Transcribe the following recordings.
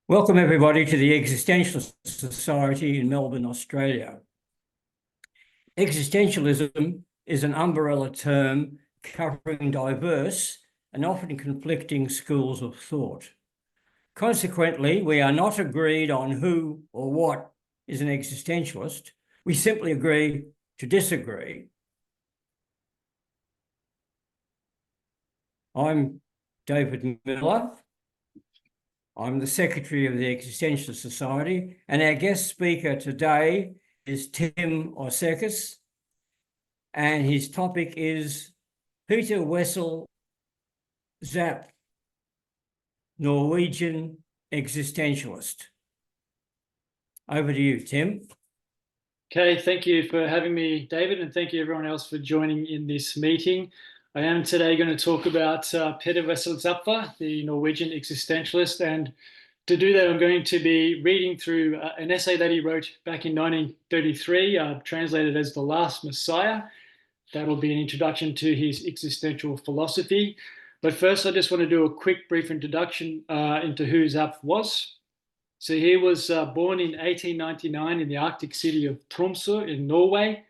Welcome everybody to the Existentialist Society in Melbourne, Australia. Existentialism is an umbrella term covering diverse and often conflicting schools of thought. Consequently, we are not agreed on who or what is an existentialist. We simply agree to disagree. I'm David Miller. I'm the Secretary of the Existentialist Society, and our guest speaker today is Tim Oseckas, and his topic is Peter Wessel, Zapffe, Norwegian Existentialist. Over to you, Tim. Okay, thank you for having me, David, and thank you everyone else for joining in this meeting. I am today going to talk about Peter Wessel Zapffe, the Norwegian existentialist, and to do that I'm going to be reading through an essay that he wrote back in 1933, translated as The Last Messiah. That will be an introduction to his existential philosophy. But first I just want to do a quick brief introduction into who Zapffe was. So he was born in 1899 in the Arctic city of Tromsø in Norway.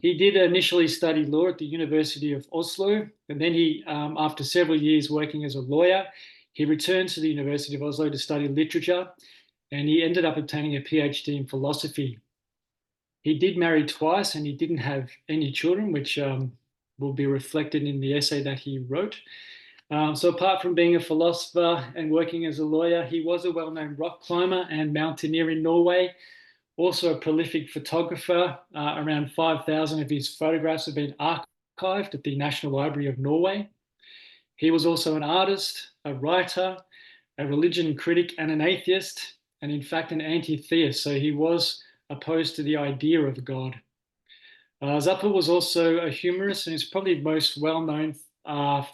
He did initially study law at the University of Oslo, and then he, after several years working as a lawyer, he returned to the University of Oslo to study literature, and he ended up obtaining a PhD in philosophy. He did marry twice, and he didn't have any children, which will be reflected in the essay that he wrote. So apart from being a philosopher and working as a lawyer, he was a well-known rock climber and mountaineer in Norway, also a prolific photographer. Around 5,000 of his photographs have been archived at the National Library of Norway. He was also an artist, a writer, a religion critic, and an atheist, and in fact an anti-theist, so he was opposed to the idea of God. Zapffe was also a humorist, and is probably most well-known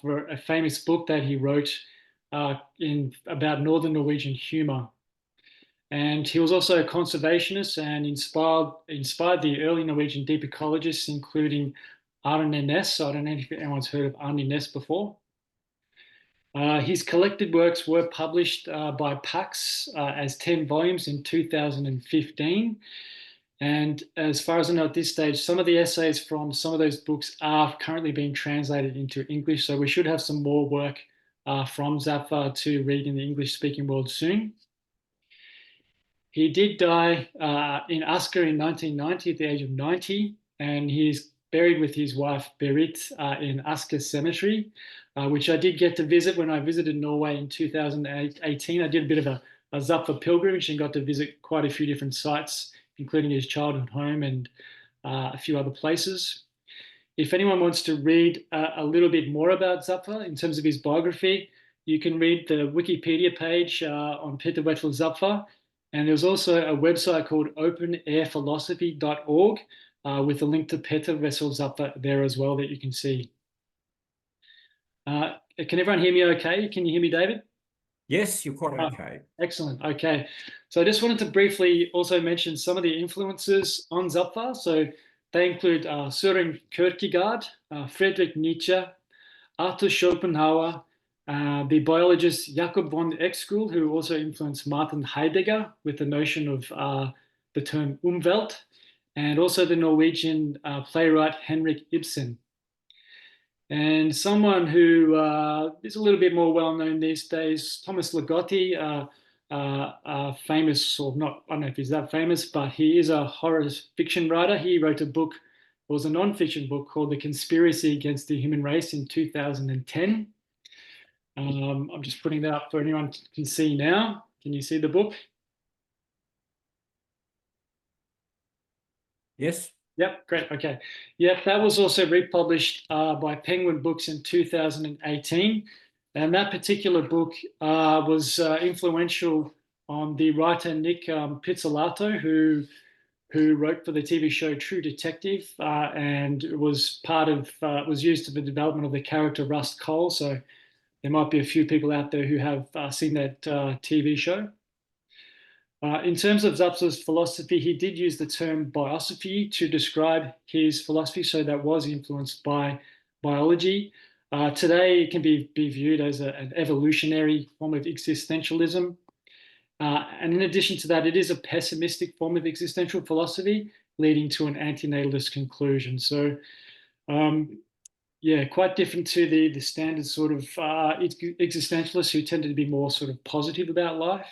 for a famous book that he wrote about northern Norwegian humor. And he was also a conservationist and inspired the early Norwegian deep ecologists, including Arne Næss. I don't know if anyone's heard of Arne Næss before. His collected works were published by Pax as 10 volumes in 2015. And as far as I know at this stage, some of the essays from some of those books are currently being translated into English. So we should have some more work from Zapffe to read in the English-speaking world soon. He did die in Asker in 1990 at the age of 90, and he's buried with his wife Berit in Asker Cemetery, which I did get to visit when I visited Norway in 2018. I did a bit of a Zapffe pilgrimage and got to visit quite a few different sites, including his childhood home and a few other places. If anyone wants to read a little bit more about Zapffe in terms of his biography, you can read the Wikipedia page on Peter Wessel Zapffe. And there's also a website called openairphilosophy.org with a link to Peter Wessel Zapffe there as well that you can see. Can everyone hear me okay? Can you hear me, David? Yes, you're quite okay. Excellent. Okay. So I just wanted to briefly also mention some of the influences on Zapffe. So they include Søren Kierkegaard, Friedrich Nietzsche, Arthur Schopenhauer, the biologist Jacob von Uexküll, who also influenced Martin Heidegger with the notion of the term Umwelt, and also the Norwegian playwright Henrik Ibsen. And someone who is a little bit more well-known these days, Thomas Ligotti, famous, or not, I don't know if he's that famous, but he is a horror fiction writer. He wrote a book, it was a non-fiction book called The Conspiracy Against the Human Race in 2010. I'm just putting that up for anyone can see now. Can you see the book? Yes. Yep, great. Okay. Yep, that was also republished by Penguin Books in 2018. And that particular book was influential on the writer Nick Pizzolatto, who wrote for the TV show True Detective, and was was used for the development of the character Rust Cole. So there might be a few people out there who have seen that TV show. In terms of Zapffel's philosophy, he did use the term biosophy to describe his philosophy, so that was influenced by biology. Today, it can be viewed as an evolutionary form of existentialism. And in addition to that, it is a pessimistic form of existential philosophy, leading to an antinatalist conclusion. So, yeah, quite different to the standard sort of existentialists who tended to be more sort of positive about life.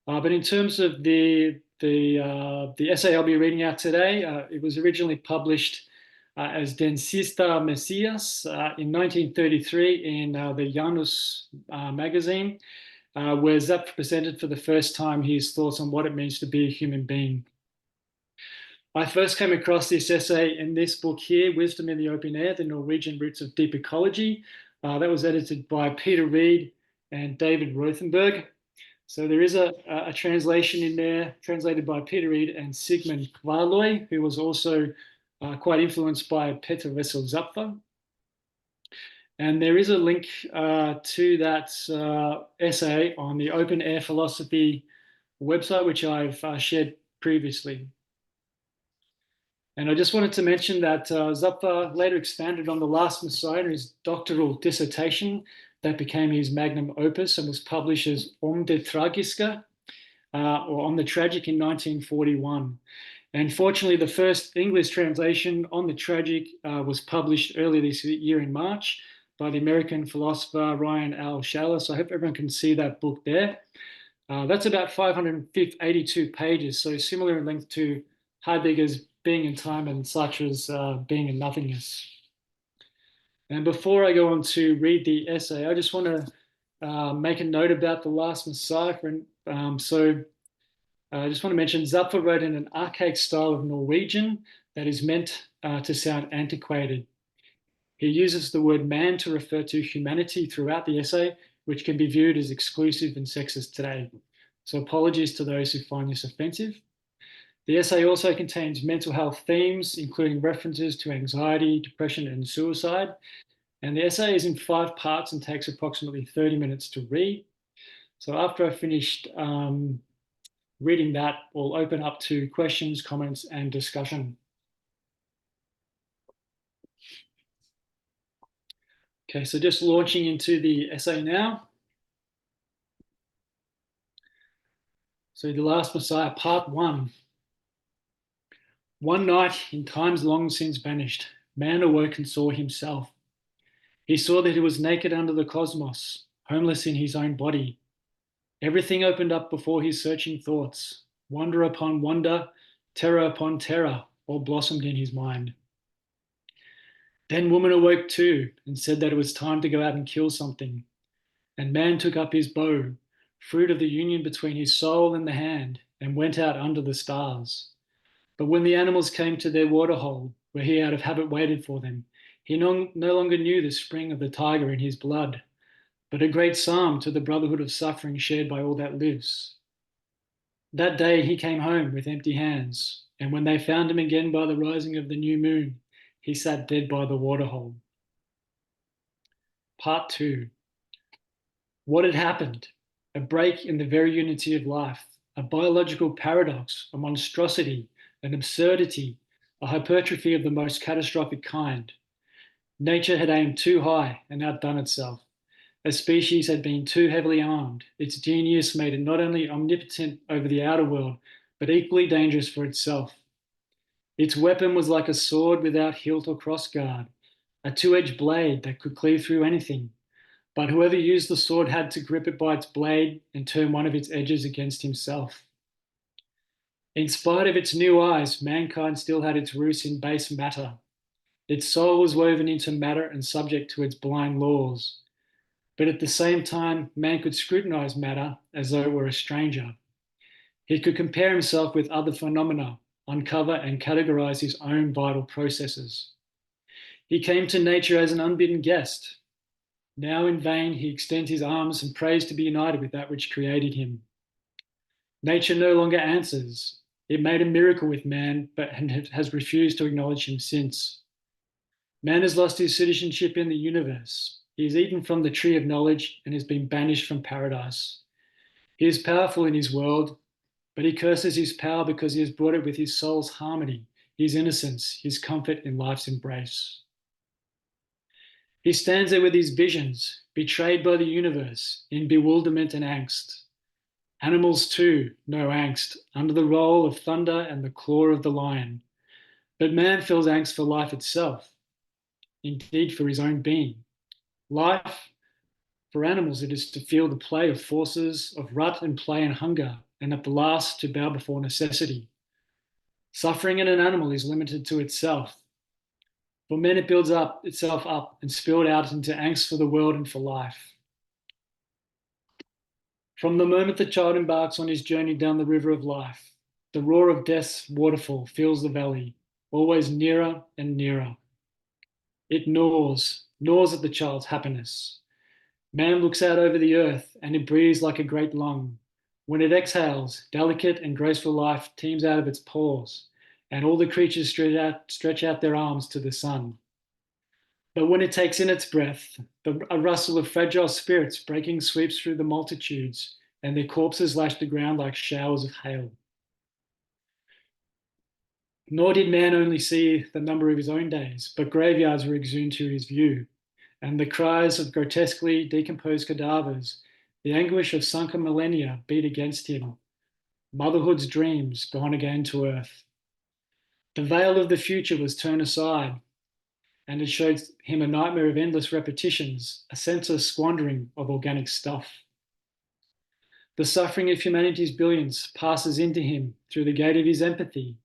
But in terms of the essay I'll be reading out today, it was originally published as Densista Messias in 1933 in the Janus magazine, where Zapffe presented for the first time his thoughts on what it means to be a human being. I first came across this essay in this book here, Wisdom in the Open Air, The Norwegian Roots of Deep Ecology. That was edited by Peter Reed and David Rothenberg. So there is a translation in there, translated by Peter Reed and Sigmund Kvarløy, who was also quite influenced by Peter Wessel Zapffe. And there is a link to that essay on the Open Air Philosophy website, which I've shared previously. And I just wanted to mention that Zapffe later expanded on the last Messiah in his doctoral dissertation that became his magnum opus and was published as Om det Tragiske, or On the Tragic in 1941. And fortunately, the first English translation, On the Tragic, was published earlier this year in March by the American philosopher Ryan L. Schaller. So I hope everyone can see that book there. That's about 582 pages, so similar in length to Heidegger's Being in Time and Sartre's Being in Nothingness. And before I go on to read the essay, I just want to make a note about the last Messiah. I just want to mention Zapffe wrote in an archaic style of Norwegian that is meant to sound antiquated. He uses the word man to refer to humanity throughout the essay, which can be viewed as exclusive and sexist today. So apologies to those who find this offensive. The essay also contains mental health themes, including references to anxiety, depression, and suicide. And the essay is in 5 parts and takes approximately 30 minutes to read. So after I've finished reading that, we'll open up to questions, comments, and discussion. Okay, so just launching into the essay now. So The Last Messiah, Part 1. One night, in times long since vanished, man awoke and saw himself. He saw that he was naked under the cosmos, homeless in his own body. Everything opened up before his searching thoughts. Wonder upon wonder, terror upon terror, all blossomed in his mind. Then woman awoke too and said that it was time to go out and kill something. And man took up his bow, fruit of the union between his soul and the hand, and went out under the stars. But when the animals came to their waterhole, where he out of habit waited for them, he no longer knew the spring of the tiger in his blood, but a great psalm to the brotherhood of suffering shared by all that lives. That day he came home with empty hands, and when they found him again by the rising of the new moon, he sat dead by the waterhole. Part 2. What had happened? A break in the very unity of life, a biological paradox, a monstrosity, an absurdity, a hypertrophy of the most catastrophic kind. Nature had aimed too high and outdone itself. A species had been too heavily armed. Its genius made it not only omnipotent over the outer world, but equally dangerous for itself. Its weapon was like a sword without hilt or crossguard, a two-edged blade that could cleave through anything. But whoever used the sword had to grip it by its blade and turn one of its edges against himself. In spite of its new eyes, mankind still had its roots in base matter. Its soul was woven into matter and subject to its blind laws. But at the same time, man could scrutinize matter as though it were a stranger. He could compare himself with other phenomena, uncover and categorize his own vital processes. He came to nature as an unbidden guest. Now in vain he extends his arms and prays to be united with that which created him. Nature no longer answers. It made a miracle with man, but has refused to acknowledge him since. Man has lost his citizenship in the universe. He is eaten from the tree of knowledge and has been banished from paradise. He is powerful in his world, but he curses his power because he has brought it with his soul's harmony, his innocence, his comfort in life's embrace. He stands there with his visions, betrayed by the universe, in bewilderment and angst. Animals too know angst under the roll of thunder and the claw of the lion. But man feels angst for life itself, indeed for his own being. Life, for animals, it is to feel the play of forces of rut and play and hunger, and at the last to bow before necessity. Suffering in an animal is limited to itself. For men, it builds up itself up and spilled out into angst for the world and for life. From the moment the child embarks on his journey down the river of life, the roar of death's waterfall fills the valley, always nearer and nearer. It gnaws at the child's happiness. Man looks out over the earth and it breathes like a great lung. When it exhales, delicate and graceful life teems out of its pores, and all the creatures stretch out their arms to the sun. But when it takes in its breath, a rustle of fragile spirits breaking sweeps through the multitudes, and their corpses lash the ground like showers of hail. Nor did man only see the number of his own days, but graveyards were exhumed to his view, and the cries of grotesquely decomposed cadavers, the anguish of sunken millennia beat against him. Motherhood's dreams gone again to earth. The veil of the future was turned aside, and it showed him a nightmare of endless repetitions, a senseless squandering of organic stuff. The suffering of humanity's billions passes into him through the gate of his empathy.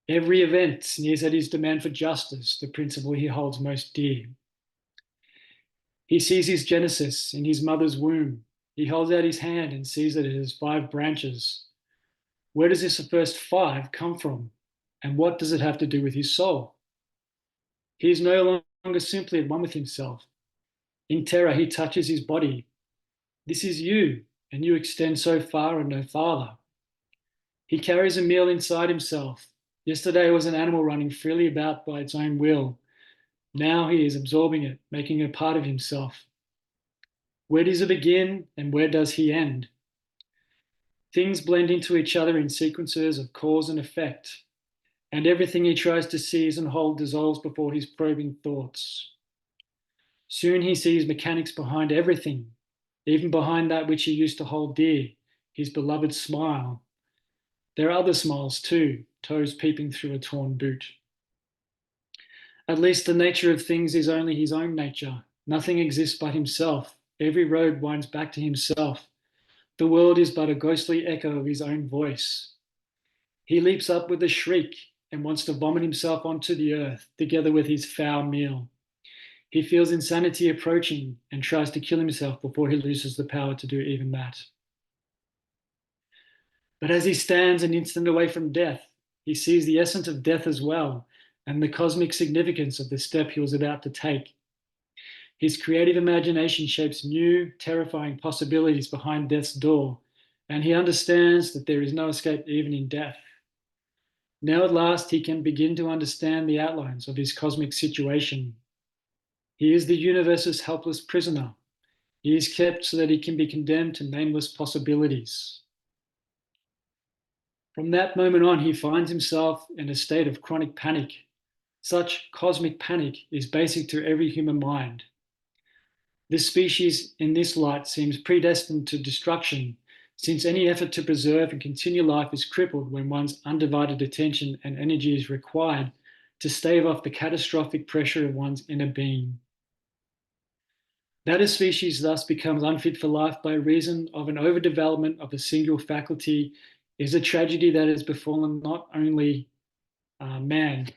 Every event sneers at his demand for justice, the principle he holds most dear. He sees his genesis in his mother's womb. He holds out his hand and sees that it has 5 branches. Where does this first 5 come from? And what does it have to do with his soul? He is no longer simply at one with himself. In terror, he touches his body. This is you, and you extend so far and no farther. He carries a meal inside himself. Yesterday was an animal running freely about by its own will. Now he is absorbing it, making it part of himself. Where does it begin and where does he end? Things blend into each other in sequences of cause and effect, and everything he tries to seize and hold dissolves before his probing thoughts. Soon he sees mechanics behind everything, even behind that which he used to hold dear, his beloved smile. There are other smiles too, toes peeping through a torn boot. At least the nature of things is only his own nature. Nothing exists but himself. Every road winds back to himself. The world is but a ghostly echo of his own voice. He leaps up with a shriek and wants to vomit himself onto the earth, together with his foul meal. He feels insanity approaching and tries to kill himself before he loses the power to do even that. But as he stands an instant away from death, he sees the essence of death as well, and the cosmic significance of the step he was about to take. His creative imagination shapes new, terrifying possibilities behind death's door, and he understands that there is no escape even in death. Now at last he can begin to understand the outlines of his cosmic situation. He is the universe's helpless prisoner. He is kept so that he can be condemned to nameless possibilities. From that moment on, he finds himself in a state of chronic panic. Such cosmic panic is basic to every human mind. This species in this light seems predestined to destruction, since any effort to preserve and continue life is crippled when one's undivided attention and energy is required to stave off the catastrophic pressure of one's inner being. That a species thus becomes unfit for life by reason of an overdevelopment of a single faculty is a tragedy that has befallen not only man.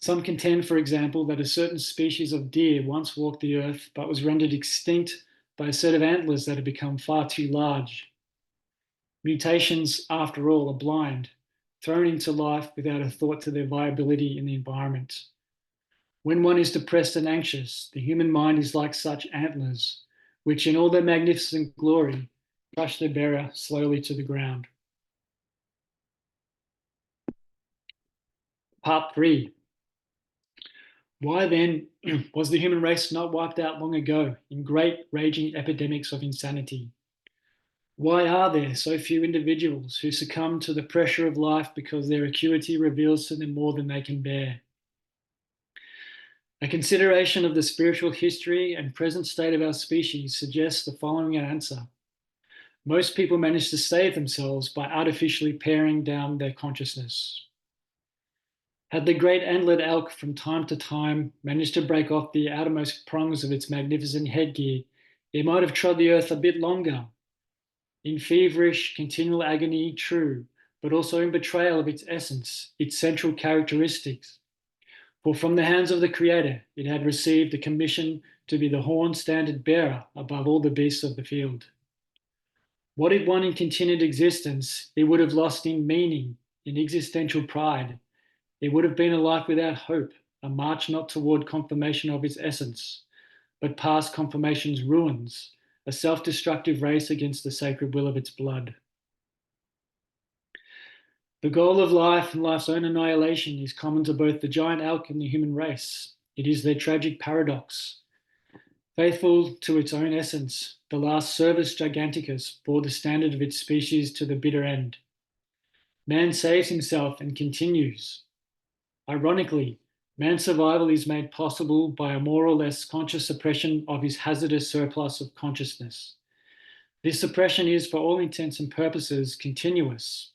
Some contend, for example, that a certain species of deer once walked the earth but was rendered extinct by a set of antlers that had become far too large. Mutations, after all, are blind, thrown into life without a thought to their viability in the environment. When one is depressed and anxious, the human mind is like such antlers, which in all their magnificent glory crush their bearer slowly to the ground. Part 3. Why then was the human race not wiped out long ago in great raging epidemics of insanity? Why are there so few individuals who succumb to the pressure of life because their acuity reveals to them more than they can bear? A consideration of the spiritual history and present state of our species suggests the following answer. most people manage to save themselves by artificially paring down their consciousness. Had the great antlered elk from time to time managed to break off the outermost prongs of its magnificent headgear, it might have trod the earth a bit longer, in feverish, continual agony, true, but also in betrayal of its essence, its central characteristics. For from the hands of the Creator, it had received the commission to be the horn standard bearer above all the beasts of the field. What it won in continued existence, it would have lost in meaning, in existential pride. It would have been a life without hope, a march not toward confirmation of its essence, but past confirmation's ruins, a self-destructive race against the sacred will of its blood. The goal of life and life's own annihilation is common to both the giant elk and the human race. It is their tragic paradox. Faithful to its own essence, the last Cervus giganticus bore the standard of its species to the bitter end. Man saves himself and continues. Ironically, man's survival is made possible by a more or less conscious suppression of his hazardous surplus of consciousness. This suppression is, for all intents and purposes, continuous.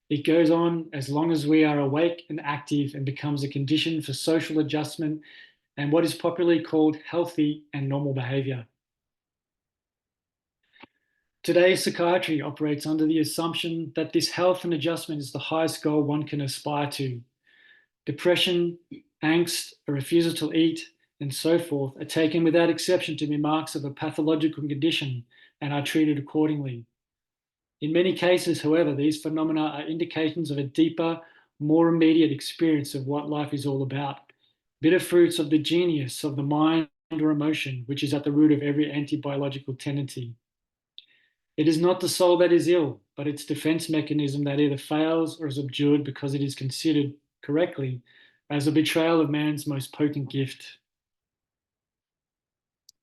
It goes on as long as we are awake and active and becomes a condition for social adjustment and what is popularly called healthy and normal behavior. Today's psychiatry operates under the assumption that this health and adjustment is the highest goal one can aspire to. Depression, angst, a refusal to eat, and so forth are taken without exception to be marks of a pathological condition and are treated accordingly. In many cases, however, these phenomena are indications of a deeper, more immediate experience of what life is all about, bitter fruits of the genius of the mind or emotion, which is at the root of every anti-biological tendency. It is not the soul that is ill, but its defense mechanism that either fails or is abjured because it is considered correctly as a betrayal of man's most potent gift.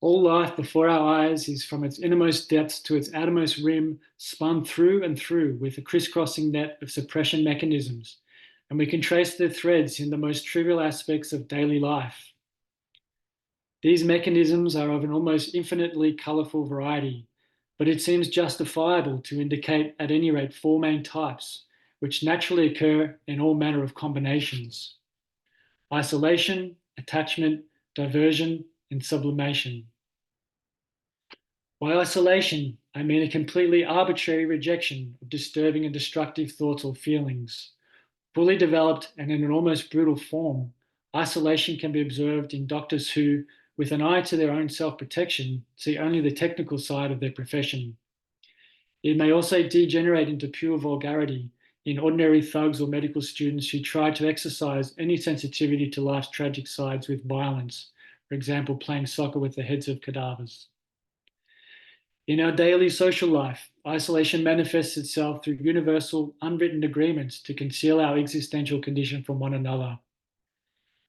All life before our eyes is from its innermost depths to its outermost rim spun through and through with a crisscrossing net of suppression mechanisms, and we can trace their threads in the most trivial aspects of daily life. These mechanisms are of an almost infinitely colourful variety, but it seems justifiable to indicate at any rate four main types, which naturally occur in all manner of combinations: isolation, attachment, diversion, and sublimation. By isolation, I mean a completely arbitrary rejection of disturbing and destructive thoughts or feelings. Fully developed and in an almost brutal form, isolation can be observed in doctors who, with an eye to their own self-protection, see only the technical side of their profession. It may also degenerate into pure vulgarity in ordinary thugs or medical students who try to exercise any sensitivity to life's tragic sides with violence, for example, playing soccer with the heads of cadavers. In our daily social life, isolation manifests itself through universal, unwritten agreements to conceal our existential condition from one another.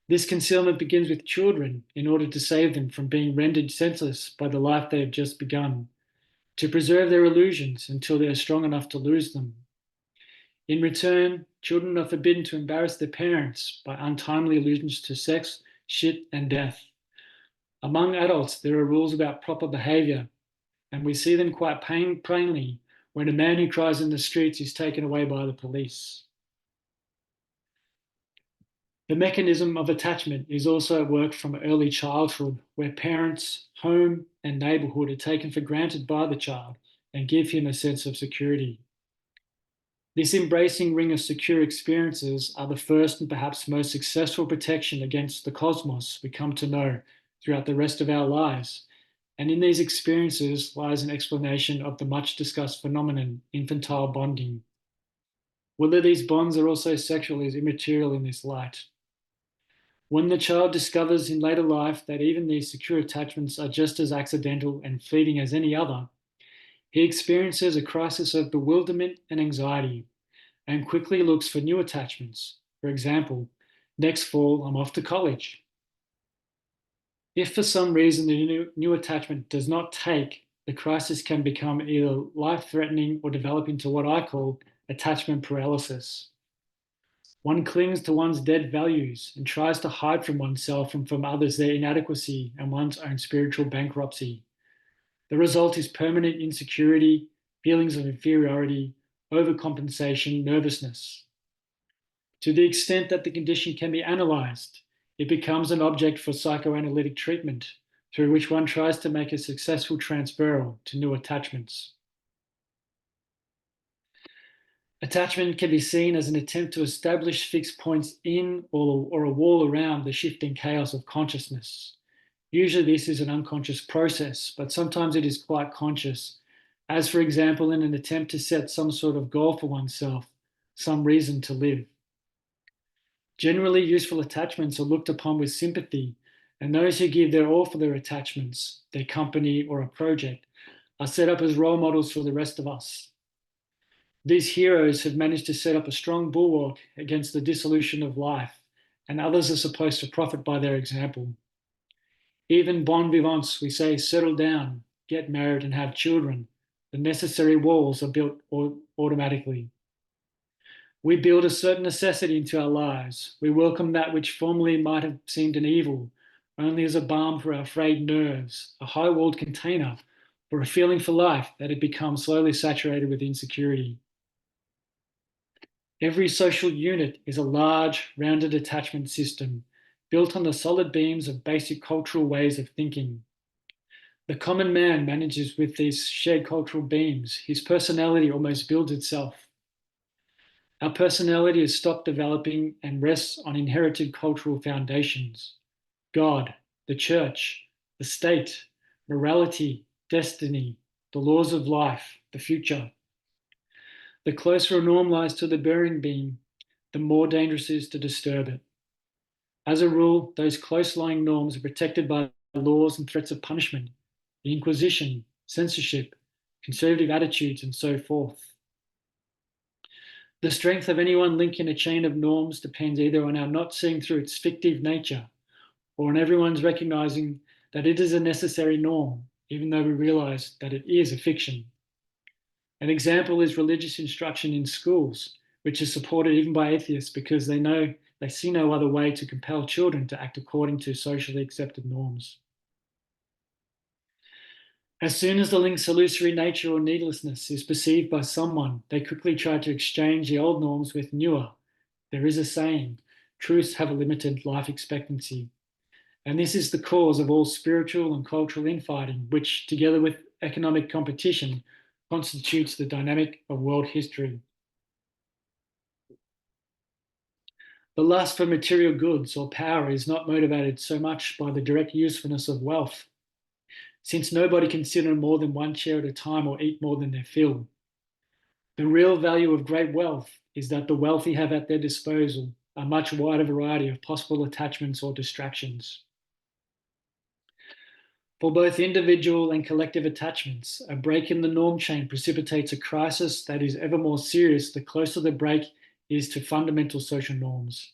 This concealment begins with children in order to save them from being rendered senseless by the life they have just begun, to preserve their illusions until they are strong enough to lose them. In return, children are forbidden to embarrass their parents by untimely allusions to sex, shit, and death. Among adults, there are rules about proper behavior, and we see them quite plainly when a man who cries in the streets is taken away by the police. The mechanism of attachment is also at work from early childhood, where parents, home, and neighbourhood are taken for granted by the child and give him a sense of security. This embracing ring of secure experiences are the first and perhaps most successful protection against the cosmos we come to know throughout the rest of our lives. And in these experiences lies an explanation of the much discussed phenomenon, infantile bonding. Whether these bonds are also sexual is immaterial in this light. When the child discovers in later life that even these secure attachments are just as accidental and fleeting as any other, he experiences a crisis of bewilderment and anxiety and quickly looks for new attachments. For example, next fall I'm off to college. If for some reason the new attachment does not take, the crisis can become either life-threatening or develop into what I call attachment paralysis. One clings to one's dead values and tries to hide from oneself and from others their inadequacy and one's own spiritual bankruptcy. The result is permanent insecurity, feelings of inferiority, overcompensation, nervousness. To the extent that the condition can be analyzed, it becomes an object for psychoanalytic treatment, through which one tries to make a successful transferal to new attachments. Attachment can be seen as an attempt to establish fixed points in or a wall around the shifting chaos of consciousness. Usually this is an unconscious process, but sometimes it is quite conscious, as for example in an attempt to set some sort of goal for oneself, some reason to live. Generally, useful attachments are looked upon with sympathy, and those who give their all for their attachments, their company, or a project, are set up as role models for the rest of us. These heroes have managed to set up a strong bulwark against the dissolution of life, and others are supposed to profit by their example. Even bon vivants, we say, settle down, get married, and have children. The necessary walls are built automatically. We build a certain necessity into our lives. We welcome that which formerly might have seemed an evil, only as a balm for our frayed nerves, a high-walled container for a feeling for life that had become slowly saturated with insecurity. Every social unit is a large, rounded attachment system built on the solid beams of basic cultural ways of thinking. The common man manages with these shared cultural beams. His personality almost builds itself. Our personality has stopped developing and rests on inherited cultural foundations: God, the church, the state, morality, destiny, the laws of life, the future. The closer a norm lies to the bearing beam, the more dangerous it is to disturb it. As a rule, those close-lying norms are protected by laws and threats of punishment, the Inquisition, censorship, conservative attitudes, and so forth. The strength of any one link in a chain of norms depends either on our not seeing through its fictive nature, or on everyone's recognizing that it is a necessary norm, even though we realize that it is a fiction. An example is religious instruction in schools, which is supported even by atheists because they see no other way to compel children to act according to socially accepted norms. As soon as the link's illusory nature or needlessness is perceived by someone, they quickly try to exchange the old norms with newer. There is a saying, truths have a limited life expectancy. And this is the cause of all spiritual and cultural infighting, which, together with economic competition, constitutes the dynamic of world history. The lust for material goods or power is not motivated so much by the direct usefulness of wealth, since nobody can sit on more than one chair at a time or eat more than their fill. The real value of great wealth is that the wealthy have at their disposal a much wider variety of possible attachments or distractions. For both individual and collective attachments, a break in the norm chain precipitates a crisis that is ever more serious the closer the break is to fundamental social norms.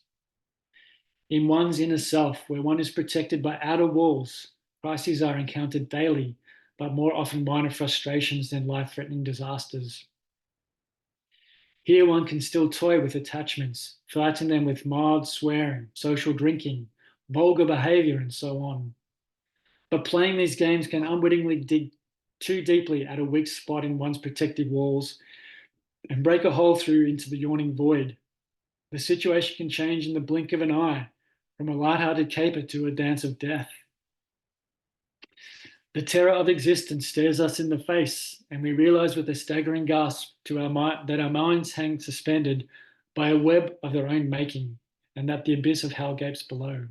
In one's inner self, where one is protected by outer walls, crises are encountered daily, but more often minor frustrations than life-threatening disasters. Here one can still toy with attachments, fighting them with mild swearing, social drinking, vulgar behavior, and so on. But playing these games can unwittingly dig too deeply at a weak spot in one's protective walls and break a hole through into the yawning void. The situation can change in the blink of an eye, from a light-hearted caper to a dance of death. The terror of existence stares us in the face, and we realize with a staggering gasp that our minds hang suspended by a web of their own making, and that the abyss of hell gapes below.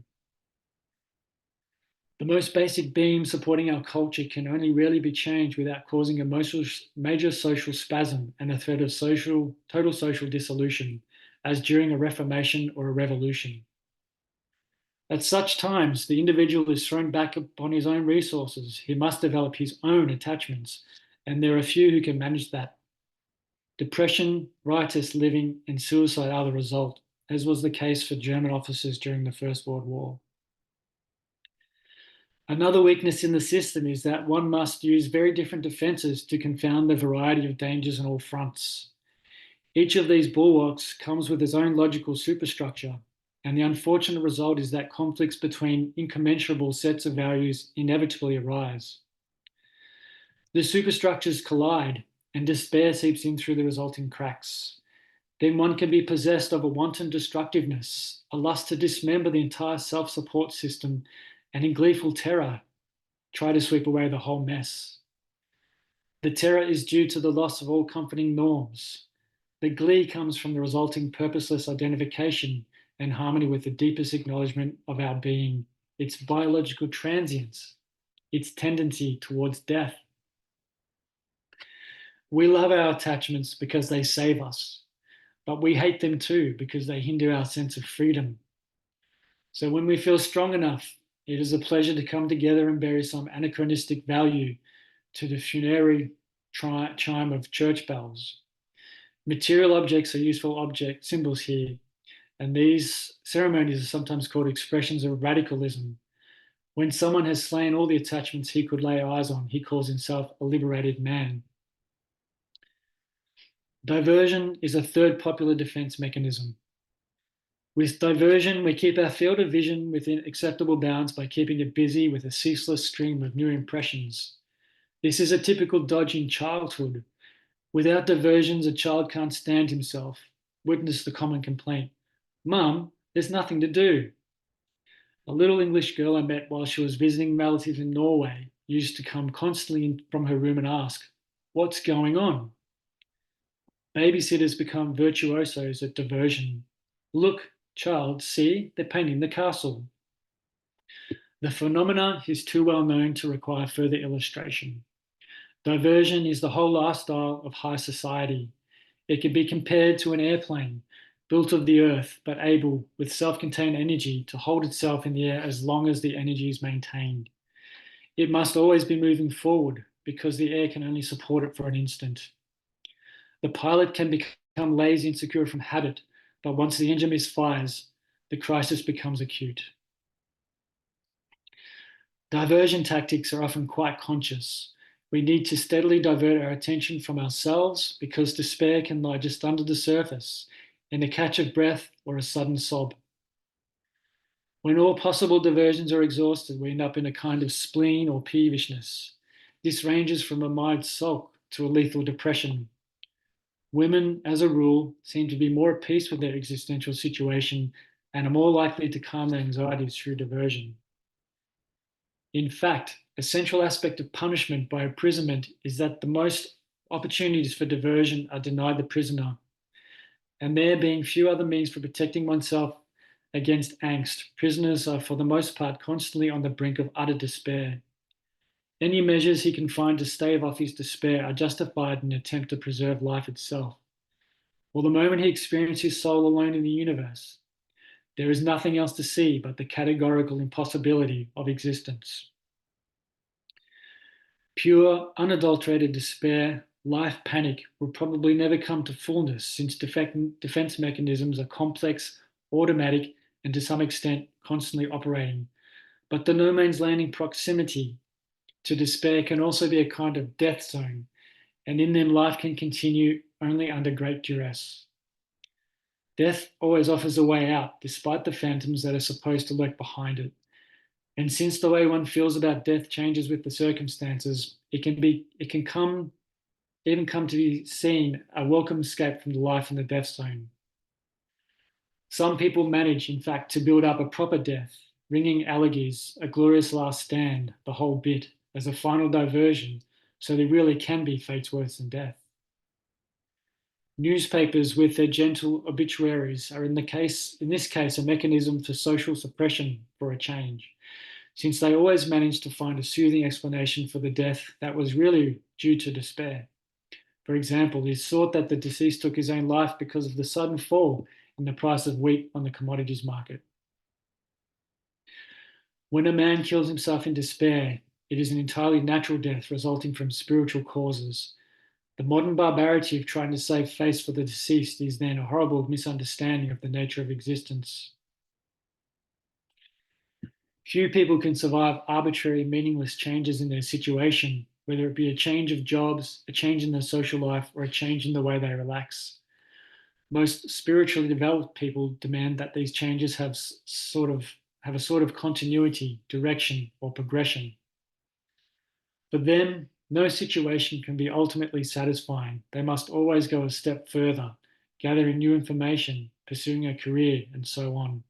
The most basic beam supporting our culture can only really be changed without causing a major social spasm and a threat of total social dissolution, as during a reformation or a revolution. At such times, the individual is thrown back upon his own resources. He must develop his own attachments, and there are few who can manage that. Depression, riotous living, and suicide are the result, as was the case for German officers during the First World War. Another weakness in the system is that one must use very different defenses to confound the variety of dangers on all fronts. Each of these bulwarks comes with its own logical superstructure, and the unfortunate result is that conflicts between incommensurable sets of values inevitably arise. The superstructures collide, and despair seeps in through the resulting cracks. Then one can be possessed of a wanton destructiveness, a lust to dismember the entire self-support system, and in gleeful terror, try to sweep away the whole mess. The terror is due to the loss of all comforting norms. The glee comes from the resulting purposeless identification and harmony with the deepest acknowledgement of our being, its biological transience, its tendency towards death. We love our attachments because they save us, but we hate them too because they hinder our sense of freedom. So when we feel strong enough, it is a pleasure to come together and bury some anachronistic value to the funerary chime of church bells. Material objects are useful object symbols here, and these ceremonies are sometimes called expressions of radicalism. When someone has slain all the attachments he could lay eyes on, he calls himself a liberated man. Diversion is a third popular defense mechanism. With diversion, we keep our field of vision within acceptable bounds by keeping it busy with a ceaseless stream of new impressions. This is a typical dodge in childhood. Without diversions, a child can't stand himself. Witness the common complaint. Mum, there's nothing to do. A little English girl I met while she was visiting relatives in Norway used to come constantly in from her room and ask, "What's going on?" Babysitters become virtuosos at diversion. "Look, child, see, they're painting the castle." The phenomena is too well known to require further illustration. Diversion is the whole lifestyle of high society. It can be compared to an airplane built of the earth, but able, with self-contained energy, to hold itself in the air as long as the energy is maintained. It must always be moving forward because the air can only support it for an instant. The pilot can become lazy and secure from habit, but once the engine misfires, the crisis becomes acute. Diversion tactics are often quite conscious. We need to steadily divert our attention from ourselves because despair can lie just under the surface in a catch of breath or a sudden sob. When all possible diversions are exhausted, we end up in a kind of spleen or peevishness. This ranges from a mild sulk to a lethal depression. Women, as a rule, seem to be more at peace with their existential situation and are more likely to calm their anxieties through diversion. In fact, a central aspect of punishment by imprisonment is that the most opportunities for diversion are denied the prisoner, and there being few other means for protecting oneself against angst, prisoners are for the most part constantly on the brink of utter despair. Any measures he can find to stave off his despair are justified in an attempt to preserve life itself. Or the moment he experiences his soul alone in the universe, there is nothing else to see but the categorical impossibility of existence. Pure, unadulterated despair, life panic will probably never come to fullness since defense mechanisms are complex, automatic, and to some extent constantly operating. But the no man's landing proximity to despair can also be a kind of death zone, and in them life can continue only under great duress. Death always offers a way out, despite the phantoms that are supposed to lurk behind it. And since the way one feels about death changes with the circumstances, it can even come to be seen a welcome escape from the life in the death zone. Some people manage, in fact, to build up a proper death, ringing elegies, a glorious last stand, the whole bit, as a final diversion, so there really can be fates worse than death. Newspapers with their gentle obituaries are in this case a mechanism for social suppression for a change, since they always manage to find a soothing explanation for the death that was really due to despair. For example, it is thought that the deceased took his own life because of the sudden fall in the price of wheat on the commodities market. When a man kills himself in despair, it is an entirely natural death resulting from spiritual causes. The modern barbarity of trying to save face for the deceased is then a horrible misunderstanding of the nature of existence. Few people can survive arbitrary, meaningless changes in their situation, whether it be a change of jobs, a change in their social life, or a change in the way they relax. Most spiritually developed people demand that these changes have a sort of continuity, direction, or progression. For them, No situation can be ultimately satisfying. They must always go a step further, gathering new information, pursuing a career, and so on.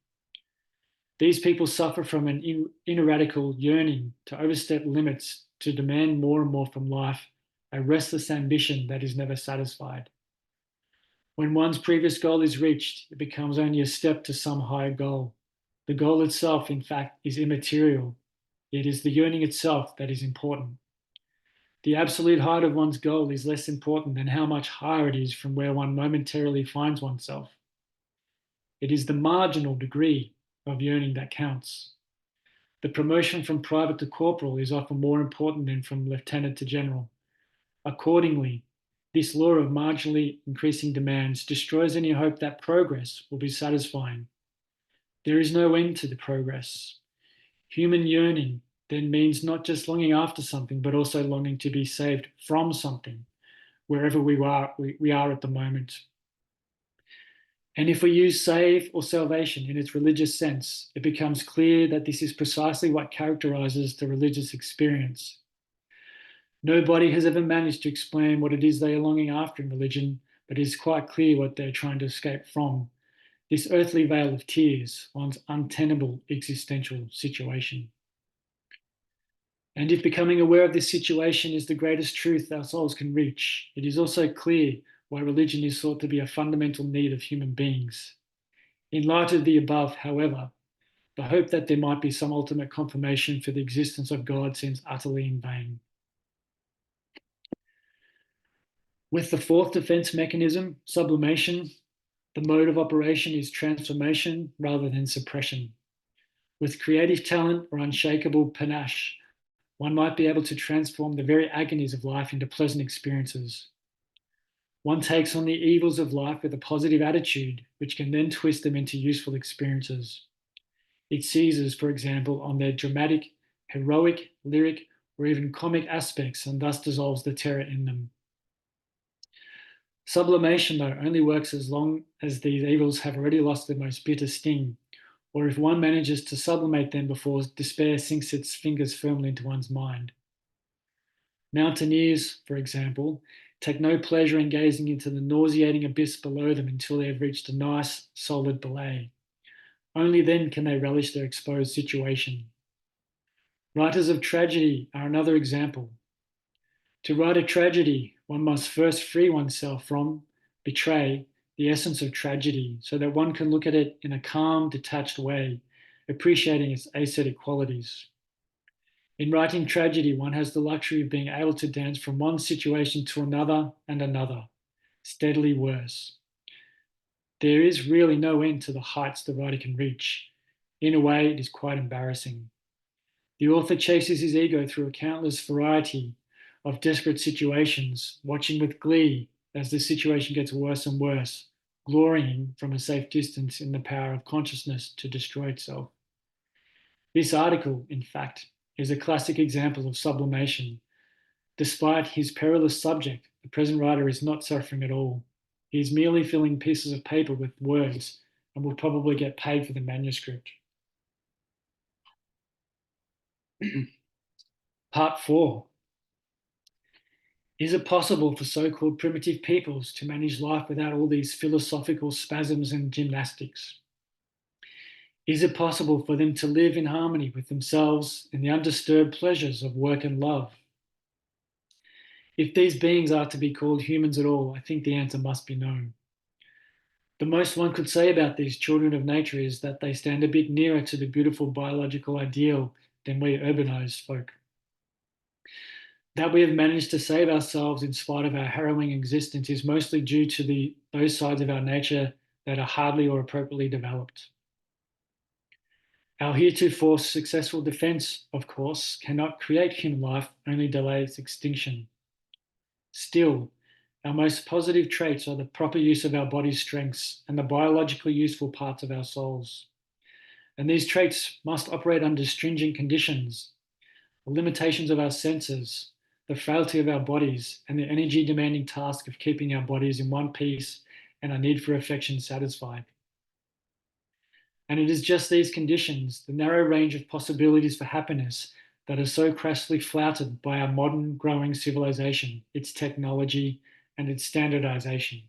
These people suffer from an ineradicable yearning to overstep limits, to demand more and more from life, a restless ambition that is never satisfied. When one's previous goal is reached, it becomes only a step to some higher goal. The goal itself, in fact, is immaterial. It is the yearning itself that is important. The absolute height of one's goal is less important than how much higher it is from where one momentarily finds oneself. It is the marginal degree of yearning that counts. The promotion from private to corporal is often more important than from lieutenant to general. Accordingly, this law of marginally increasing demands destroys any hope that progress will be satisfying. There is no end to the progress. Human yearning then means not just longing after something, but also longing to be saved from something, wherever we are at the moment. And if we use save or salvation in its religious sense, it becomes clear that this is precisely what characterizes the religious experience. Nobody has ever managed to explain what it is they are longing after in religion, but it is quite clear what they're trying to escape from. This earthly vale of tears, one's untenable existential situation. And if becoming aware of this situation is the greatest truth our souls can reach, it is also clear why religion is thought to be a fundamental need of human beings. In light of the above, however, the hope that there might be some ultimate confirmation for the existence of God seems utterly in vain. With the fourth defense mechanism, sublimation, the mode of operation is transformation rather than suppression. With creative talent or unshakable panache, one might be able to transform the very agonies of life into pleasant experiences. One takes on the evils of life with a positive attitude, which can then twist them into useful experiences. It seizes, for example, on their dramatic, heroic, lyric, or even comic aspects and thus dissolves the terror in them. Sublimation, though, only works as long as these evils have already lost their most bitter sting, or if one manages to sublimate them before despair sinks its fingers firmly into one's mind. Mountaineers, for example, take no pleasure in gazing into the nauseating abyss below them until they have reached a nice, solid belay. Only then can they relish their exposed situation. Writers of tragedy are another example. To write a tragedy, one must first free oneself from, betray, the essence of tragedy so that one can look at it in a calm, detached way, appreciating its ascetic qualities. In writing tragedy, one has the luxury of being able to dance from one situation to another and another, steadily worse. There is really no end to the heights the writer can reach. In a way, it is quite embarrassing. The author chases his ego through a countless variety of desperate situations, watching with glee as the situation gets worse and worse, glorying from a safe distance in the power of consciousness to destroy itself. This article, in fact, is a classic example of sublimation. Despite his perilous subject, the present writer is not suffering at all. He is merely filling pieces of paper with words and will probably get paid for the manuscript. Part 4. Is it possible for so-called primitive peoples to manage life without all these philosophical spasms and gymnastics? Is it possible for them to live in harmony with themselves in the undisturbed pleasures of work and love? If these beings are to be called humans at all, I think the answer must be no. The most one could say about these children of nature is that they stand a bit nearer to the beautiful biological ideal than we urbanized folk. That we have managed to save ourselves in spite of our harrowing existence is mostly due to those sides of our nature that are hardly or appropriately developed. Our heretofore successful defense, of course, cannot create human life, only delay its extinction. Still, our most positive traits are the proper use of our body's strengths and the biologically useful parts of our souls. And these traits must operate under stringent conditions, the limitations of our senses, the frailty of our bodies, and the energy-demanding task of keeping our bodies in one piece and our need for affection satisfied. And it is just these conditions, the narrow range of possibilities for happiness, that are so crassly flouted by our modern growing civilization, its technology, and its standardization.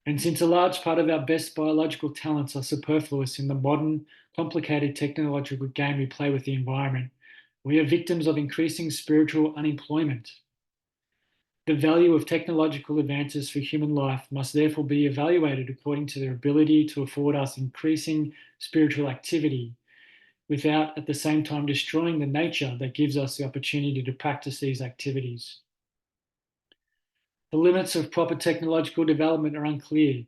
And since a large part of our best biological talents are superfluous in the modern, complicated technological game we play with the environment, we are victims of increasing spiritual unemployment. The value of technological advances for human life must therefore be evaluated according to their ability to afford us increasing spiritual activity, without at the same time destroying the nature that gives us the opportunity to practice these activities. The limits of proper technological development are unclear,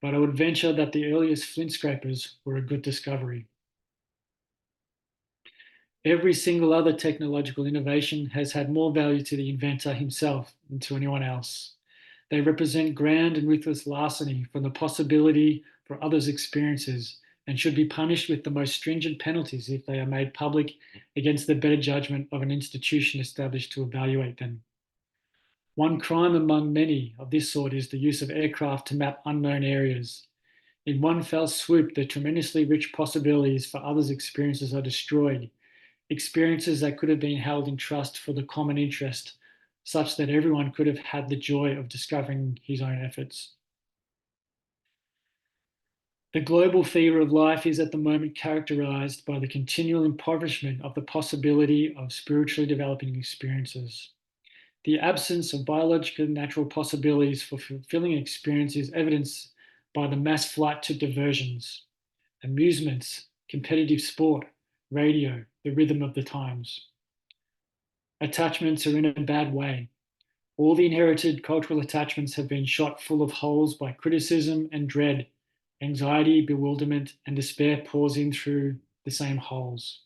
but I would venture that the earliest flint scrapers were a good discovery. Every single other technological innovation has had more value to the inventor himself than to anyone else. They represent grand and ruthless larceny from the possibility for others' experiences and should be punished with the most stringent penalties if they are made public against the better judgment of an institution established to evaluate them. One crime among many of this sort is the use of aircraft to map unknown areas. In one fell swoop, the tremendously rich possibilities for others' experiences are destroyed, experiences that could have been held in trust for the common interest, such that everyone could have had the joy of discovering his own efforts. The global fever of life is at the moment characterized by the continual impoverishment of the possibility of spiritually developing experiences. The absence of biological and natural possibilities for fulfilling experience is evidenced by the mass flight to diversions, amusements, competitive sport, radio, the rhythm of the times. Attachments are in a bad way. All the inherited cultural attachments have been shot full of holes by criticism and dread. Anxiety, bewilderment, and despair pours in through the same holes.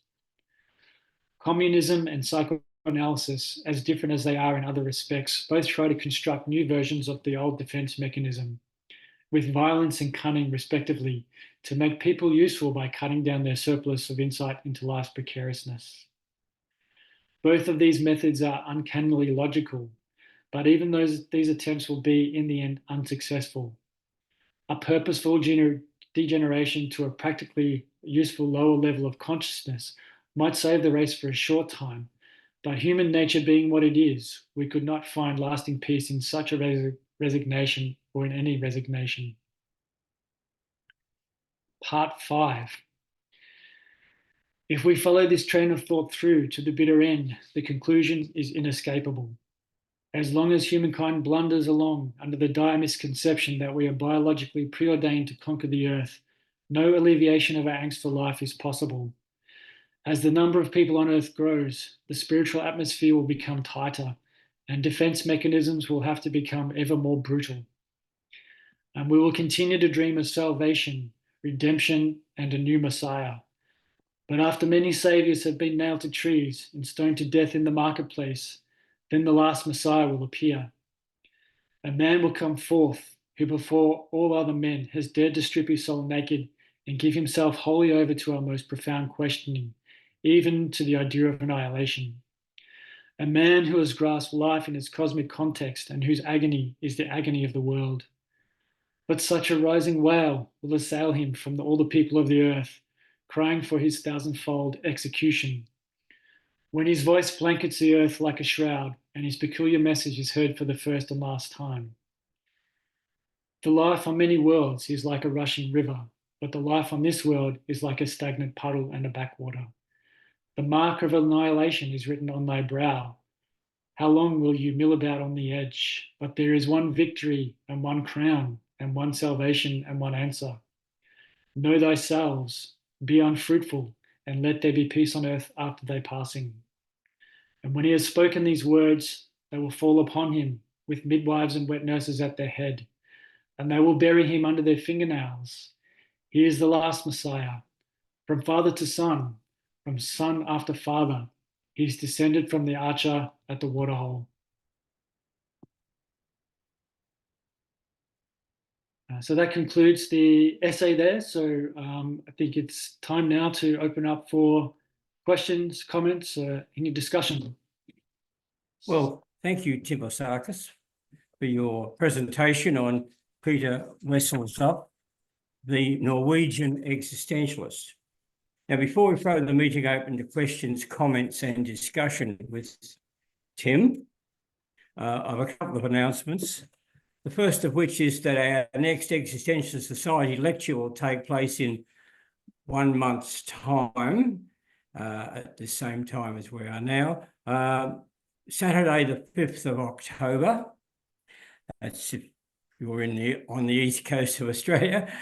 Communism and psychoanalysis, as different as they are in other respects, both try to construct new versions of the old defense mechanism, with violence and cunning respectively, to make people useful by cutting down their surplus of insight into life's precariousness. Both of these methods are uncannily logical, but even these attempts will be, in the end, unsuccessful. A purposeful degeneration to a practically useful lower level of consciousness might save the race for a short time, but human nature being what it is, we could not find lasting peace in such a resignation or in any resignation. Part 5. If we follow this train of thought through to the bitter end, the conclusion is inescapable. As long as humankind blunders along under the dire misconception that we are biologically preordained to conquer the earth, no alleviation of our angst for life is possible. As the number of people on earth grows, the spiritual atmosphere will become tighter, and defense mechanisms will have to become ever more brutal. And we will continue to dream of salvation, redemption, and a new Messiah. But after many saviors have been nailed to trees and stoned to death in the marketplace, then the last Messiah will appear. A man will come forth who before all other men has dared to strip his soul naked and give himself wholly over to our most profound questioning, even to the idea of annihilation. A man who has grasped life in its cosmic context and whose agony is the agony of the world. But such a rising wail will assail him from all the people of the earth, crying for his thousandfold execution. When his voice blankets the earth like a shroud, and his peculiar message is heard for the first and last time. The life on many worlds is like a rushing river, but the life on this world is like a stagnant puddle and a backwater. The mark of annihilation is written on thy brow. How long will you mill about on the edge? But there is one victory and one crown, and one salvation and one answer. Know thyselves, be unfruitful, and let there be peace on earth after thy passing. And when he has spoken these words, they will fall upon him with midwives and wet nurses at their head, and they will bury him under their fingernails. He is the last Messiah. From father to son, from son after father, he is descended from the archer at the waterhole. So that concludes the essay there. So I think it's time now to open up for questions, comments, any discussion. Well, thank you, Tim Oseckas, for your presentation on Peter Wessel's Zapffe, the Norwegian existentialist. Now, before we throw the meeting open to questions, comments, and discussion with Tim, I have a couple of announcements. The first of which is that our next Existentialist Society lecture will take place in 1 month's time, at the same time as we are now, Saturday, the 5th of October. That's if you're on the east coast of Australia,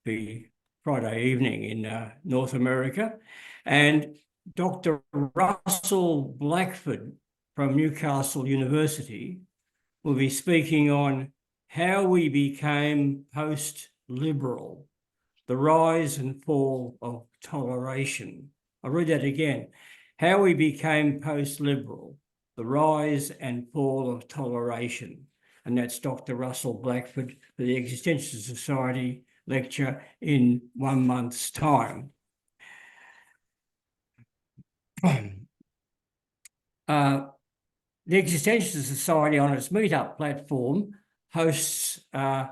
the Friday evening in North America. And Dr. Russell Blackford from Newcastle University will be speaking on how we became post-liberal, the rise and fall of toleration. I'll read that again. How we became post-liberal, the rise and fall of toleration. And that's Dr. Russell Blackford for the Existentialist Society lecture in 1 month's time. The Existentialist Society on its meetup platform hosts a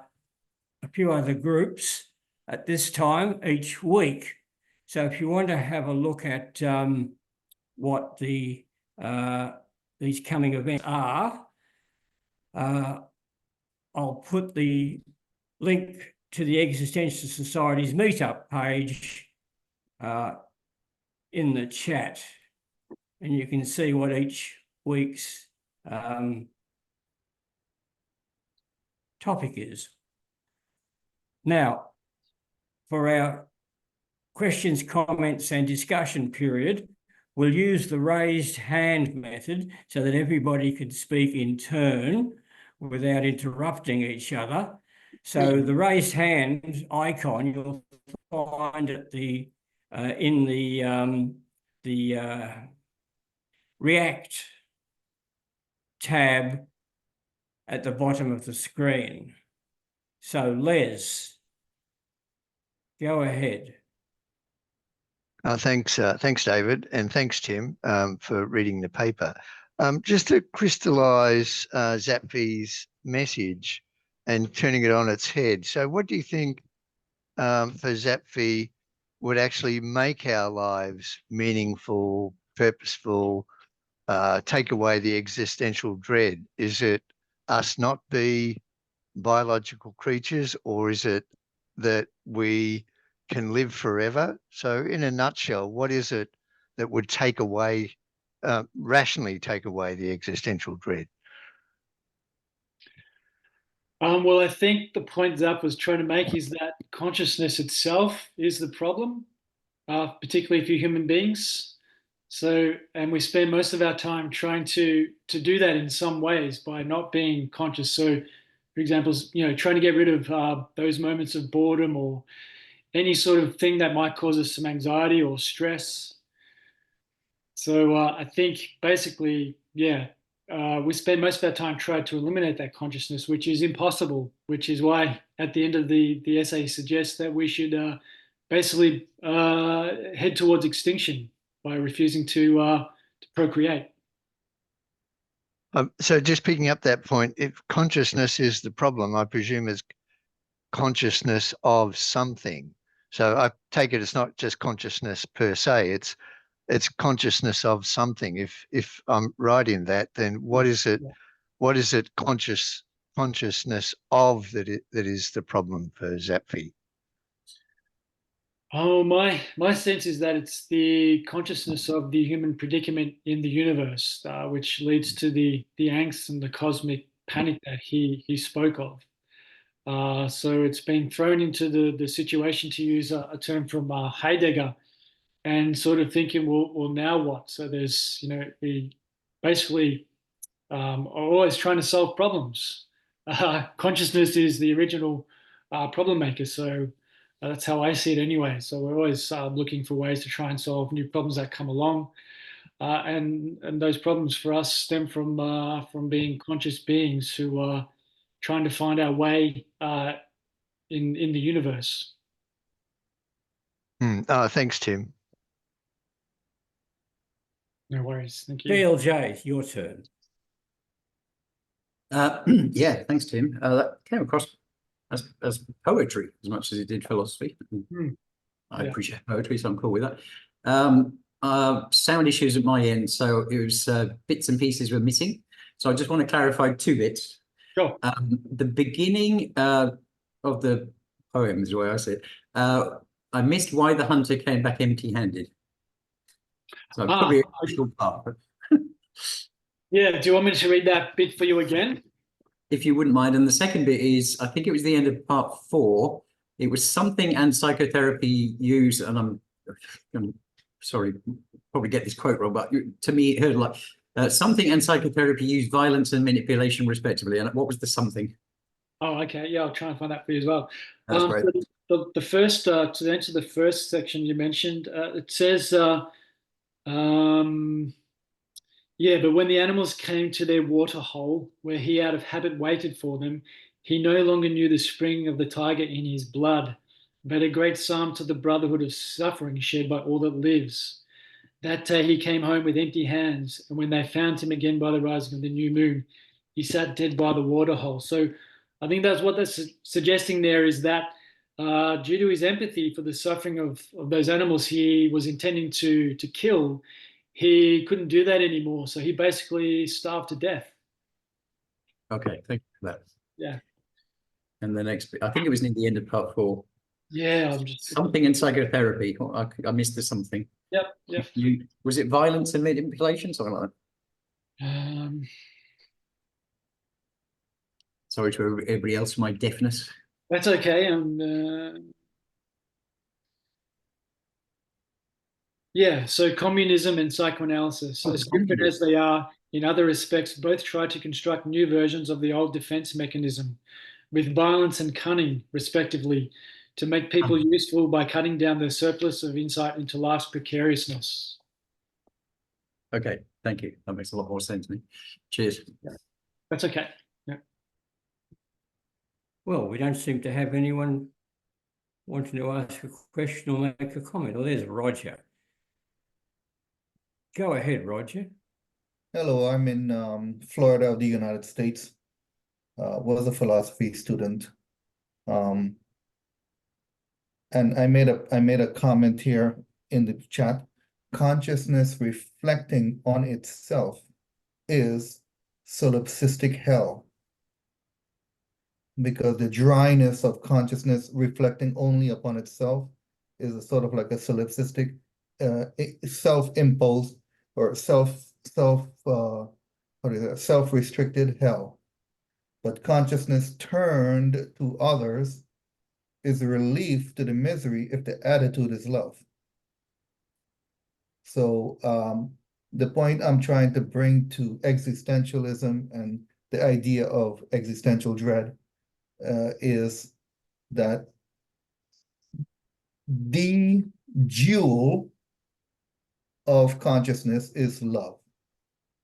few other groups at this time each week. So if you want to have a look at what these coming events are, I'll put the link to the Existentialist Society's meetup page in the chat, and you can see what each week's topic is. Now, for our questions, comments, and discussion period, we'll use the raised hand method so that everybody can speak in turn without interrupting each other. So the raised hand icon, you'll find at the in the React tab at the bottom of the screen. So Les, go ahead. Thanks, David, and thanks, Tim, for reading the paper. Just to crystallise Zapffe's message and turning it on its head. So what do you think for Zapffe would actually make our lives meaningful, purposeful, take away the existential dread? Is it us not be biological creatures, or is it that we can live forever? So in a nutshell, what is it that would take away, rationally take away the existential dread? Well, I think the point Zapffe was trying to make is that consciousness itself is the problem, particularly for human beings. So, and we spend most of our time trying to do that in some ways by not being conscious. So, for example, trying to get rid of those moments of boredom or any sort of thing that might cause us some anxiety or stress. So I think basically, we spend most of our time trying to eliminate that consciousness, which is impossible, which is why at the end of the essay suggests that we should basically head towards extinction by refusing to procreate. So just picking up that point, if consciousness is the problem, I presume it's consciousness of something. So I take it it's not just consciousness per se, it's consciousness of something. If I'm right in that, then what is it? What is it consciousness of that is the problem for Zapffe? Oh, my sense is that it's the consciousness of the human predicament in the universe, which leads to the angst and the cosmic panic that he spoke of. So it's been thrown into the situation, to use a term from Heidegger, and sort of thinking, well, now what? So there's, we basically are always trying to solve problems. Consciousness is the original problem maker. So that's how I see it anyway. So we're always looking for ways to try and solve new problems that come along. And those problems for us stem from being conscious beings who are trying to find our way in the universe. Thanks, Tim. No worries. Thank you. DLJ, your turn. Yeah, thanks, Tim. That came across as poetry as much as it did philosophy. I Yeah. appreciate poetry, so I'm cool with that. Sound issues at my end, so it was bits and pieces were missing. So I just want to clarify two bits. Sure. The beginning of the poem is the way I see it. I missed why the hunter came back empty-handed. So probably a crucial part. But Yeah. Do you want me to read that bit for you again? if you wouldn't mind. And the second bit is, I think it was the end of part 4. It was something and psychotherapy use, and I'm sorry, probably get this quote wrong, but to me it heard like something and psychotherapy use violence and manipulation respectively. And what was the something? Oh, okay. Yeah, I'll try and find that for you as well. That's great. The first, to answer the first section you mentioned, it says, yeah, but when the animals came to their water hole, where he out of habit waited for them, he no longer knew the spring of the tiger in his blood, but a great psalm to the brotherhood of suffering shared by all that lives. That day he came home with empty hands, and when they found him again by the rising of the new moon, he sat dead by the water hole. So I think that's what that's suggesting there, is that due to his empathy for the suffering of those animals he was intending to kill, he couldn't do that anymore. So he basically starved to death. Okay, thank you for that. Yeah. And the next bit, I think it was near the end of part 4. Yeah, I'm just Something in psychotherapy. I missed the something. Yep. Was it violence and manipulation? Something like that. Sorry to everybody else for my deafness. That's okay. Yeah, so communism and psychoanalysis, as different as they are in other respects, both try to construct new versions of the old defense mechanism with violence and cunning, respectively, to make people useful by cutting down their surplus of insight into life's precariousness. Okay, thank you. That makes a lot more sense to me. Cheers. That's okay. Yeah. Well, we don't seem to have anyone wanting to ask a question or make a comment. Oh, there's Roger. Go ahead, Roger. Hello, I'm in Florida of the United States. Was a philosophy student, and I made a comment here in the chat. Consciousness reflecting on itself is solipsistic hell, because the dryness of consciousness reflecting only upon itself is a sort of like a solipsistic, self-imposed or self-restricted hell. But consciousness turned to others is a relief to the misery if the attitude is love. So the point I'm trying to bring to existentialism and the idea of existential dread is that the jewel of consciousness is love.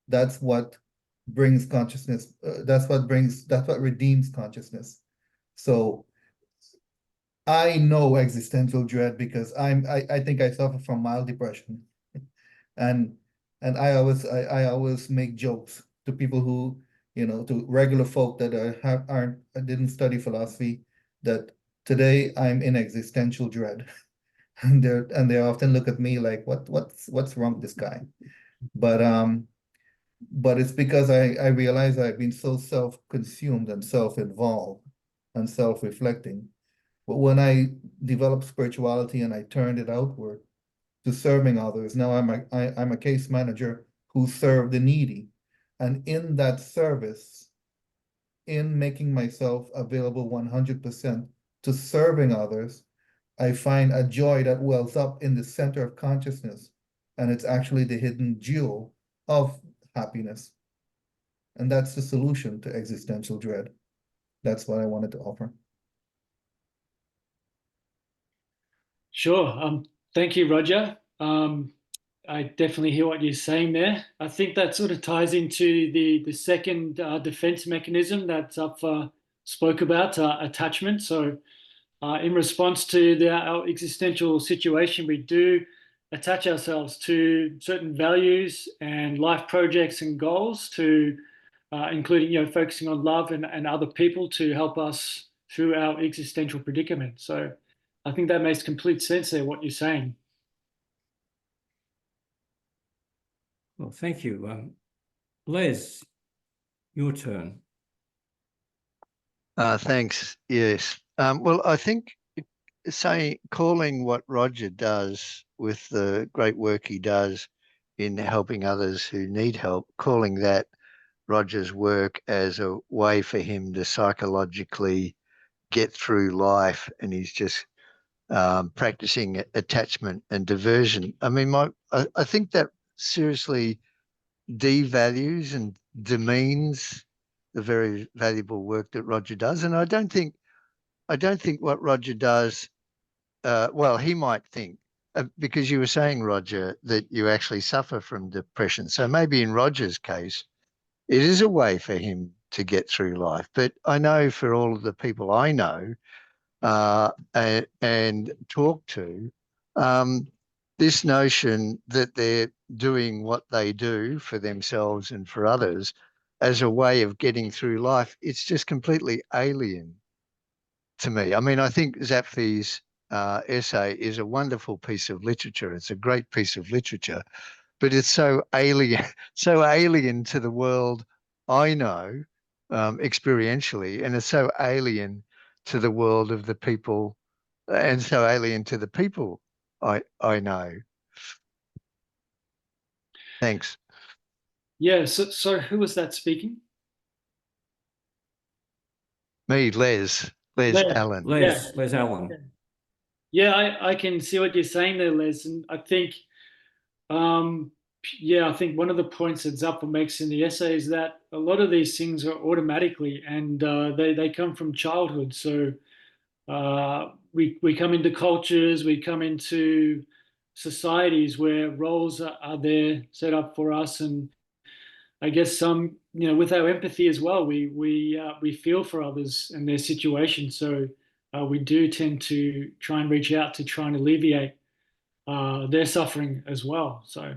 That's what brings consciousness. That's what redeems consciousness. So I know existential dread because I think I suffer from mild depression, and I always make jokes to people who, to regular folk that didn't study philosophy, that today I'm in existential dread, and they often look at me like, what's wrong with this guy? But it's because I realize I've been so self-consumed and self-involved and self-reflecting. But when I developed spirituality and I turned it outward to serving others, now I'm a case manager who serve the needy. And in that service, in making myself available 100% to serving others, I find a joy that wells up in the center of consciousness. And it's actually the hidden jewel of happiness. And that's the solution to existential dread. That's what I wanted to offer. Sure. Thank you, Roger. I definitely hear what you're saying there. I think that sort of ties into the second defense mechanism that Zapffe spoke about, attachment. So in response to our existential situation, we do attach ourselves to certain values and life projects and goals, to including focusing on love and other people to help us through our existential predicament. So I think that makes complete sense there, what you're saying. Well, thank you. Les, your turn. Thanks. Yes. Well, I think calling what Roger does with the great work he does in helping others who need help, calling that Roger's work as a way for him to psychologically get through life, and he's just practicing attachment and diversion. I mean, I think that seriously devalues and demeans the very valuable work that Roger does. And I don't think what Roger does, well, he might think, because you were saying, Roger, that you actually suffer from depression. So maybe in Roger's case, it is a way for him to get through life. But I know for all of the people I know and talk to, this notion that they're doing what they do for themselves and for others as a way of getting through life, it's just completely alien to me. I mean, I think Zapffe's essay is a wonderful piece of literature. It's a great piece of literature, but it's so alien, so alien to the world I know experientially, and it's so alien to the world of the people, and so alien to the people I know. Thanks. Yeah, so who was that speaking? Me, Les Allen. Les Allen. Yeah, I can see what you're saying there, Les, and I think, yeah, I think one of the points that Zapffe makes in the essay is that a lot of these things are automatically, and they come from childhood. So we come into cultures, we come into societies where roles are there set up for us, and I guess with our empathy as well, we feel for others and their situation. So we do tend to try and reach out to try and alleviate their suffering as well. So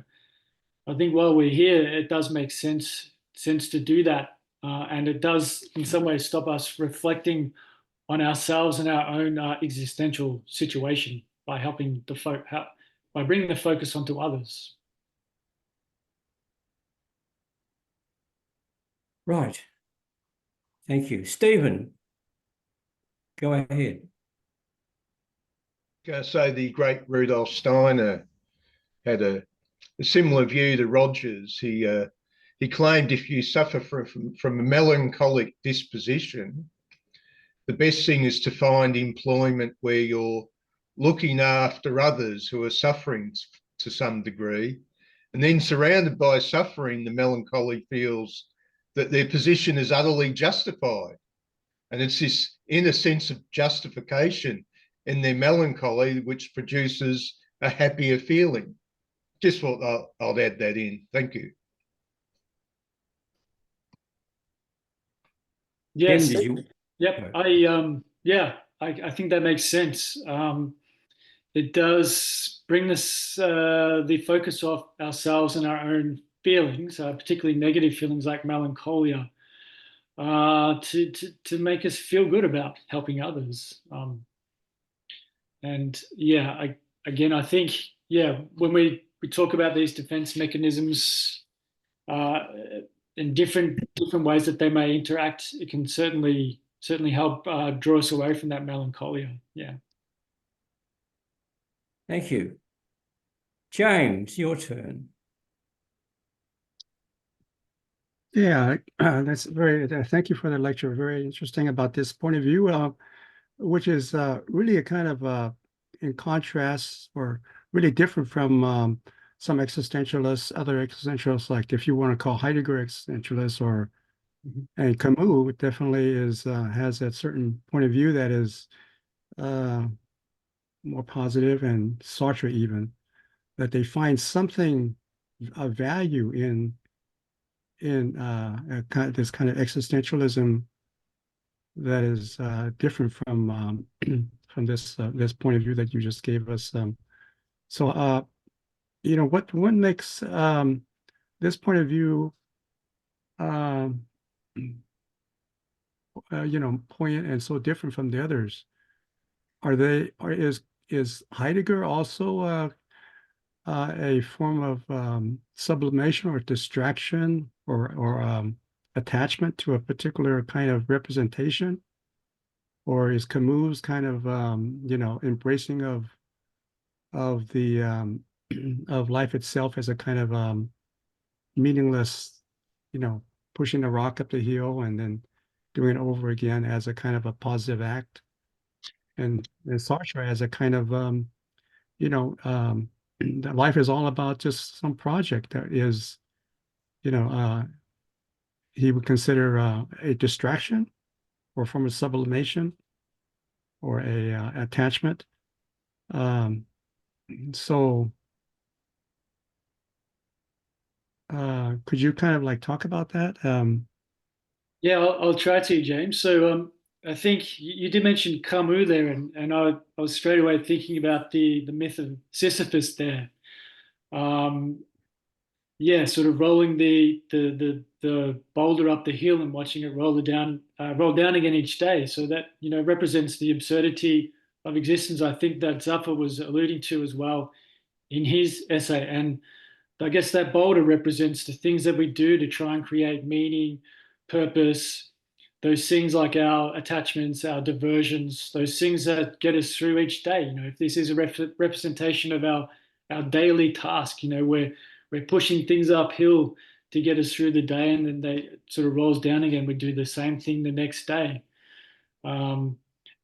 I think while we're here, it does make sense to do that, and it does in some ways stop us reflecting on ourselves and our own existential situation by helping by bringing the focus onto others. Right. Thank you. Stephen, go ahead. So the great Rudolf Steiner had a similar view to Rogers. He claimed if you suffer from a melancholic disposition, the best thing is to find employment where you're looking after others who are suffering to some degree. And then surrounded by suffering, the melancholy feels that their position is utterly justified. And it's this inner sense of justification in their melancholy which produces a happier feeling. Just thought I'll add that in. Thank you. Yes. Tim, did you? Yep. I think that makes sense. It does bring us the focus off ourselves and our own feelings, particularly negative feelings like melancholia, to make us feel good about helping others. And yeah, I think, yeah, when we talk about these defense mechanisms in different ways that they may interact, it can certainly help draw us away from that melancholia. Yeah. Thank you. James, your turn. Yeah, that's thank you for the lecture. Very interesting about this point of view, which is really a kind of in contrast or really different from some existentialists, other existentialists, like if you want to call Heidegger existentialists or and Camus definitely has that certain point of view that is more positive, and Sartre even, that they find something of value in this kind of existentialism that is different from from this point of view that you just gave us. So what makes this point of view poignant and so different from the others is Heidegger also a form of sublimation or distraction or attachment to a particular kind of representation? Or is Camus kind of embracing of the of life itself as a kind of meaningless, pushing a rock up the hill and then doing it over again as a kind of a positive act? And Sartre as a kind of that life is all about just some project that is, he would consider a distraction or a form of sublimation or a attachment. So could you kind of like talk about that? Yeah, I'll try to, James. So I think you did mention Camus there, and I was straight away thinking about the myth of Sisyphus there. Yeah, sort of rolling the boulder up the hill and watching it roll down again each day. So that represents the absurdity of existence. I think that Zapffe was alluding to as well in his essay, and I guess that boulder represents the things that we do to try and create meaning, purpose, those things like our attachments, our diversions, those things that get us through each day. If this is a representation of our daily task, we're pushing things uphill to get us through the day, and then they sort of rolls down again. We do the same thing the next day. And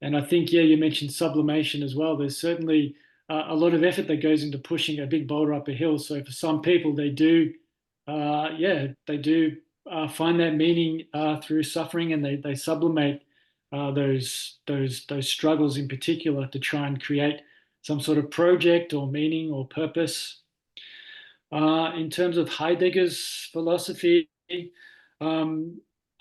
I think, yeah, you mentioned sublimation as well. There's certainly a lot of effort that goes into pushing a big boulder up a hill. So for some people, they do find that meaning through suffering, and they sublimate those struggles in particular to try and create some sort of project or meaning or purpose. In terms of Heidegger's philosophy,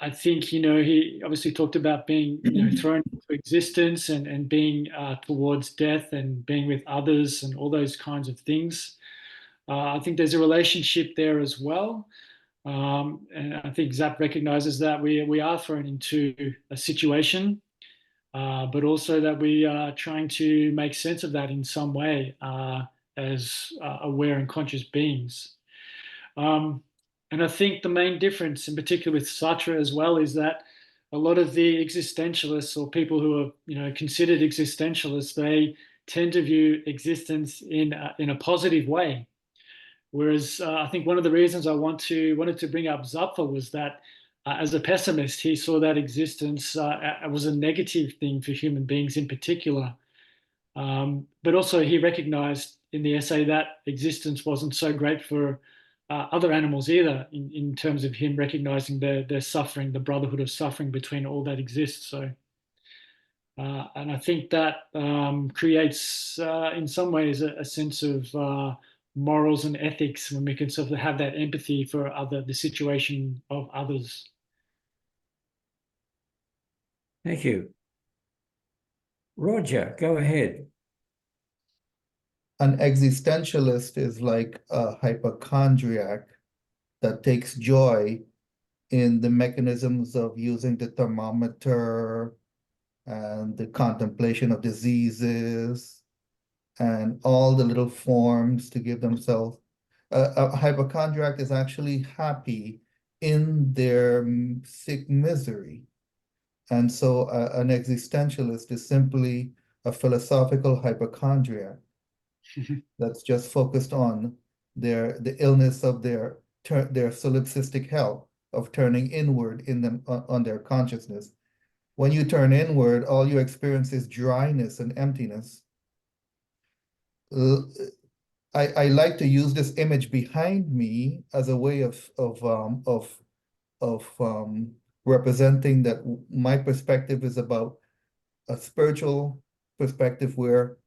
I think he obviously talked about being thrown into existence and being towards death and being with others and all those kinds of things. I think there's a relationship there as well. And I think Zapffe recognizes that we are thrown into a situation, but also that we are trying to make sense of that in some way as aware and conscious beings. And I think the main difference, in particular with Sartre as well, is that a lot of the existentialists or people who are considered existentialists, they tend to view existence in a positive way. Whereas I think one of the reasons I wanted to bring up Zapffe was that as a pessimist, he saw that existence was a negative thing for human beings in particular. But also he recognized in the essay that existence wasn't so great for other animals either, in terms of him recognizing their suffering, the brotherhood of suffering between all that exists. So, and I think that creates, in some ways, a sense of morals and ethics when we can sort of have that empathy for the situation of others. Thank you. Roger, go ahead. An existentialist is like a hypochondriac that takes joy in the mechanisms of using the thermometer and the contemplation of diseases and all the little forms to give themselves. A hypochondriac is actually happy in their sick misery. And so an existentialist is simply a philosophical hypochondriac that's just focused on the illness of their solipsistic health, of turning inward in them on their consciousness. When you turn inward, all you experience is dryness and emptiness. I like to use this image behind me as a way of representing that my perspective is about a spiritual perspective where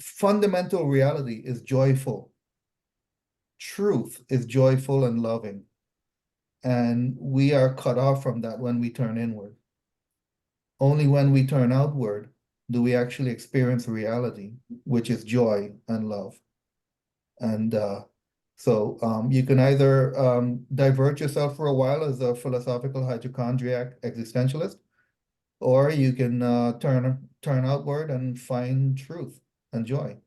fundamental reality is joyful. Truth is joyful and loving. And we are cut off from that when we turn inward. Only when we turn outward do we actually experience reality, which is joy and love. And so you can either divert yourself for a while as a philosophical hypochondriac existentialist, or you can turn outward and find truth and joy.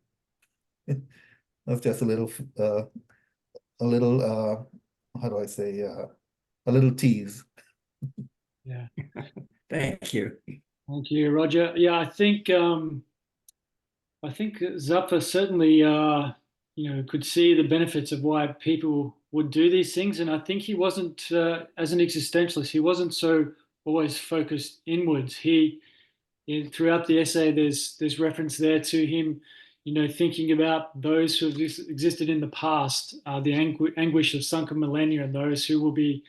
That's just a little how do I say, a little tease. Yeah. Thank you. Thank you, Roger. Yeah, I think Zapffe certainly, could see the benefits of why people would do these things, and I think he wasn't, as an existentialist, he wasn't so always focused inwards. Throughout the essay, there's reference there to him, thinking about those who have existed in the past, the anguish of sunken millennia, and those who will be,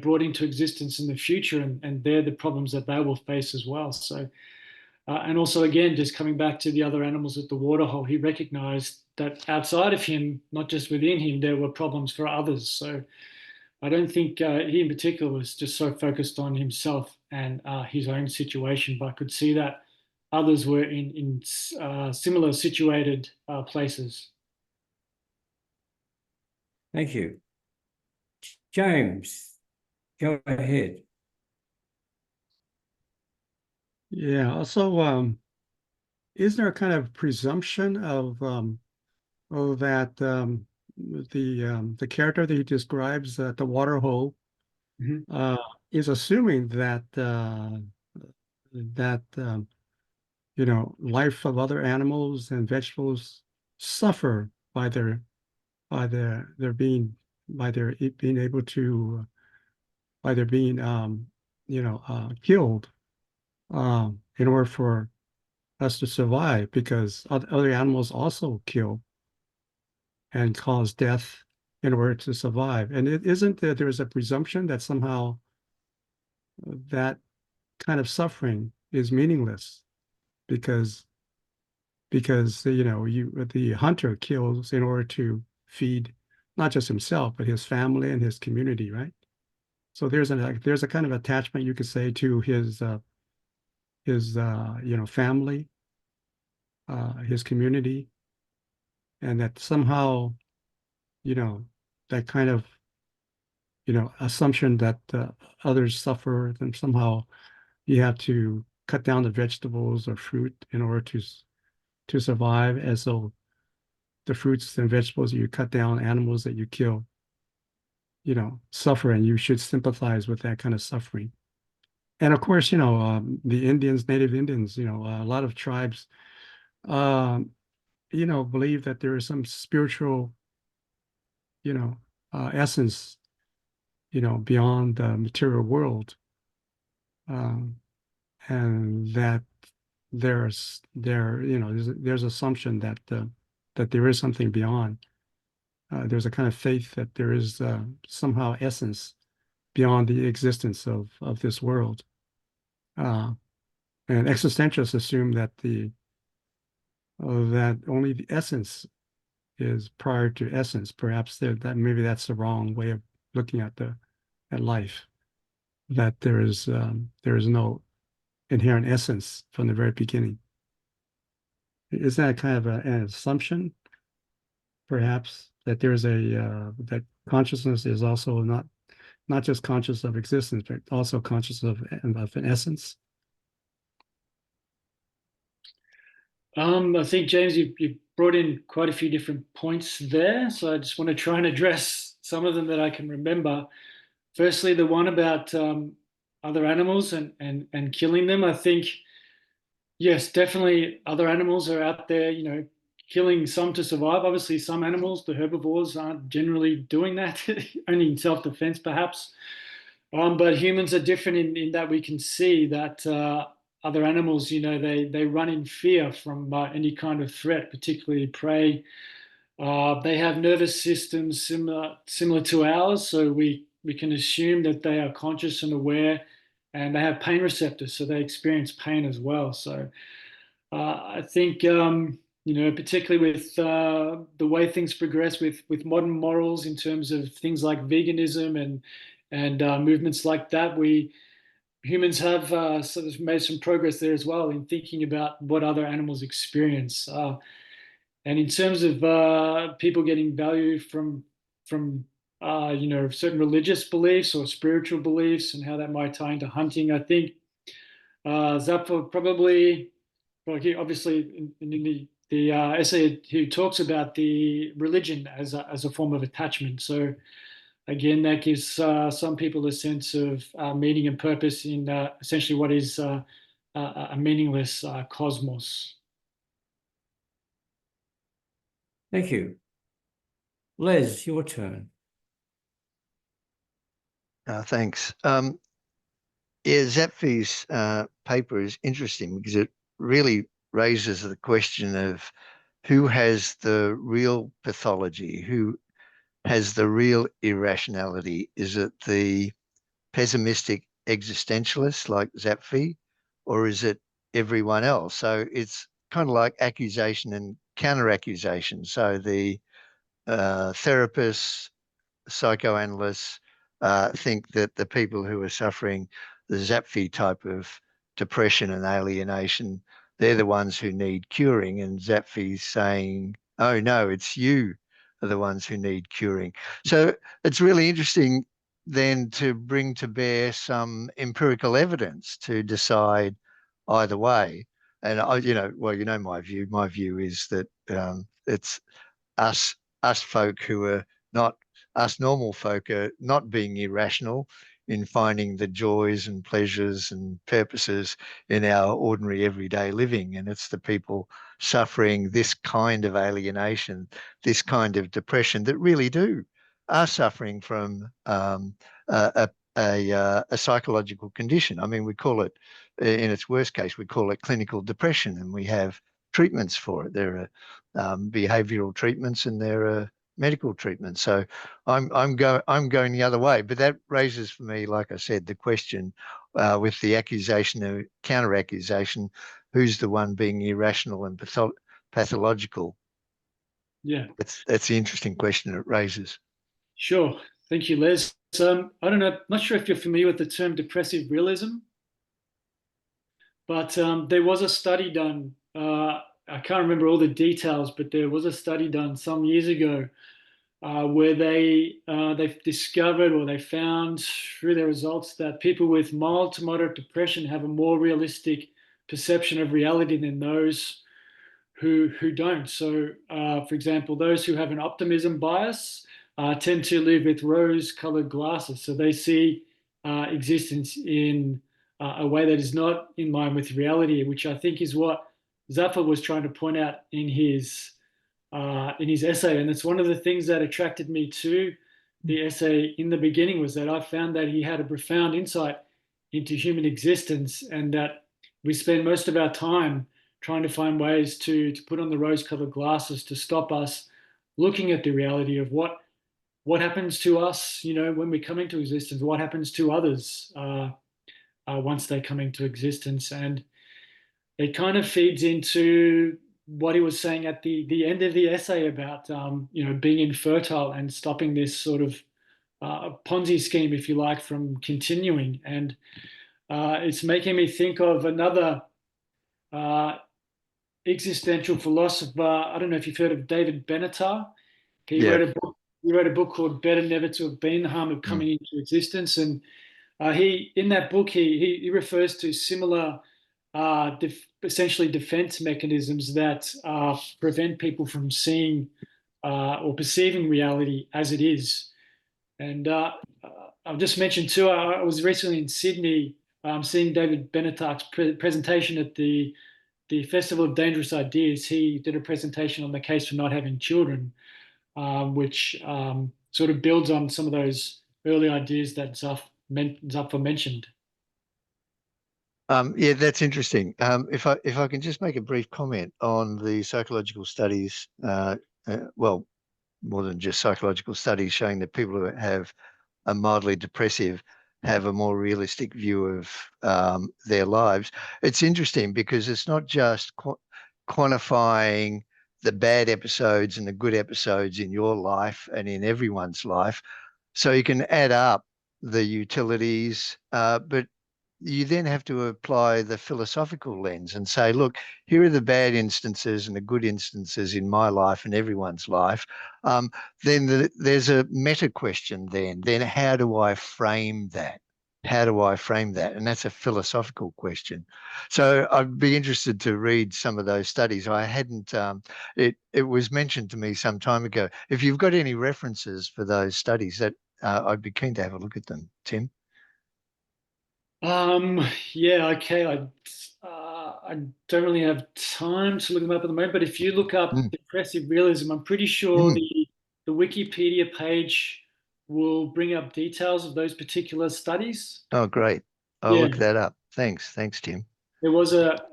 brought into existence in the future, and they're the problems that they will face as well. So. And also, again, just coming back to the other animals at the waterhole, he recognized that outside of him, not just within him, there were problems for others. So I don't think he in particular was just so focused on himself and his own situation, but could see that others were in similar situated places. Thank you. James, go ahead. Yeah. Also, is there a kind of presumption of that the character that he describes at the waterhole Mhm. is assuming that life of other animals and vegetables suffer by their being by their being able to by their being killed in order for us to survive, because other animals also kill and cause death in order to survive. And it isn't that there's a presumption that somehow that kind of suffering is meaningless, because the hunter kills in order to feed not just himself but his family and his community, right? So there's a kind of attachment, you could say, to his family, his community, and that somehow, that kind of, assumption that others suffer, then somehow you have to cut down the vegetables or fruit in order to survive, as though the fruits and vegetables you cut down, animals that you kill, suffer, and you should sympathize with that kind of suffering. And of course, the Native Indians, a lot of tribes, believe that there is some spiritual, essence, beyond the material world, and that there's assumption that there is something beyond. There's a kind of faith that there is somehow essence beyond the existence of this world. And existentialists assume that that only the essence is prior to essence. Perhaps that maybe that's the wrong way of looking at life. That there is no inherent essence from the very beginning. Is that kind of an assumption, perhaps, that there's that consciousness is also not just conscious of existence, but also conscious of an essence? I think, James, you brought in quite a few different points there, so I just want to try and address some of them that I can remember. Firstly, the one about other animals and killing them. I think, yes, definitely other animals are out there, killing some to survive. Obviously, some animals, the herbivores, aren't generally doing that, only in self-defense, perhaps. But humans are different in that we can see that other animals, they run in fear from any kind of threat, particularly prey. They have nervous systems similar to ours, so we can assume that they are conscious and aware, and they have pain receptors, so they experience pain as well. So I think, particularly with the way things progress with modern morals in terms of things like veganism and movements like that, we humans have sort of made some progress there as well in thinking about what other animals experience. And in terms of people getting value from certain religious beliefs or spiritual beliefs and how that might tie into hunting, I think Zapffe probably, well, he obviously in the essay he talks about the religion as a form of attachment. So again, that gives some people a sense of meaning and purpose in essentially what is a meaningless cosmos. Thank you. Les, your turn. Thanks. Yeah, Zapfe's paper is interesting because it really raises the question of who has the real pathology, who has the real irrationality. Is it the pessimistic existentialists like Zapffe, or is it everyone else? So it's kind of like accusation and counter-accusation. So the therapists, psychoanalysts think that the people who are suffering the Zapffe type of depression and alienation, they're the ones who need curing. And Zapfe's saying, oh, no, it's you are the ones who need curing. So it's really interesting then to bring to bear some empirical evidence to decide either way. And my view. My view is that it's us folk who are not us normal folk are not being irrational in finding the joys and pleasures and purposes in our ordinary everyday living. And it's the people suffering this kind of alienation, this kind of depression that really are suffering from a psychological condition. I mean, we call it, in its worst case, we call it clinical depression, and we have treatments for it. There are behavioral treatments and there are medical treatments. So I'm going the other way. But that raises for me, like I said, the question with the accusation or counter-accusation, who's the one being irrational and pathological? Yeah, that's the interesting question it raises. sure. Thank you, Les. I don't know, not sure if you're familiar with the term depressive realism, but there was a study done. I can't remember all the details, but there was a study done some years ago where they've discovered, or they found through their results, that people with mild to moderate depression have a more realistic perception of reality than those who don't. So, for example, those who have an optimism bias tend to live with rose-colored glasses. So they see existence in a way that is not in line with reality, which I think is what Zapffe was trying to point out in his essay. And it's one of the things that attracted me to the essay in the beginning, was that I found that he had a profound insight into human existence, and that we spend most of our time trying to find ways to put on the rose-colored glasses to stop us looking at the reality of what happens to us, when we come into existence, what happens to others once they come into existence. And it kind of feeds into what he was saying at the end of the essay about, being infertile and stopping this sort of Ponzi scheme, if you like, from continuing. And it's making me think of another existential philosopher. I don't know if you've heard of David Benatar. He wrote a book called Better Never to Have Been: The Harm of Coming into Existence. And in that book, he refers to similar essentially defense mechanisms that prevent people from seeing or perceiving reality as it is. And I'll just mention too, I was recently in Sydney seeing David Benatar's presentation at the Festival of Dangerous Ideas. He did a presentation on the case for not having children, which sort of builds on some of those early ideas that Zapffe mentioned. Yeah, that's interesting. If I can just make a brief comment on the psychological studies, well, more than just psychological studies showing that people who have a mildly depressive have a more realistic view of their lives. It's interesting because it's not just quantifying the bad episodes and the good episodes in your life and in everyone's life. So you can add up the utilities, but you then have to apply the philosophical lens and say, look, here are the bad instances and the good instances in my life and everyone's life. Then there's a meta question then how do I frame that? how do I frame that? And that's a philosophical question. So I'd be interested to read some of those studies. I hadn't, it was mentioned to me some time ago. If you've got any references for those studies, that I'd be keen to have a look at them, Tim. Yeah, okay. I don't really have time to look them up at the moment, but if you look up Mm. depressive realism, I'm pretty sure the Wikipedia page will bring up details of those particular studies. Oh, great. I'll Yeah, look that up. Thanks, Tim. there was a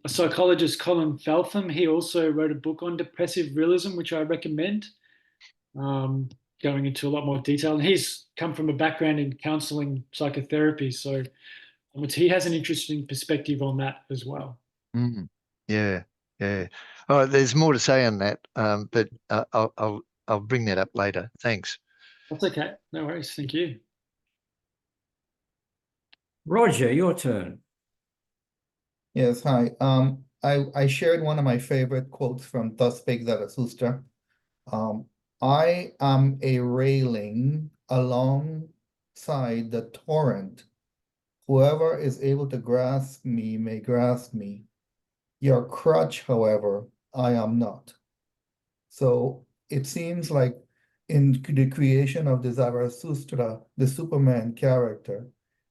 psychologist, Colin Feltham. He also wrote a book on depressive realism, which I recommend. Going into a lot more detail, and he's come from a background in counseling psychotherapy, so he has an interesting perspective on that as well. Mm. Yeah, yeah. Oh, there's more to say on that, but I'll bring that up later. Thanks. That's okay. No worries. Thank you. Roger, your turn. Yes, hi. I shared one of my favorite quotes from Thus Spake Zarathustra. I am a railing alongside the torrent. Whoever is able to grasp me may grasp me. Your crutch, however, I am not. So it seems like in the creation of the Zarathustra, the Superman character,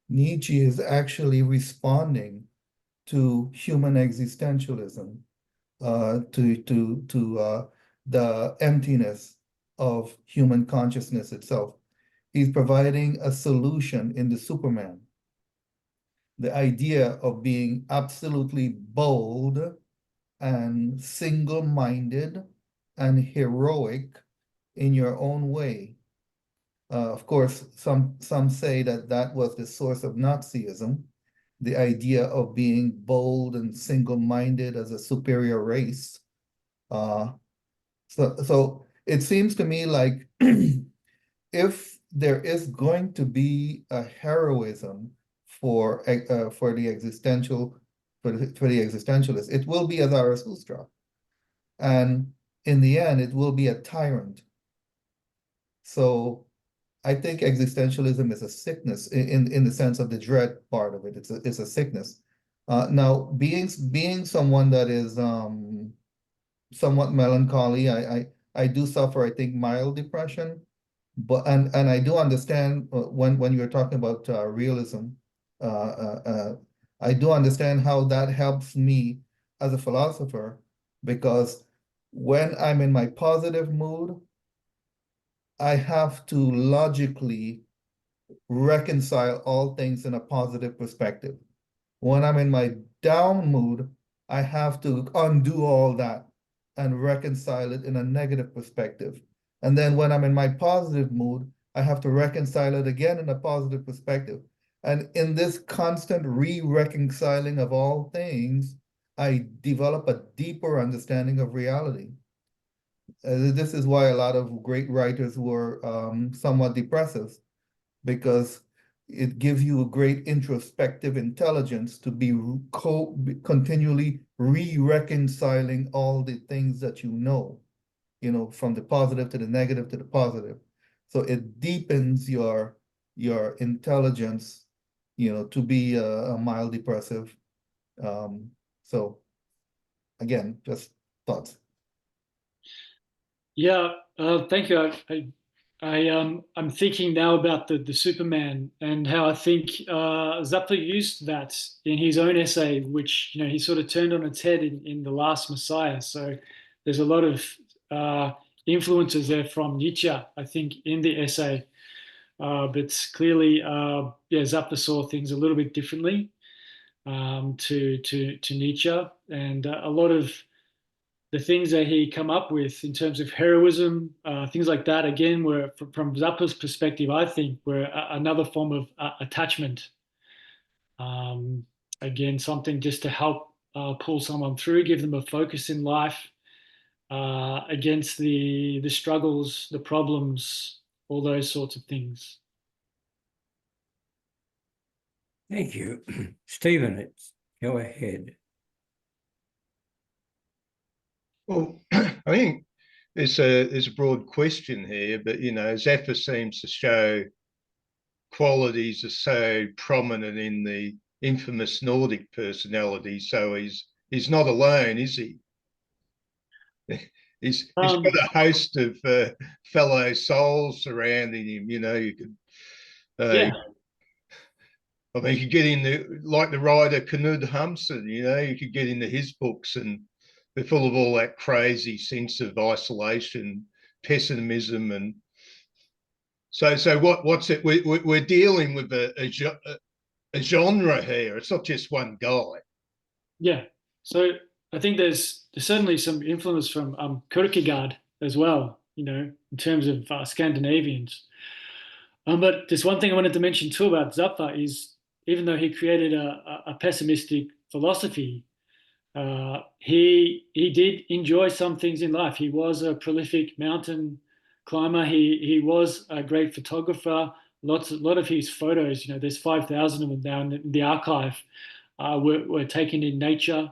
Nietzsche is actually responding to human existentialism, to the emptiness of human consciousness itself. He's providing a solution in the Superman. The idea of being absolutely bold and single-minded and heroic in your own way. Of course, some say that that was the source of Nazism, the idea of being bold and single-minded as a superior race. So it seems to me like if there is going to be a heroism for the existentialist, it will be a Zarathustra, and in the end, it will be a tyrant. So I think existentialism is a sickness in the sense of the dread part of it. It's a sickness. Now, being someone that is somewhat melancholy, I do suffer, I think, mild depression, but and I do understand when you're talking about realism, I do understand how that helps me as a philosopher, because when I'm in my positive mood, I have to logically reconcile all things in a positive perspective. When I'm in my down mood, I have to undo all that and reconcile it in a negative perspective. And then when I'm in my positive mood, I have to reconcile it again in a positive perspective. And in this constant re-reconciling of all things, I develop a deeper understanding of reality. This is why a lot of great writers were somewhat depressive, because it gives you a great introspective intelligence to be continually re-reconciling all the things that you know, from the positive to the negative to the positive. So it deepens your intelligence, to be a mild depressive. So again, just thoughts. Yeah, thank you. I'm thinking now about the Superman and how I think Zapffe used that in his own essay, which he sort of turned on its head in The Last Messiah. So there's a lot of influences there from Nietzsche, I think, in the essay. But clearly, Zapffe saw things a little bit differently to Nietzsche, and a lot of the things that he come up with in terms of heroism, things like that, again, were from Zappa's perspective, I think, were another form of attachment. Again, something just to help pull someone through, give them a focus in life against the struggles, the problems, all those sorts of things. Thank you. Stephen, go ahead. Well, I think there's a broad question here, but Zapffe seems to show qualities are so prominent in the infamous Nordic personality. So he's not alone, is he? He's got a host of fellow souls surrounding him. You know, you could. Yeah. I mean, you could get like the writer Knud Hamsun. You know, you could get into his books, and they're full of all that crazy sense of isolation, pessimism, and so what's it? We're dealing with a genre here. It's not just one guy. Yeah. So I think there's certainly some influence from Kierkegaard as well, you know, in terms of Scandinavians. But there's one thing I wanted to mention too about Zapffe is even though he created a pessimistic philosophy, he did enjoy some things in life. He was a prolific mountain climber. He was a great photographer. A lot of his photos, you know, there's 5,000 of them down in the archive, were taken in nature.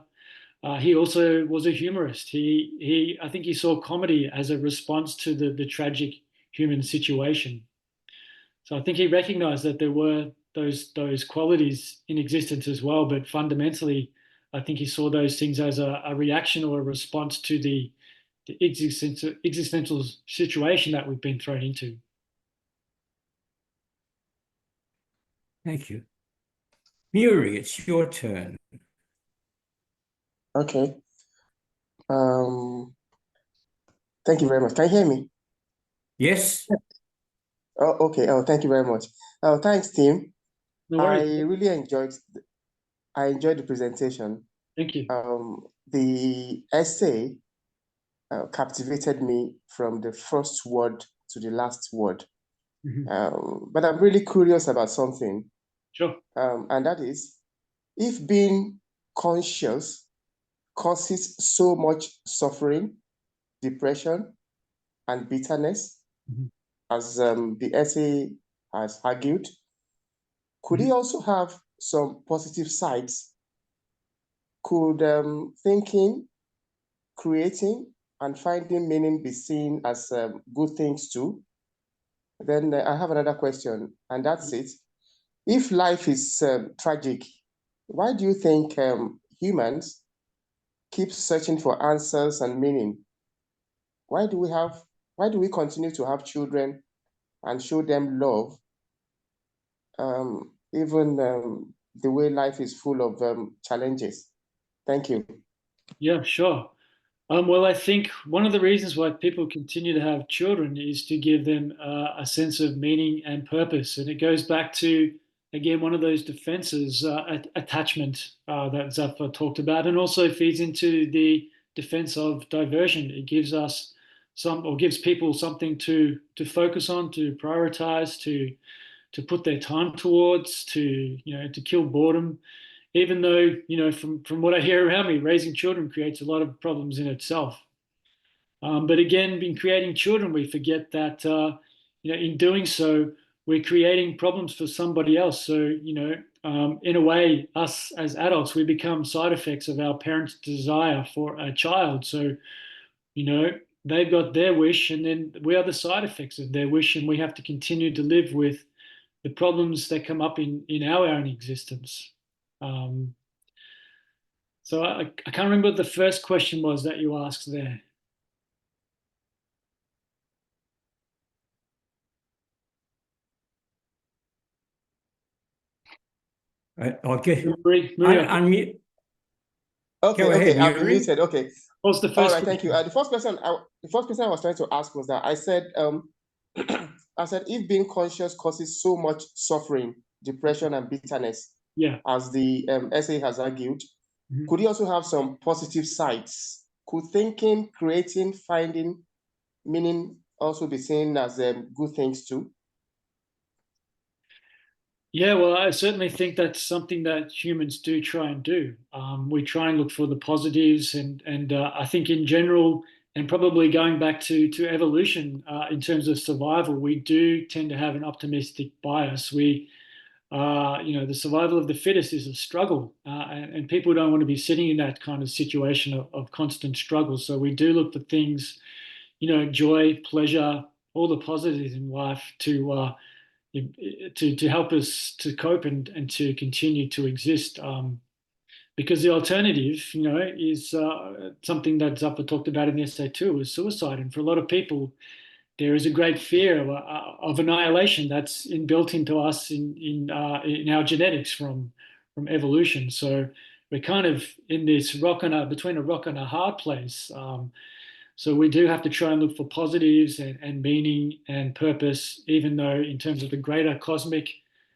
He also was a humorist. I think he saw comedy as a response to the tragic human situation. So I think he recognized that there were those qualities in existence as well, but fundamentally, I think he saw those things as a reaction or a response to the existential situation that we've been thrown into. Thank you. Muri, it's your turn. Okay. Thank you very much. Can you hear me? Yes? Oh, okay. Oh, thank you very much. Oh, thanks, Tim. No worries. I really enjoyed the presentation. Thank you. The essay captivated me from the first word to the last word. But I'm really curious about something. Sure. And that is, if being conscious causes so much suffering, depression, and bitterness, as the essay has argued, could it also have some positive sides? Could thinking, creating, and finding meaning be seen as good things too? Then I have another question, and that's it. If life is tragic, why do you think humans keep searching for answers and meaning? Why do we continue to have children and show them love, even the way life is full of challenges? Thank you. Yeah, sure. Well, I think one of the reasons why people continue to have children is to give them a sense of meaning and purpose. And it goes back to, again, one of those defenses, attachment that Zapffe talked about, and also feeds into the defense of diversion. It gives us gives people something to focus on, to prioritize, to put their time towards, to kill boredom. Even though, from what I hear around me, raising children creates a lot of problems in itself. But again, in creating children, we forget that, in doing so, we're creating problems for somebody else. So, in a way, us as adults, we become side effects of our parents' desire for a child. So, they've got their wish, and then we are the side effects of their wish, and we have to continue to live with the problems that come up in our own existence. So I can't remember what the first question was that you asked there. I'll get Muri, unmute. Okay, Go ahead, okay, I'm Muri. muted. Okay. what's the first All right, thank question? you. The first question I was trying to ask was that I said, I said, if being conscious causes so much suffering, depression, and bitterness, Yeah. as the essay has argued, could you also have some positive sides? Could thinking, creating, finding meaning also be seen as good things too? Yeah, well, I certainly think that's something that humans do try and do. We try and look for the positives, and I think in general, and probably going back to evolution in terms of survival, we do tend to have an optimistic bias. The survival of the fittest is a struggle, and people don't want to be sitting in that kind of situation of constant struggle. So we do look for things, joy, pleasure, all the positives in life to to help us to cope and to continue to exist. Because the alternative, is something that Zapffe talked about in the essay too, is suicide. And for a lot of people, there is a great fear of annihilation that's inbuilt into us in our genetics from evolution. So we're kind of in this between a rock and a hard place. So we do have to try and look for positives and meaning and purpose, even though in terms of the greater cosmic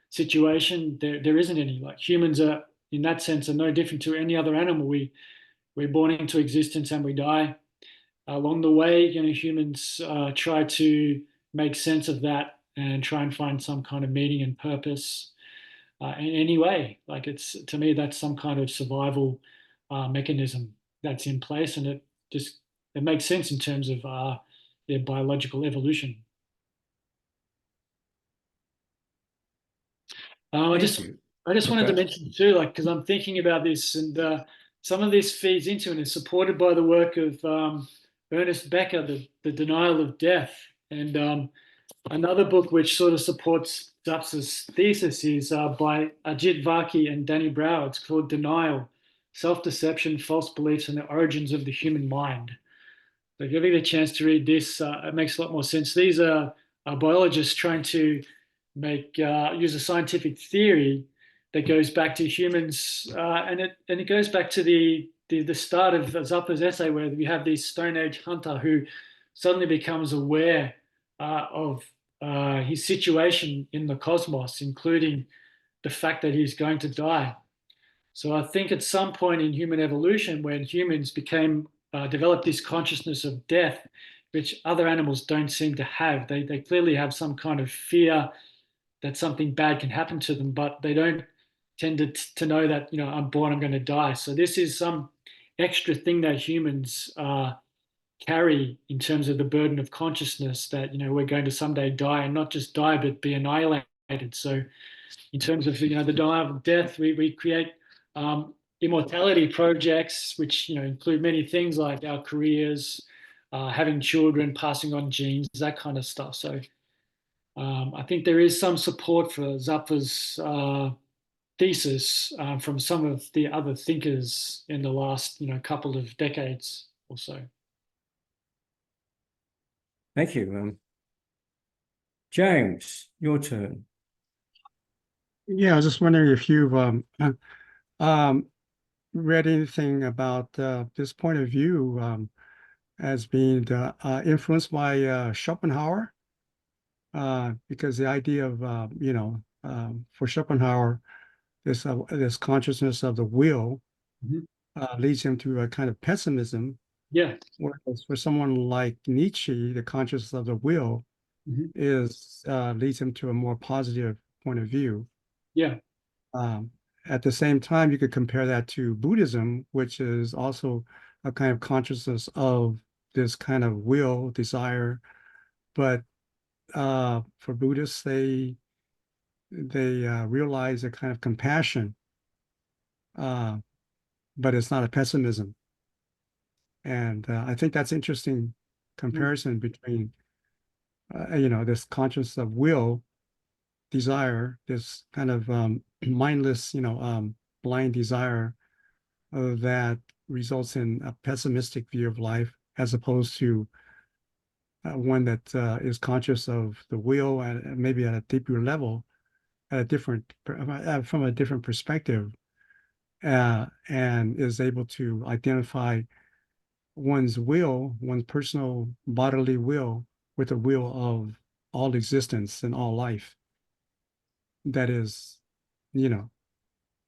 situation, there isn't any. Like humans are, in that sense, are no different to any other animal. We're born into existence and we die. Along the way, humans try to make sense of that and try and find some kind of meaning and purpose in any way. Like to me, that's some kind of survival mechanism that's in place, and it makes sense in terms of their biological evolution. I just wanted to mention too, like, because I'm thinking about this, and some of this feeds into and is supported by the work of Ernest Becker, the Denial of Death, and another book which sort of supports Zapf's thesis is by Ajit Varki and Danny Brow. It's called Denial: Self-Deception, False Beliefs, and the Origins of the Human Mind. So if you get a chance to read this, it makes a lot more sense. These are biologists trying to use a scientific theory that goes back to humans, and it goes back to the start of Zapf's essay, where we have this Stone Age hunter who suddenly becomes aware of his situation in the cosmos, including the fact that he's going to die. So I think at some point in human evolution, when humans developed this consciousness of death, which other animals don't seem to have, they clearly have some kind of fear that something bad can happen to them, but they don't tend to know that, I'm born, I'm going to die. So this is some extra thing that humans carry in terms of the burden of consciousness, that, we're going to someday die, and not just die, but be annihilated. So in terms of, the denial of death, we create immortality projects, which, include many things like our careers, having children, passing on genes, that kind of stuff. So I think there is some support for Zapf's thesis from some of the other thinkers in the last, couple of decades or so. Thank you. James, your turn. Yeah, I was just wondering if you've read anything about this point of view as being influenced by Schopenhauer, because the idea of for Schopenhauer, this consciousness of the will leads him to a kind of pessimism. Yeah. Whereas for someone like Nietzsche, the consciousness of the will leads him to a more positive point of view. Yeah. At the same time, you could compare that to Buddhism, which is also a kind of consciousness of this kind of will, desire. But for Buddhists, they realize a kind of compassion, but it's not a pessimism. And I think that's interesting comparison between, this consciousness of will, desire, this kind of mindless, blind desire that results in a pessimistic view of life, as opposed to one that is conscious of the will and maybe at a deeper level, at a different from a different perspective, and is able to identify one's will, one's personal bodily will, with the will of all existence and all life. That is,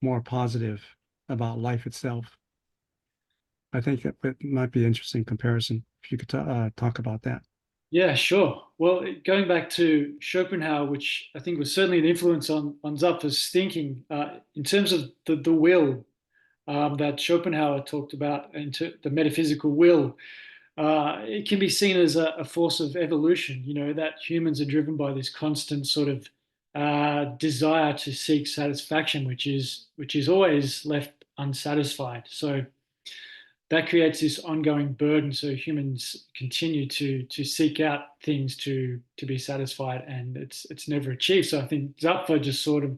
more positive about life itself. I think it might be an interesting comparison if you could talk about that. Yeah, sure. Well, going back to Schopenhauer, which I think was certainly an influence on Zapf's thinking, in terms of the will that Schopenhauer talked about, into the metaphysical will, it can be seen as a force of evolution, that humans are driven by this constant sort of desire to seek satisfaction, which is always left unsatisfied. So that creates this ongoing burden. So humans continue to seek out things to be satisfied, and it's never achieved. So I think Zapffe just sort of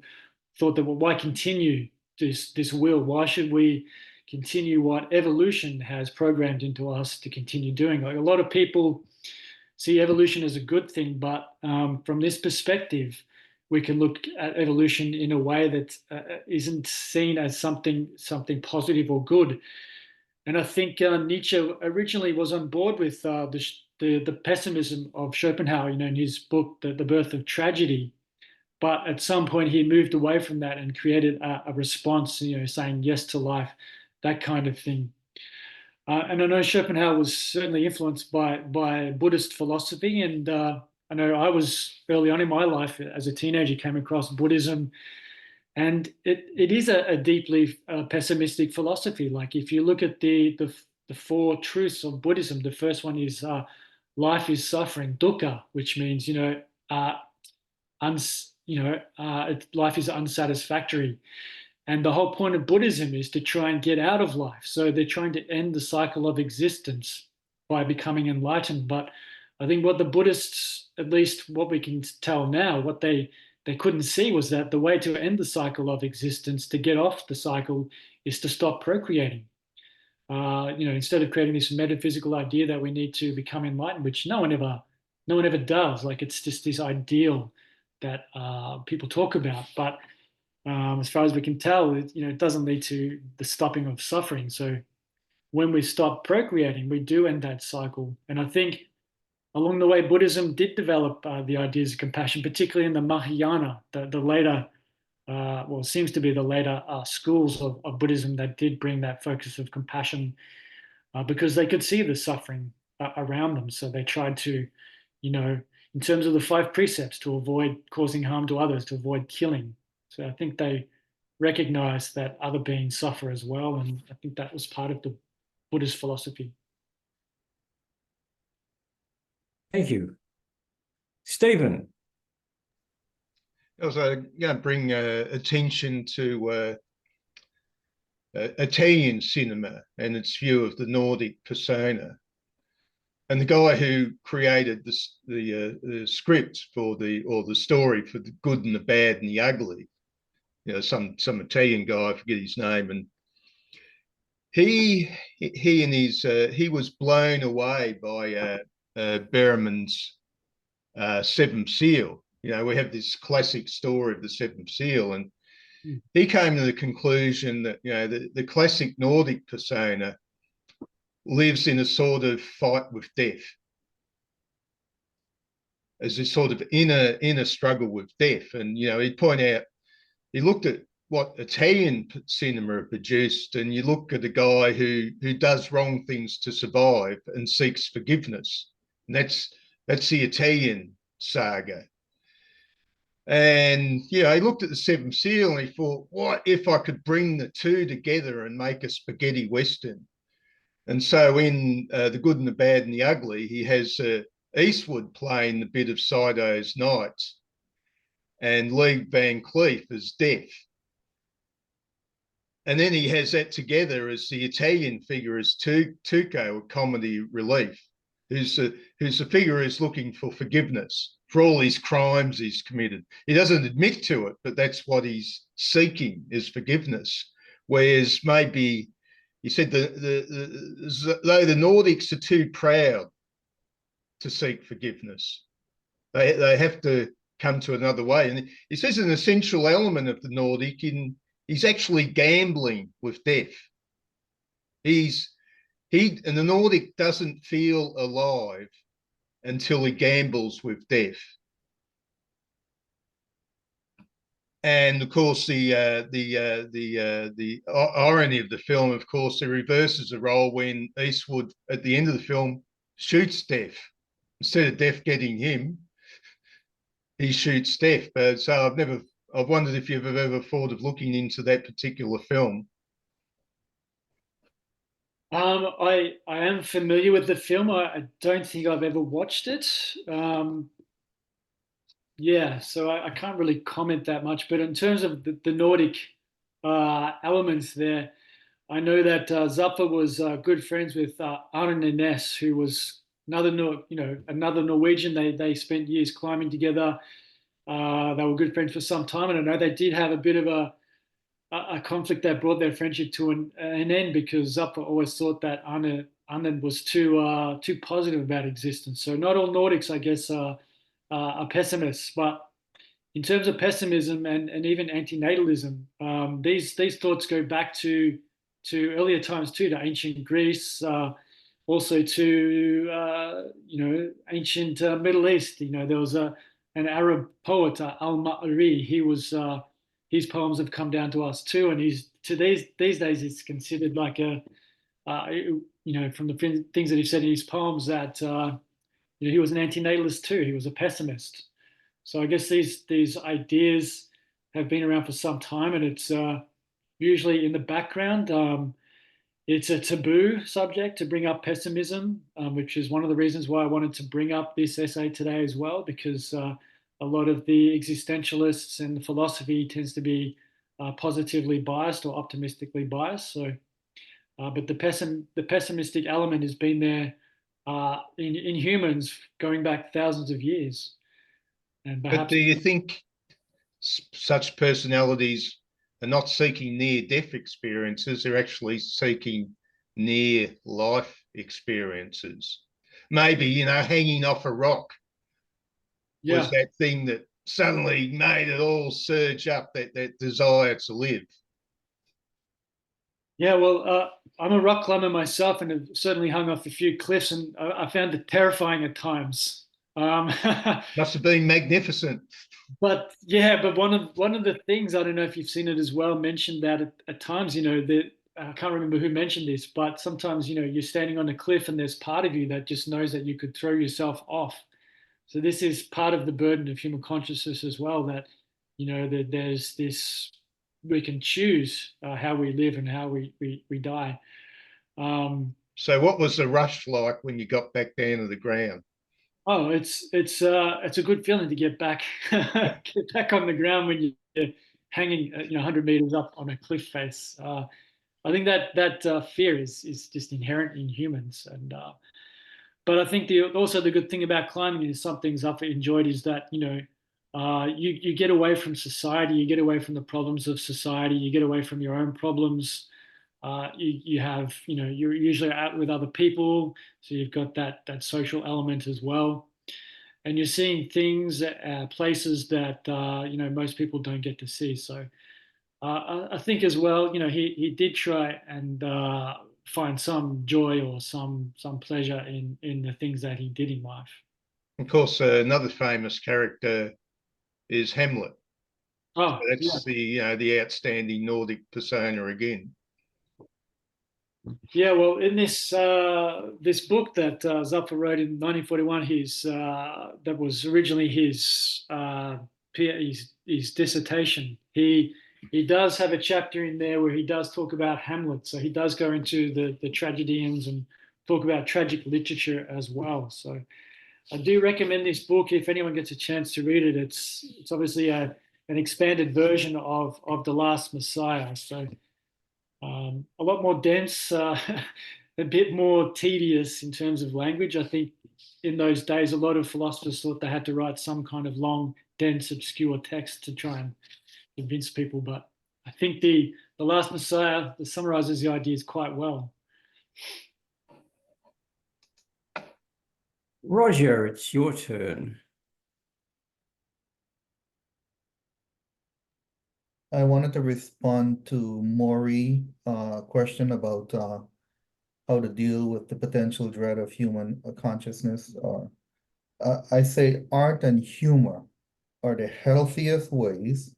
thought that, well, why continue this will? Why should we continue what evolution has programmed into us to continue doing? Like, a lot of people see evolution as a good thing, but from this perspective, we can look at evolution in a way that isn't seen as something positive or good. And I think Nietzsche originally was on board with the pessimism of Schopenhauer, in his book, The Birth of Tragedy. But at some point, he moved away from that and created a response, saying yes to life, that kind of thing. And I know Schopenhauer was certainly influenced by Buddhist philosophy. And I know I was early on in my life as a teenager, came across Buddhism. And it is a deeply pessimistic philosophy. Like, if you look at the four truths of Buddhism, the first one is life is suffering, dukkha, which means, life is unsatisfactory. And the whole point of Buddhism is to try and get out of life. So they're trying to end the cycle of existence by becoming enlightened. But I think what the Buddhists, at least what we can tell now, what they couldn't see was that the way to end the cycle of existence, to get off the cycle, is to stop procreating. Instead of creating this metaphysical idea that we need to become enlightened, which no one ever does. Like, it's just this ideal that people talk about. But as far as we can tell, it doesn't lead to the stopping of suffering. So when we stop procreating, we do end that cycle. And I think along the way, Buddhism did develop the ideas of compassion, particularly in the Mahayana, the later, seems to be the later schools of Buddhism that did bring that focus of compassion, because they could see the suffering around them. So they tried to, in terms of the 5 precepts, to avoid causing harm to others, to avoid killing. So I think they recognized that other beings suffer as well. And I think that was part of the Buddhist philosophy. Thank you. Stephen. I was going to bring attention to Italian cinema and its view of the Nordic persona. And the guy who created the script for the story for The Good and the Bad and the Ugly, some Italian guy, I forget his name, and he was blown away by Berriman's Seventh Seal. We have this classic story of the Seventh Seal, and he came to the conclusion that the classic Nordic persona lives in a sort of fight with death, as this sort of inner struggle with death. And he'd point out, he looked at what Italian cinema produced, and you look at a guy who does wrong things to survive and seeks forgiveness, and that's the Italian saga. And he looked at the Seventh Seal and he thought, what if I could bring the two together and make a spaghetti western? And so in The Good and the Bad and the Ugly, he has Eastwood playing the bit of Sido's Nights and Lee Van Cleef as Death. And then he has that together as the Italian figure as Tuco, a comedy relief, who's the figure who's looking for forgiveness for all his crimes he's committed. He doesn't admit to it, but that's what he's seeking, is forgiveness. Whereas maybe he said though the Nordics are too proud to seek forgiveness, they have to come to another way. And he says an essential element of the Nordic he's actually gambling with death. And the Nordic doesn't feel alive until he gambles with death. And of course, the irony of the film, of course, it reverses the role when Eastwood at the end of the film shoots Death. Instead of Death getting him, he shoots Death. But so I've wondered if you've ever thought of looking into that particular film. I am familiar with the film. I don't think I've ever watched it. So I can't really comment that much. But in terms of the Nordic elements there, I know that Zapffe was good friends with Arne Næss, who was another Norwegian. They spent years climbing together. They were good friends for some time, and I know they did have a bit of a conflict that brought their friendship to an end, because Zapffe always thought that Arne was too positive about existence. So not all Nordics, I guess, are pessimists, but in terms of pessimism and even antinatalism, these thoughts go back to earlier times too, to ancient Greece, also to ancient Middle East. There was an Arab poet, al-Ma'ri. His poems have come down to us too, and he's to these days it's considered like from the things that he said in his poems, that he was an antinatalist too. He was a pessimist. So I guess these ideas have been around for some time, and it's usually in the background. It's a taboo subject to bring up pessimism, which is one of the reasons why I wanted to bring up this essay today as well, because a lot of the existentialists and the philosophy tends to be positively biased or optimistically biased. So, but the pessimistic element has been there in humans going back thousands of years. And But perhaps, do you think such personalities are not seeking near-death experiences, they're actually seeking near-life experiences? Maybe, hanging off a rock was that thing that suddenly made it all surge up, that desire to live. Yeah, well, I'm a rock climber myself, and have certainly hung off a few cliffs, and I found it terrifying at times. Must have been magnificent. But one of the things, I don't know if you've seen it as well, mentioned that at times, that I can't remember who mentioned this, but sometimes, you're standing on a cliff and there's part of you that just knows that you could throw yourself off. So this is part of the burden of human consciousness as well, that, that there's this, we can choose how we live and how we die. So what was the rush like when you got back down to the ground? Oh, it's a good feeling to get back get back on the ground when you're hanging 100 meters up on a cliff face. I think that fear is just inherent in humans, and but I think also the good thing about climbing is something Zapffe enjoyed, is that you get away from society, you get away from the problems of society, you get away from your own problems. You have, you're usually out with other people, so you've got that social element as well, and you're seeing things, places that most people don't get to see. So I think as well, he did try and find some joy or some pleasure in the things that he did in life. Of course, another famous character is Hamlet. Oh, so that's the outstanding Nordic persona again. Yeah, well, in this book that Zapffe wrote in 1941, that was originally his dissertation. He does have a chapter in there where he does talk about Hamlet. So he does go into the tragedians and talk about tragic literature as well. So I do recommend this book if anyone gets a chance to read it. It's obviously an expanded version of The Last Messiah. So a lot more dense, a bit more tedious in terms of language. I think in those days, a lot of philosophers thought they had to write some kind of long, dense, obscure text to try and convince people. But I think the Last Messiah summarizes the ideas quite well. Roger, it's your turn. I wanted to respond to Maury's question about how to deal with the potential dread of human consciousness. I say art and humor are the healthiest ways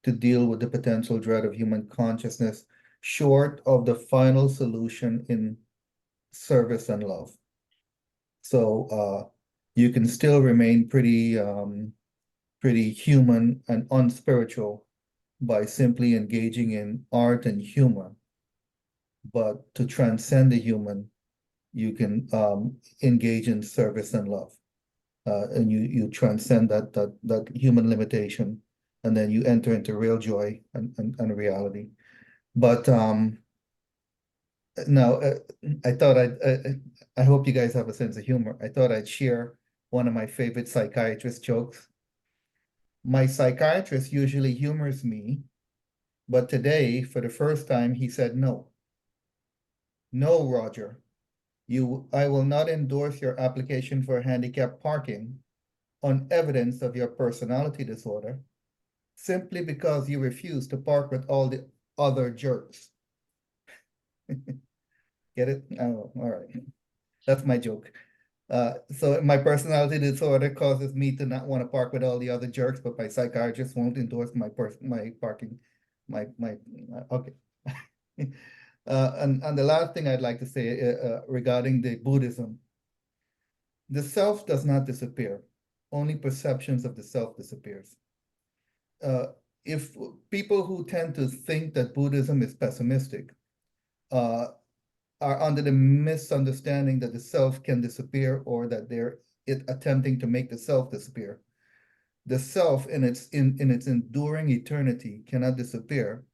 to deal with the potential dread of human consciousness, short of the final solution in service and love. So you can still remain pretty human and unspiritual by simply engaging in art and humor. But to transcend the human, you can engage in service and love. And you transcend that human limitation, and then you enter into real joy and reality. But No, I thought I hope you guys have a sense of humor. I thought I'd share one of my favorite psychiatrist jokes. My psychiatrist usually humors me, but today, for the first time, he said no. No, Roger, I will not endorse your application for handicap parking on evidence of your personality disorder, simply because you refuse to park with all the other jerks. Get it? Oh, all right. That's my joke. So my personality disorder causes me to not want to park with all the other jerks, but my psychiatrist won't endorse my parking, okay. And the last thing I'd like to say regarding the Buddhism, the self does not disappear. Only perceptions of the self disappears. If people who tend to think that Buddhism is pessimistic are under the misunderstanding that the self can disappear, or that they're attempting to make the self disappear. The self in its enduring eternity cannot disappear.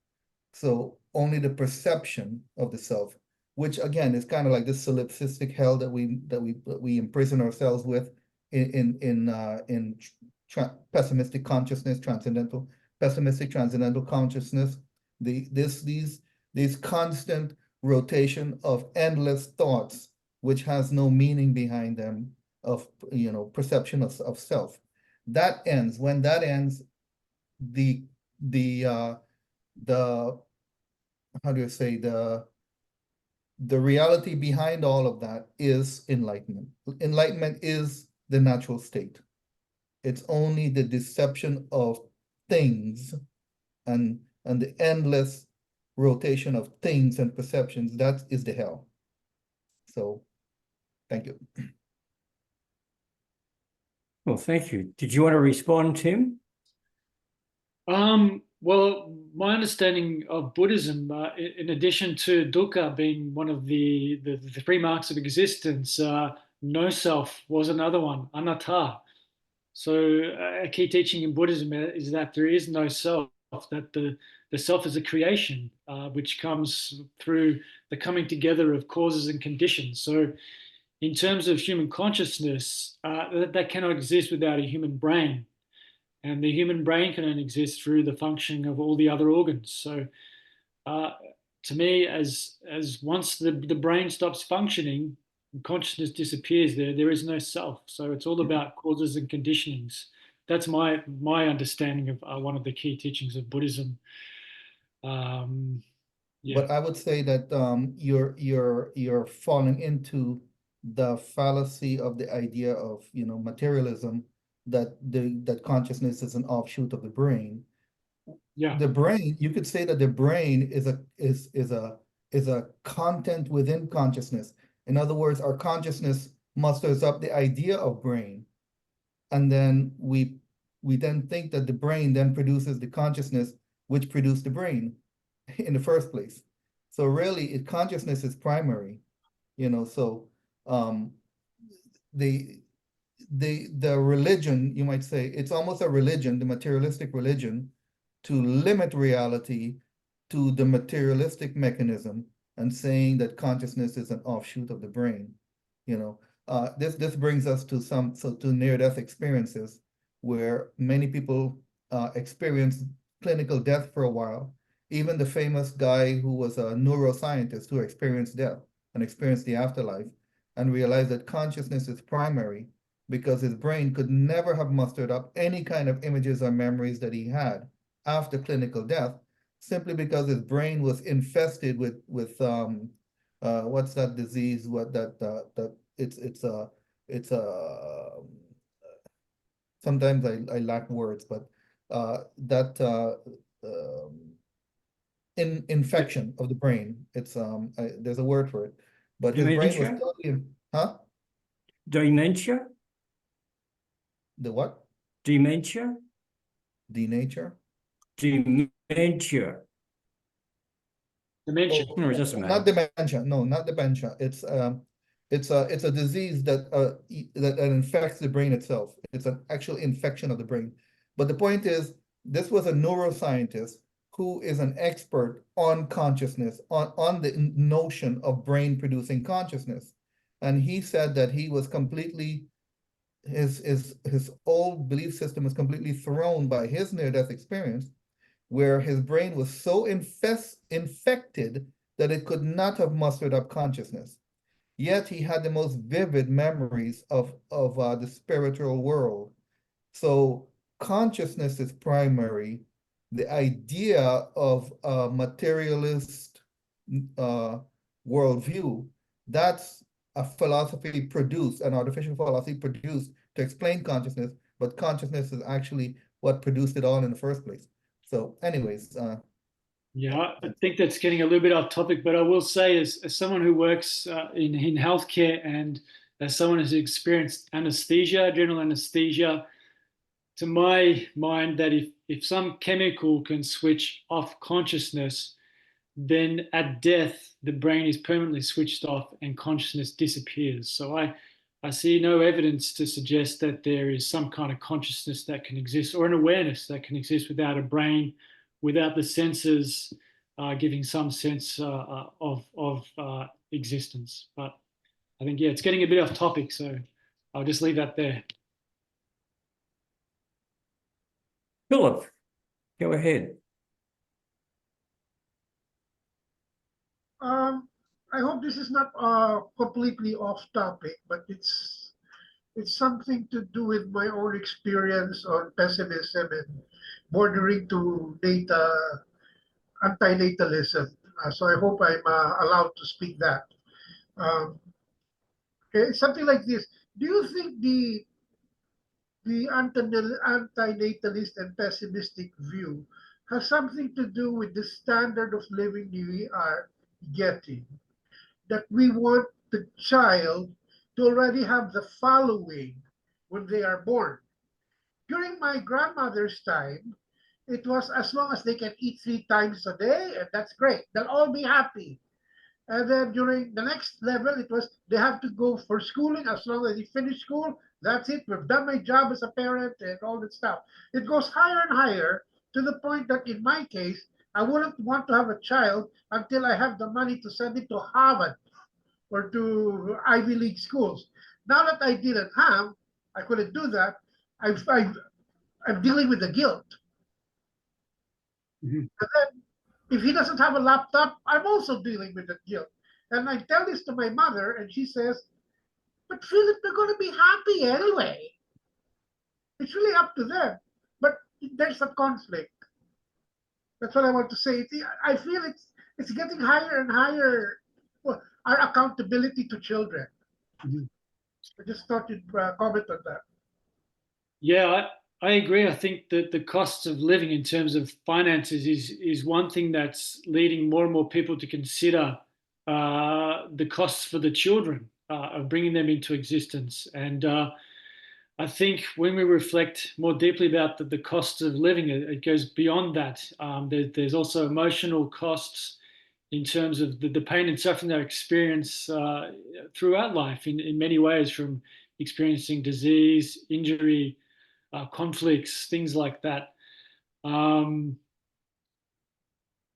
So only the perception of the self, which again is kind of like this solipsistic hell that we imprison ourselves with in pessimistic consciousness, pessimistic transcendental consciousness. These constant rotation of endless thoughts, which has no meaning behind them, of perception of self. That ends. When that ends, the how do you say, the reality behind all of that is enlightenment. Enlightenment is the natural state. It's only the deception of things and the endless rotation of things and perceptions, that is the hell. So thank you. Well, thank you. Did you want to respond, Tim? Well, my understanding of Buddhism, in addition to dukkha being one of the three marks of existence, no self was another one, anatta. So a key teaching in Buddhism is that there is no self, that the self is a creation, which comes through the coming together of causes and conditions. So in terms of human consciousness, that cannot exist without a human brain. And the human brain can only exist through the functioning of all the other organs. So to me, as once the brain stops functioning, consciousness disappears. There is no self. So it's all about causes and conditionings. That's my understanding of one of the key teachings of Buddhism. Yeah. But I would say that you're falling into the fallacy of the idea of materialism, that consciousness is an offshoot of the brain. Yeah. The brain, you could say that the brain is a content within consciousness. In other words, our consciousness musters up the idea of brain, and then we then think that the brain then produces the consciousness which produced the brain in the first place. So really, consciousness is primary, so the religion, you might say, it's almost a religion, the materialistic religion, to limit reality to the materialistic mechanism, and saying that consciousness is an offshoot of the brain. This brings us to near-death experiences, where many people experience clinical death for a while. Even the famous guy who was a neuroscientist who experienced death and experienced the afterlife, and realized that consciousness is primary, because his brain could never have mustered up any kind of images or memories that he had after clinical death, simply because his brain was infested with what's that disease? It's sometimes I lack words, but infection of the brain. It's there's a word for it, but his brain was Dementia? totally, huh? Dementia? The what? Dementia? Denature? Dementia. Dementia. No, it doesn't Not matter. dementia. No, not dementia. It's a disease that infects the brain itself. It's an actual infection of the brain. But the point is, this was a neuroscientist who is an expert on consciousness, on the notion of brain producing consciousness. And he said that he was completely, his old belief system was completely thrown by his near-death experience, where his brain was so infected that it could not have mustered up consciousness. Yet he had the most vivid memories of the spiritual world. So consciousness is primary. The idea of a materialist worldview, that's a philosophy produced, an artificial philosophy produced to explain consciousness, but consciousness is actually what produced it all in the first place. So anyways. Yeah, I think that's getting a little bit off topic, but I will say as someone who works in healthcare and as someone who's experienced anesthesia, general anesthesia, to my mind that if some chemical can switch off consciousness, then at death, the brain is permanently switched off and consciousness disappears. So I see no evidence to suggest that there is some kind of consciousness that can exist or an awareness that can exist without a brain, without the senses giving some sense of existence. But I think, yeah, it's getting a bit off topic, so I'll just leave that there. Philip, go ahead. I hope this is not completely off topic, but it's something to do with my own experience on pessimism and bordering to antinatalism. So I hope I'm allowed to speak that. Okay, something like this. Do you think the antinatalist and pessimistic view has something to do with the standard of living we are getting? That we want the child to already have the following when they are born. During my grandmother's time, it was as long as they can eat 3 times a day, and that's great. They'll all be happy. And then during the next level, it was they have to go for schooling as long as they finish school. That's it. We've done my job as a parent and all that stuff. It goes higher and higher to the point that in my case, I wouldn't want to have a child until I have the money to send it to Harvard or to Ivy League schools. Now that I didn't have, I couldn't do that. I'm dealing with the guilt. Mm-hmm. And then if he doesn't have a laptop, I'm also dealing with the guilt. And I tell this to my mother, and she says, "But Philip, they're going to be happy anyway. It's really up to them." But there's a conflict. That's what I want to say. I feel it's getting higher and higher. Well, our accountability to children. Mm-hmm. I just thought you'd comment on that. Yeah, I agree. I think that the cost of living in terms of finances is one thing that's leading more and more people to consider the costs for the children of bringing them into existence. And I think when we reflect more deeply about the cost of living, it goes beyond that. There's also emotional costs in terms of the pain and suffering they experience throughout life in many ways, from experiencing disease, injury, conflicts, things like that.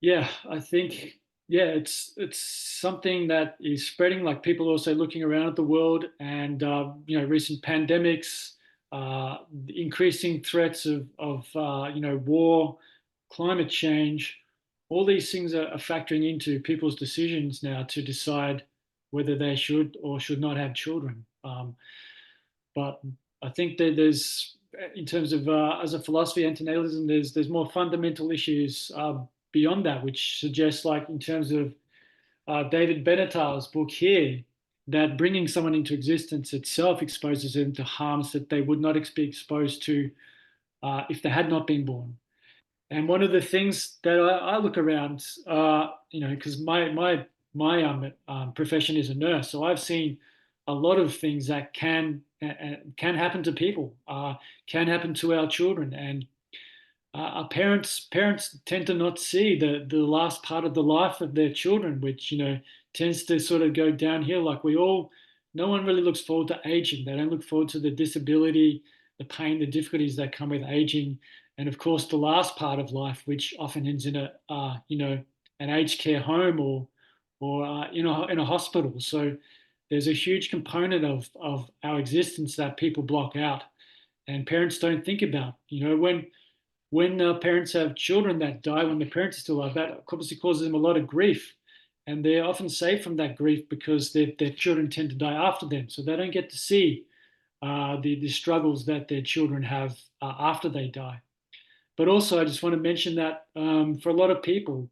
Yeah, I think, yeah, it's something that is spreading. Like, people also looking around at the world and recent pandemics, increasing threats of war, climate change. All these things are factoring into people's decisions now to decide whether they should or should not have children. But I think that there's, in terms of as a philosophy, antinatalism, there's more fundamental issues beyond that, which suggests, like in terms of David Benatar's book here, that bringing someone into existence itself exposes them to harms that they would not be exposed to if they had not been born. And one of the things that I look around, because my profession is a nurse, so I've seen a lot of things that can happen to people, can happen to our children, and our parents tend to not see the last part of the life of their children, which tends to sort of go downhill. Like, no one really looks forward to aging. They don't look forward to the disability, the pain, the difficulties that come with aging, And of course, the last part of life, which often ends in a an aged care home or in a hospital. So there's a huge component of our existence that people block out, and parents don't think about. When parents have children that die when the parents are still alive, that obviously causes them a lot of grief. And they're often saved from that grief because their children tend to die after them. So they don't get to see the struggles that their children have after they die. But also, I just want to mention that for a lot of people,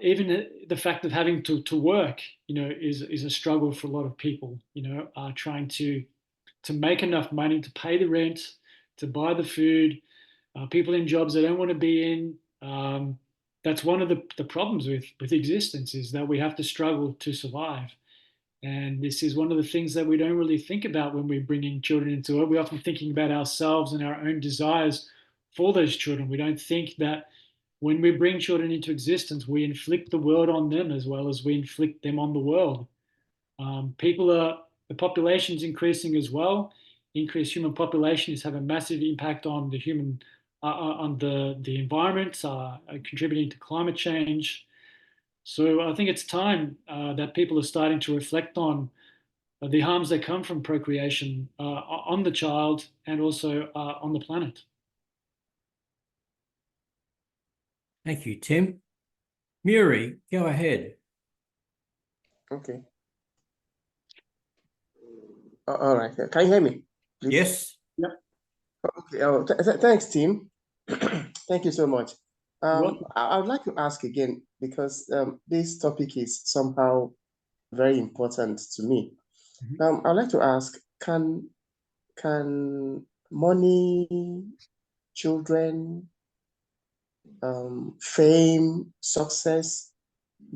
even the fact of having to work, is a struggle for a lot of people. Trying to make enough money to pay the rent, to buy the food, people in jobs they don't want to be in. That's one of the problems with existence, is that we have to struggle to survive. And this is one of the things that we don't really think about when we're bringing children into it. We're often thinking about ourselves and our own desires for those children. We don't think that when we bring children into existence, we inflict the world on them as well as we inflict them on the world. The population's increasing as well. Increased human population is having a massive impact on the human, on the environment, contributing to climate change. So I think it's time that people are starting to reflect on the harms that come from procreation on the child and also on the planet. Thank you, Tim. Muri, go ahead. Okay. All right. Can you hear me, please? Yes. Yep. Okay. Thanks, Tim. Thank you so much. I would like to ask again, because this topic is somehow very important to me. I'd like to ask, can money, children, fame, success,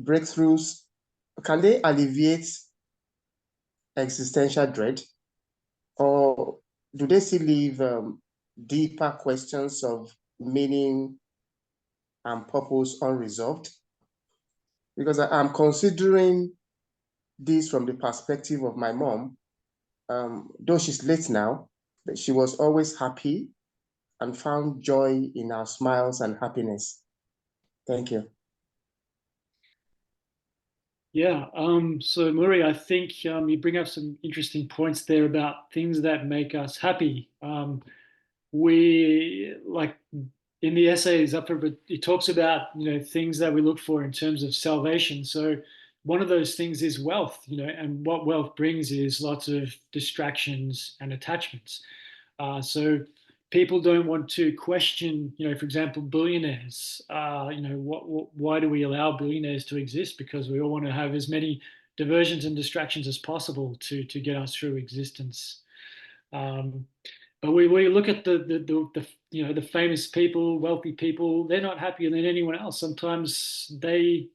breakthroughs, can they alleviate existential dread, or do they still leave deeper questions of meaning and purpose unresolved? Because I'm considering this from the perspective of my mom. Though she's late now, but she was always happy and found joy in our smiles and happiness. Thank you. Yeah, so Muri, I think you bring up some interesting points there about things that make us happy. We, like in the essay Zapffe, it talks about things that we look for in terms of salvation. So one of those things is wealth, and what wealth brings is lots of distractions and attachments. So people don't want to question, for example, billionaires. Why do we allow billionaires to exist? Because we all want to have as many diversions and distractions as possible to get us through existence. But we look at the famous people, wealthy people. They're not happier than anyone else. Sometimes they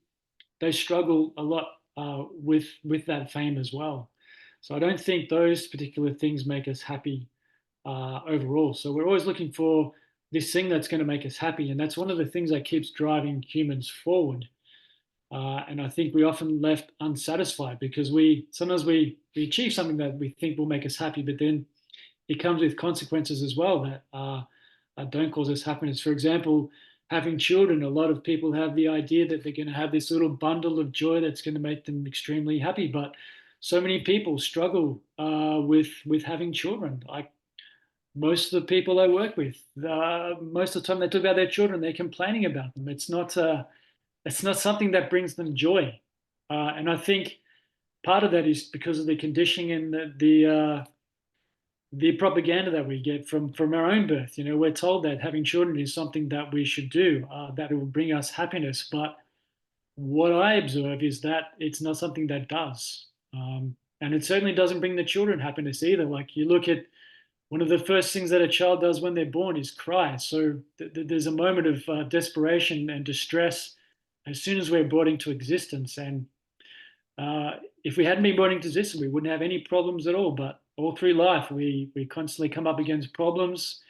struggle a lot with that fame as well. So I don't think those particular things make us happy overall. So we're always looking for this thing that's going to make us happy, and that's one of the things that keeps driving humans forward. And I think we often left unsatisfied because sometimes we achieve something that we think will make us happy, but then it comes with consequences as well that don't cause us happiness. For example, having children, a lot of people have the idea that they're going to have this little bundle of joy that's going to make them extremely happy, but so many people struggle with having children. Like most of the people I work with, most of the time they talk about their children, they're complaining about them. It's not something that brings them joy, and I think part of that is because of the conditioning and the propaganda that we get from our own birth. We're told that having children is something that we should do, that it will bring us happiness. But what I observe is that it's not something that does, and it certainly doesn't bring the children happiness either. Like you look at one of the first things that a child does when they're born is cry. So there's a moment of desperation and distress as soon as we're brought into existence. And if we hadn't been brought into existence, we wouldn't have any problems at all. But all through life, we constantly come up against problems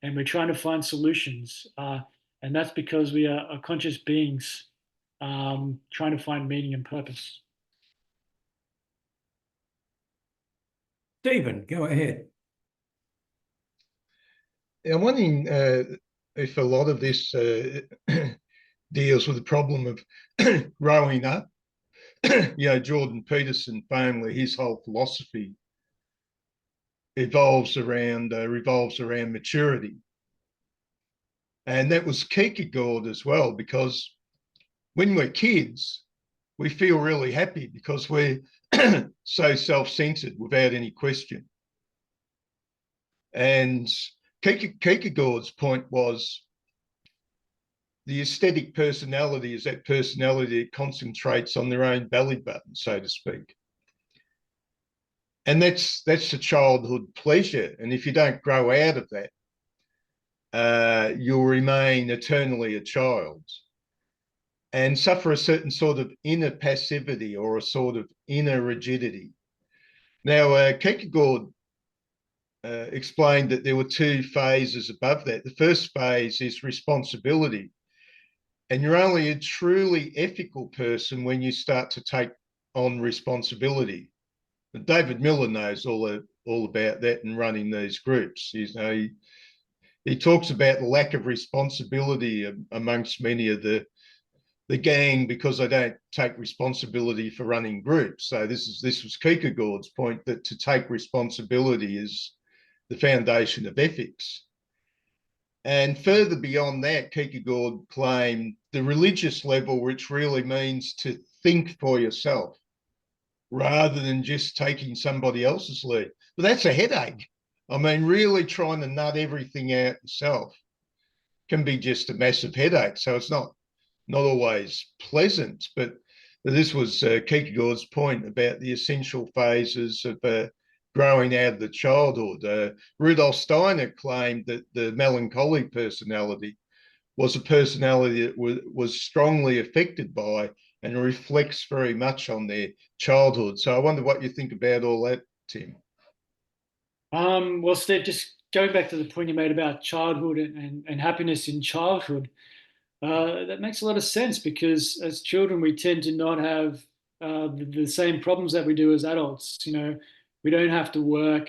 and we're trying to find solutions. And that's because we are conscious beings trying to find meaning and purpose. Stephen, go ahead. I'm wondering, if a lot of this deals with the problem of growing up. Jordan Peterson famously, his whole philosophy revolves around maturity. And that was Kierkegaard as well, because when we're kids, we feel really happy because we're so self-centered without any question. And Kierkegaard's point was the aesthetic personality is that personality that concentrates on their own belly button, so to speak. And that's the childhood pleasure. And if you don't grow out of that, you'll remain eternally a child and suffer a certain sort of inner passivity or a sort of inner rigidity. Now, Kierkegaard explained that there were two phases above that. The first phase is responsibility. And you're only a truly ethical person when you start to take on responsibility. And David Miller knows all about that and running these groups. He talks about the lack of responsibility amongst many of the gang because they don't take responsibility for running groups. So this was Kierkegaard's point, that to take responsibility is the foundation of ethics. And further beyond that, Kierkegaard claimed the religious level, which really means to think for yourself rather than just taking somebody else's lead. But that's a headache. I mean, really trying to nut everything out yourself can be just a massive headache. So it's not always pleasant, but this was Kierkegaard's point about the essential phases of growing out of the childhood. Rudolf Steiner claimed that the melancholy personality was a personality that was strongly affected by and reflects very much on their childhood. So I wonder what you think about all that, Tim. Well, Steve, just going back to the point you made about childhood and happiness in childhood, that makes a lot of sense because as children, we tend to not have the same problems that we do as adults. We don't have to work.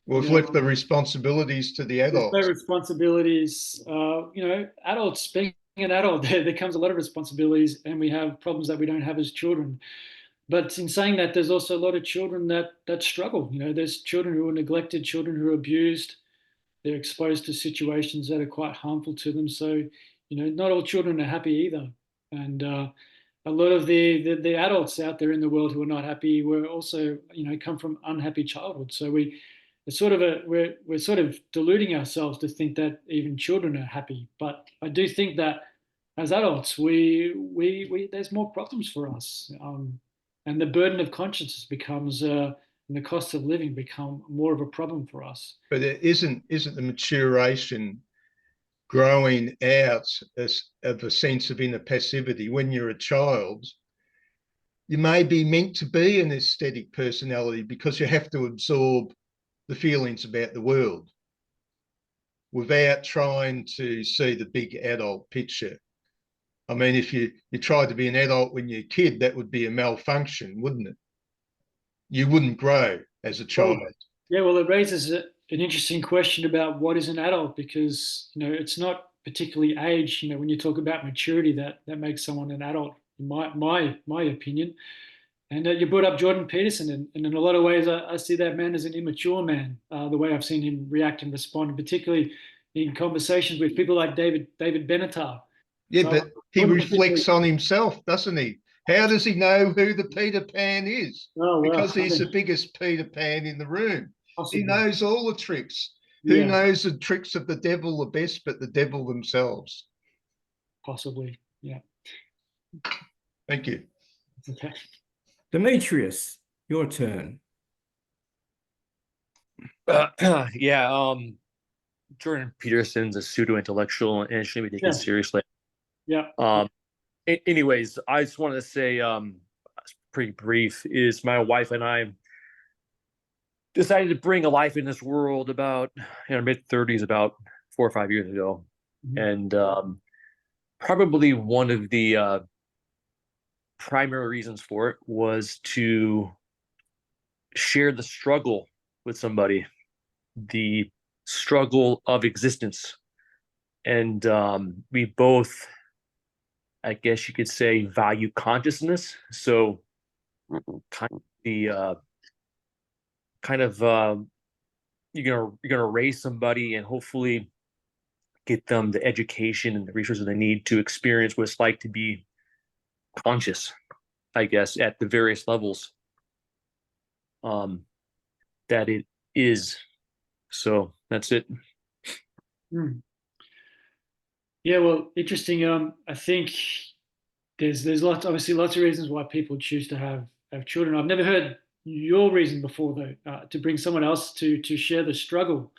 We've left the responsibilities to the adults. There's no responsibilities. Adults, being an adult, there comes a lot of responsibilities, and we have problems that we don't have as children. But in saying that, there's also a lot of children that struggle. There's children who are neglected, children who are abused. They're exposed to situations that are quite harmful to them. So, not all children are happy either. And a lot of the adults out there in the world who are not happy were also, come from unhappy childhood. So we're sort of deluding ourselves to think that even children are happy. But I do think that as adults, we there's more problems for us. And the burden of conscience becomes, and the cost of living become more of a problem for us. But it isn't the maturation growing out of a sense of inner passivity. When you're a child, you may be meant to be an aesthetic personality because you have to absorb the feelings about the world without trying to see the big adult picture. I mean, if you tried to be an adult when you're a kid, that would be a malfunction, wouldn't it? You wouldn't grow as a child. Well, it raises an interesting question about what is an adult, because it's not particularly age. When you talk about maturity, that makes someone an adult, in my opinion. And you brought up Jordan Peterson, and in a lot of ways, I see that man as an immature man. The way I've seen him react and respond, and particularly in conversations with people like David Benatar. Yeah, but he reflects on himself, doesn't he? How does he know who the Peter Pan is? Because he's the biggest Peter Pan in the room. Possibly. He knows all the tricks. Yeah. Who knows the tricks of the devil the best but the devil themselves? Possibly, yeah. Thank you. Okay. Demetrius, your turn. Jordan Peterson's a pseudo-intellectual and shouldn't be taken seriously. Yeah. Anyways, I just wanted to say, pretty brief, is my wife and I decided to bring a life in this world about in our mid-30s, about 4 or 5 years ago. Mm-hmm. And probably one of the primary reasons for it was to share the struggle with somebody, the struggle of existence. and we both, I guess you could say, value consciousness. So kind of the you're gonna raise somebody and hopefully get them the education and the resources they need to experience what it's like to be conscious, I guess, at the various levels that it is. So that's it. Yeah, well, interesting. I think there's obviously lots of reasons why people choose to have children. I've never heard your reason before, though, to bring someone else to share the struggle.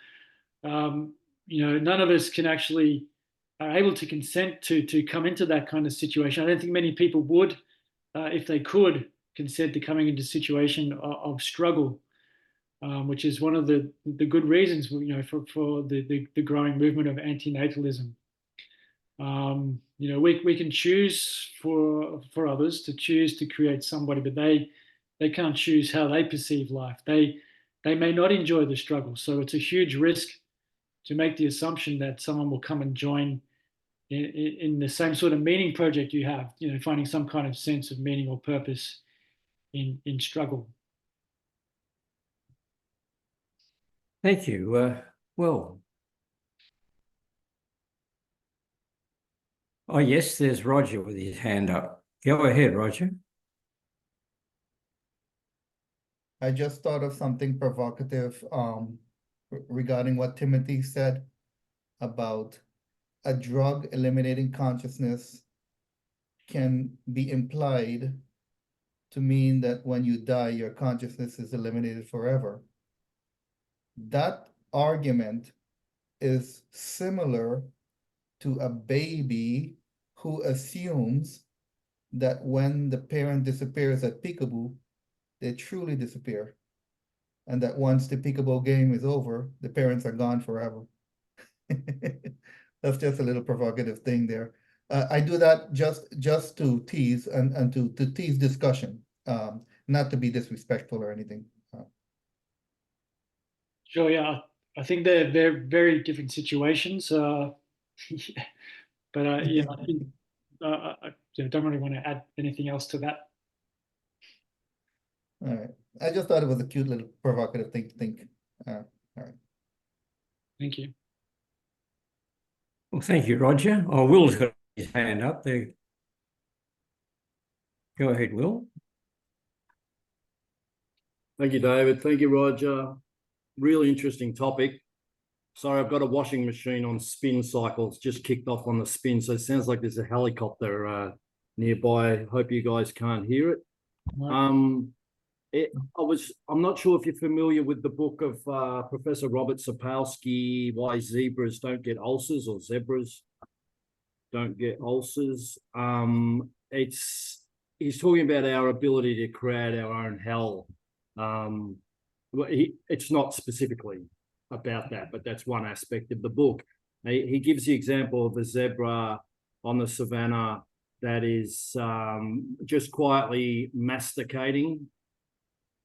None of us can actually are able to consent to come into that kind of situation. I don't think many people would, if they could, consent to coming into a situation of struggle, which is one of the good reasons, for the growing movement of antinatalism. We can choose for others to choose to create somebody, but they can't choose how they perceive life. They may not enjoy the struggle, so it's a huge risk to make the assumption that someone will come and join in the same sort of meaning project you have, finding some kind of sense of meaning or purpose in struggle. Thank you. Well, oh yes, there's Roger with his hand up. Go ahead, Roger. I just thought of something provocative regarding what Timothy said about a drug eliminating consciousness can be implied to mean that when you die, your consciousness is eliminated forever. That argument is similar to a baby who assumes that when the parent disappears at peekaboo, they truly disappear. And that once the peekaboo game is over, the parents are gone forever. That's just a little provocative thing there. I do that just to tease and to tease discussion, not to be disrespectful or anything. Sure, yeah. I think they're very different situations. But I think I don't really want to add anything else to that. All right. I just thought it was a cute little provocative thing to think. All right. Thank you. Well, thank you, Roger. Oh, Will's got his hand up there. Go ahead, Will. Thank you, David. Thank you, Roger. Really interesting topic. Sorry, I've got a washing machine on spin cycle. It's just kicked off on the spin, so it sounds like there's a helicopter nearby. Hope you guys can't hear it. Right. I'm not sure if you're familiar with the book of Professor Robert Sapolsky, Why Zebras Don't Get Ulcers, or Zebras Don't Get Ulcers. He's talking about our ability to create our own hell. It's not specifically about that, but that's one aspect of the book. He gives the example of a zebra on the savannah that is just quietly masticating,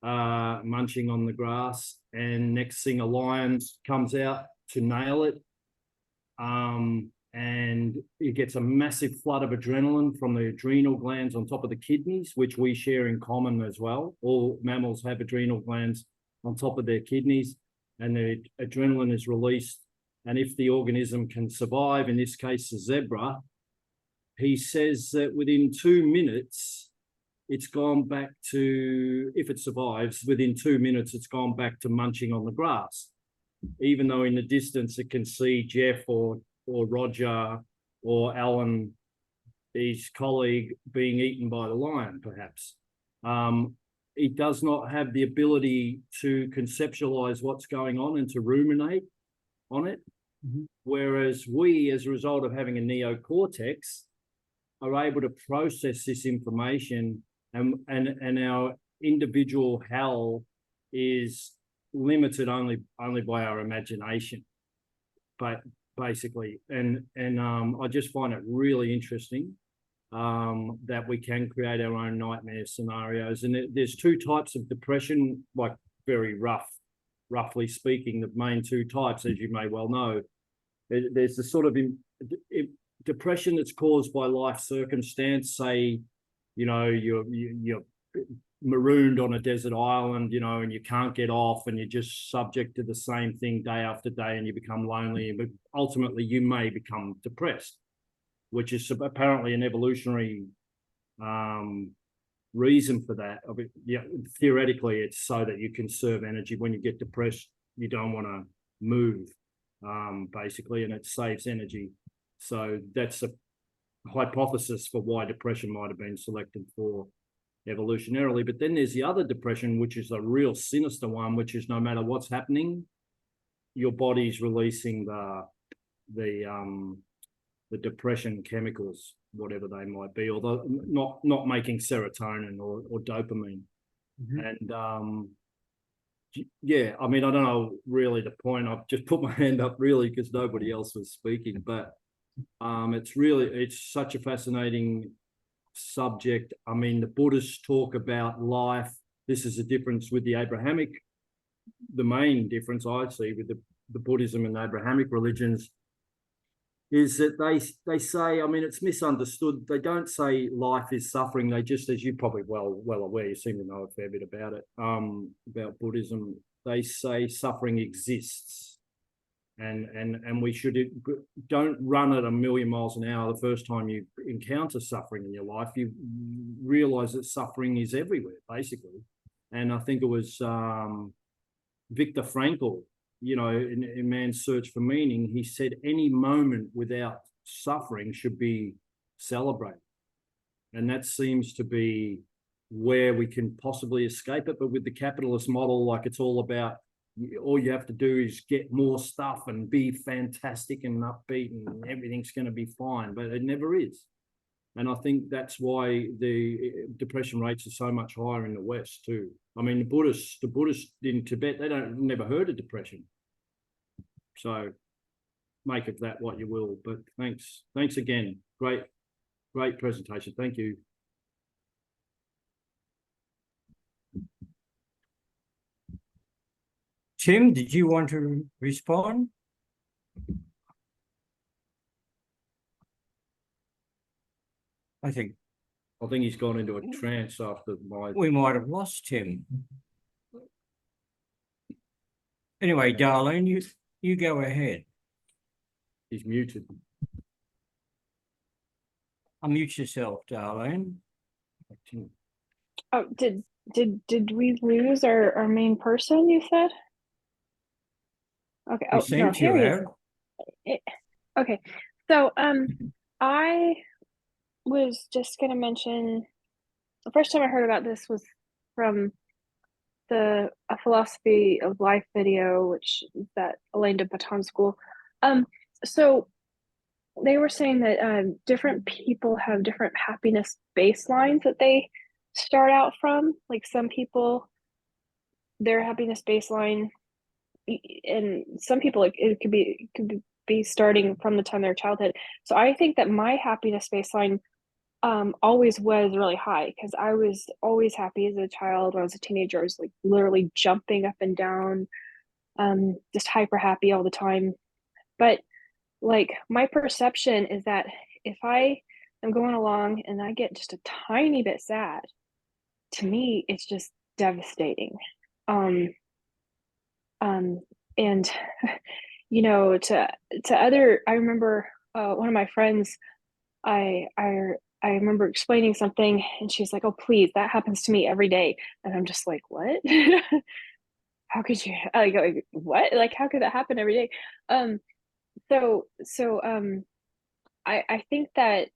munching on the grass, and next thing a lion comes out to nail it, and it gets a massive flood of adrenaline from the adrenal glands on top of the kidneys, which we share in common as well. All mammals have adrenal glands on top of their kidneys, and the adrenaline is released. And if the organism can survive, in this case the zebra, he says that within 2 minutes, it's gone back to, if it survives, within 2 minutes, it's gone back to munching on the grass, even though in the distance it can see Jeff or Roger or Alan, his colleague, being eaten by the lion, perhaps. It does not have the ability to conceptualize what's going on and to ruminate on it. Mm-hmm. Whereas we, as a result of having a neocortex, are able to process this information, and our individual hell is limited only by our imagination, but basically, and I just find it really interesting that we can create our own nightmare scenarios. And there's two types of depression, like very roughly speaking, the main two types, as you may well know. There's the sort of depression that's caused by life circumstance, say, you're marooned on a desert island, and you can't get off, and you're just subject to the same thing day after day, and you become lonely, but ultimately you may become depressed, which is apparently an evolutionary reason for that. Theoretically, it's so that you conserve energy. When you get depressed, you don't want to move, basically, and it saves energy. So that's a hypothesis for why depression might have been selected for evolutionarily. But then there's the other depression, which is a real sinister one, which is no matter what's happening, your body's releasing the depression chemicals, whatever they might be, although not making serotonin or dopamine. And yeah, I mean, I don't know really the point. I've just put my hand up really because nobody else was speaking, but it's such a fascinating subject. I mean, the Buddhists talk about life. This is a difference with the Abrahamic, the main difference I see with the Buddhism and Abrahamic religions is that they say, I mean, it's misunderstood. They don't say life is suffering. They just, as you're probably well aware, you seem to know a fair bit about it, about Buddhism. They say suffering exists, and we don't run at 1,000,000 miles an hour the first time you encounter suffering in your life. You realize that suffering is everywhere, basically. And I think it was Viktor Frankl, in Man's Search for Meaning, he said any moment without suffering should be celebrated. And that seems to be where we can possibly escape it. But with the capitalist model, like it's all about, all you have to do is get more stuff and be fantastic and upbeat and everything's going to be fine. But it never is. And I think that's why the depression rates are so much higher in the West too. I mean, the Buddhists in Tibet, they never heard of depression. So make of that what you will. But thanks again. Great presentation. Thank you. Tim, did you want to respond? I think he's gone into a trance after we might have lost Tim. Anyway, Darlene, you go ahead. He's muted. Unmute yourself, Darlene. Oh, did we lose our main person, you said? Okay. We Oh, seem no, to here he have. is. Okay. So I was just gonna mention the first time I heard about this was from a philosophy of life video, which is that Elaine de Botton school. So they were saying that different people have different happiness baselines that they start out from. Like some people, their happiness baseline, and some people, like it could be starting from the time of their childhood. So I think that my happiness baseline always was really high because I was always happy as a child. When I was a teenager, I was like literally jumping up and down, just hyper happy all the time. But like my perception is that if I am going along and I get just a tiny bit sad, to me it's just devastating. And to other, I remember one of my friends, I remember explaining something and she's like, oh please, that happens to me every day. And I'm just like, what? How could you, like what, like how could that happen every day? I think that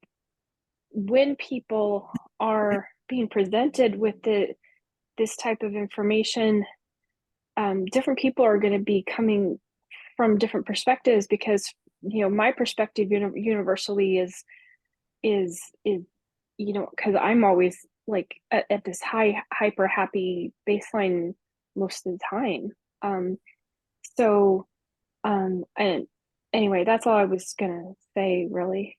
when people are being presented with this type of information, different people are going to be coming from different perspectives because my perspective universally is because I'm always like at this hyper happy baseline most of the time. And anyway, that's all I was gonna say really.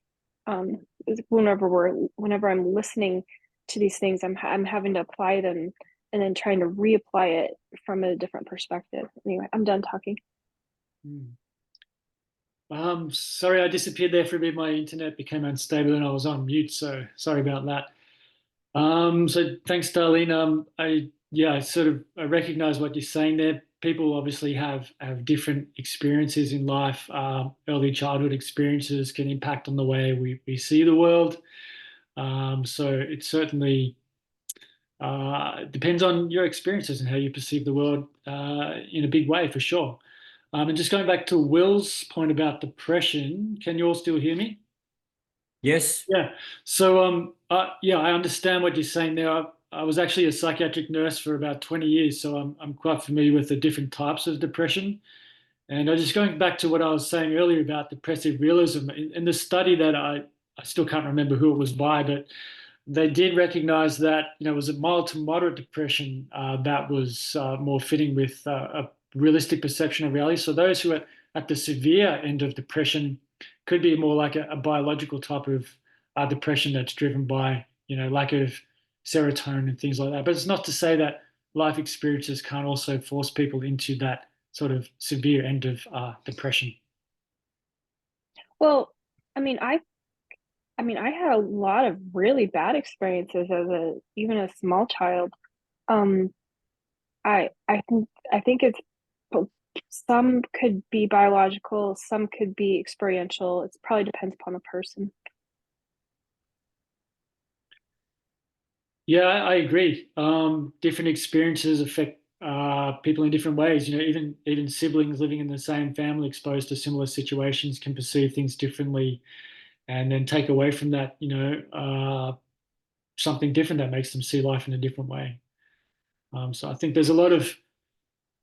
Whenever I'm listening to these things, I'm having to apply them and then trying to reapply it from a different perspective. Anyway, I'm done talking. Sorry, I disappeared there for a bit. My internet became unstable and I was on mute, so sorry about that. So thanks, Darlene. I recognize what you're saying there. People obviously have different experiences in life. Early childhood experiences can impact on the way we see the world. So it certainly depends on your experiences and how you perceive the world in a big way, for sure. And just going back to Will's point about depression, can you all still hear me? Yes. Yeah. So, I understand what you're saying there. I was actually a psychiatric nurse for about 20 years, so I'm quite familiar with the different types of depression. And I just going back to what I was saying earlier about depressive realism, in the study that I still can't remember who it was by, but they did recognize that, it was a mild to moderate depression that was more fitting with a realistic perception of reality. So those who are at the severe end of depression could be more like a biological type of depression that's driven by, lack of serotonin and things like that. But it's not to say that life experiences can't also force people into that sort of severe end of depression. Well, I mean, I had a lot of really bad experiences as even a small child. I think it's some could be biological, some could be experiential. It probably depends upon the person. Yeah, I agree. Different experiences affect people in different ways. Even siblings living in the same family exposed to similar situations can perceive things differently, and then take away from that, something different that makes them see life in a different way. So I think there's a lot of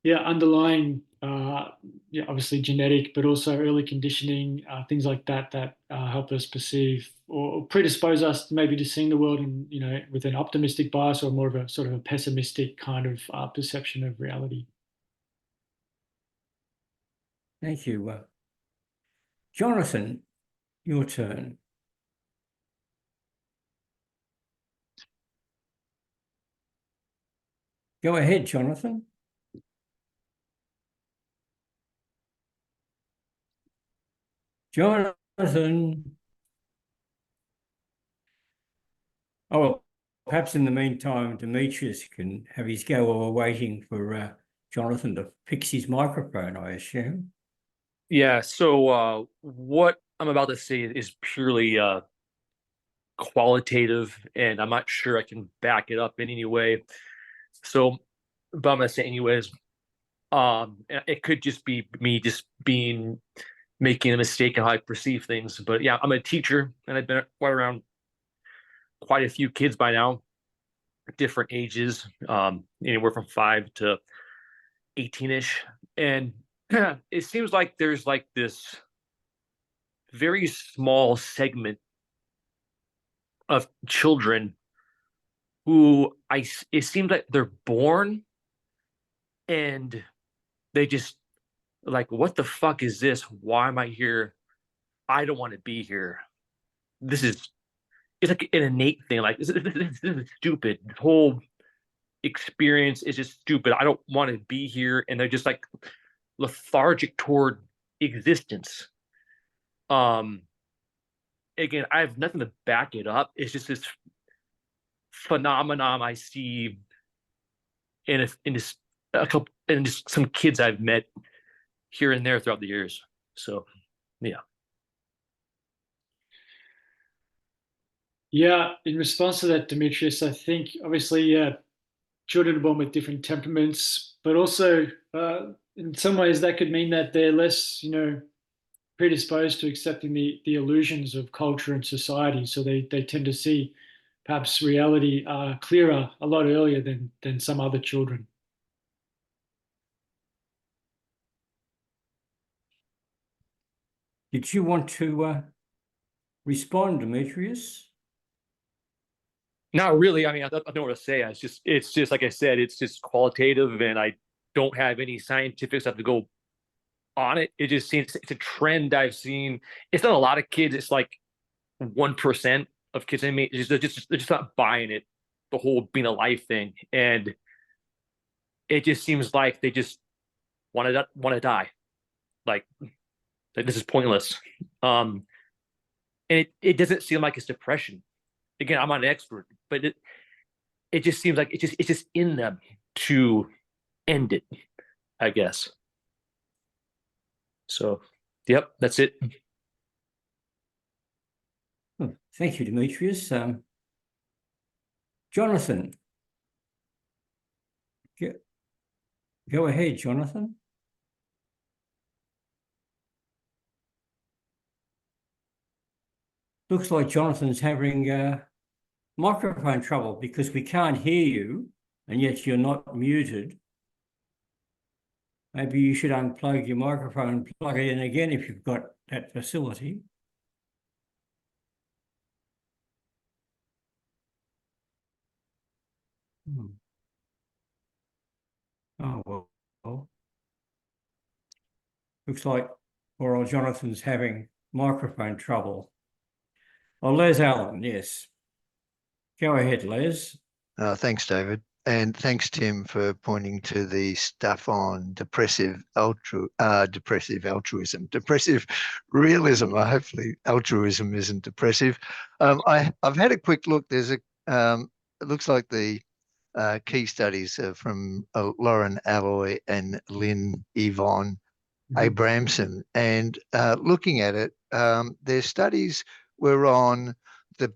underlying, obviously genetic, but also early conditioning, things like that help us perceive or predispose us maybe to seeing the world in, with an optimistic bias or more of a sort of a pessimistic kind of perception of reality. Thank you. Jonathan, your turn. Go ahead, Jonathan. Jonathan. Oh, well, perhaps in the meantime, Demetrius can have his go while we're waiting for Jonathan to fix his microphone, I assume. Yeah, so what I'm about to say is purely qualitative, and I'm not sure I can back it up in any way. So, but I'm gonna say anyways. It could just be me just making a mistake in how I perceive things. But yeah, I'm a teacher, and I've been around quite a few kids by now, different ages, anywhere from 5 to 18-ish, and it seems like there's like this very small segment of children who it seems like they're born and they just like, what the fuck is this? Why am I here? I don't want to be here. It's like an innate thing. Like, this is stupid. The whole experience is just stupid. I don't want to be here. And they're just like lethargic toward existence. Again, I have nothing to back it up. It's just this phenomenon I see in just some kids I've met here and there throughout the years. So, yeah. Yeah, in response to that, Demetrius, I think obviously, children are born with different temperaments, but also in some ways that could mean that they're less, predisposed to accepting the illusions of culture and society. So they tend to see perhaps reality clearer a lot earlier than some other children. Did you want to respond, Demetrius? Not really. I mean, I don't know what to say. It's just like I said, it's just qualitative, and I don't have any scientific stuff to go on it. It just seems it's a trend I've seen. It's not a lot of kids. It's like 1% of kids. I mean, they're just not buying it, the whole being alive thing, and it just seems like they just want to die. Like, like this is pointless. And it doesn't seem like it's depression. Again, I'm not an expert, but it just seems like it's just in them to end it, I guess. So, yep, that's it. Oh, thank you, Demetrius. Jonathan. Go ahead, Jonathan. Looks like Jonathan's having microphone trouble because we can't hear you, and yet you're not muted. Maybe you should unplug your microphone and plug it in again if you've got that facility. Oh, well. Looks like poor old Jonathan's having microphone trouble. Oh, Les Allen, yes. Go ahead, Les. Thanks, David. And thanks, Tim, for pointing to the stuff on depressive altruism, depressive realism. Hopefully altruism isn't depressive. I've had a quick look. There's it looks like the key studies are from Lauren Alloy and Lynn Yvonne Abramson. And looking at it, their studies were on the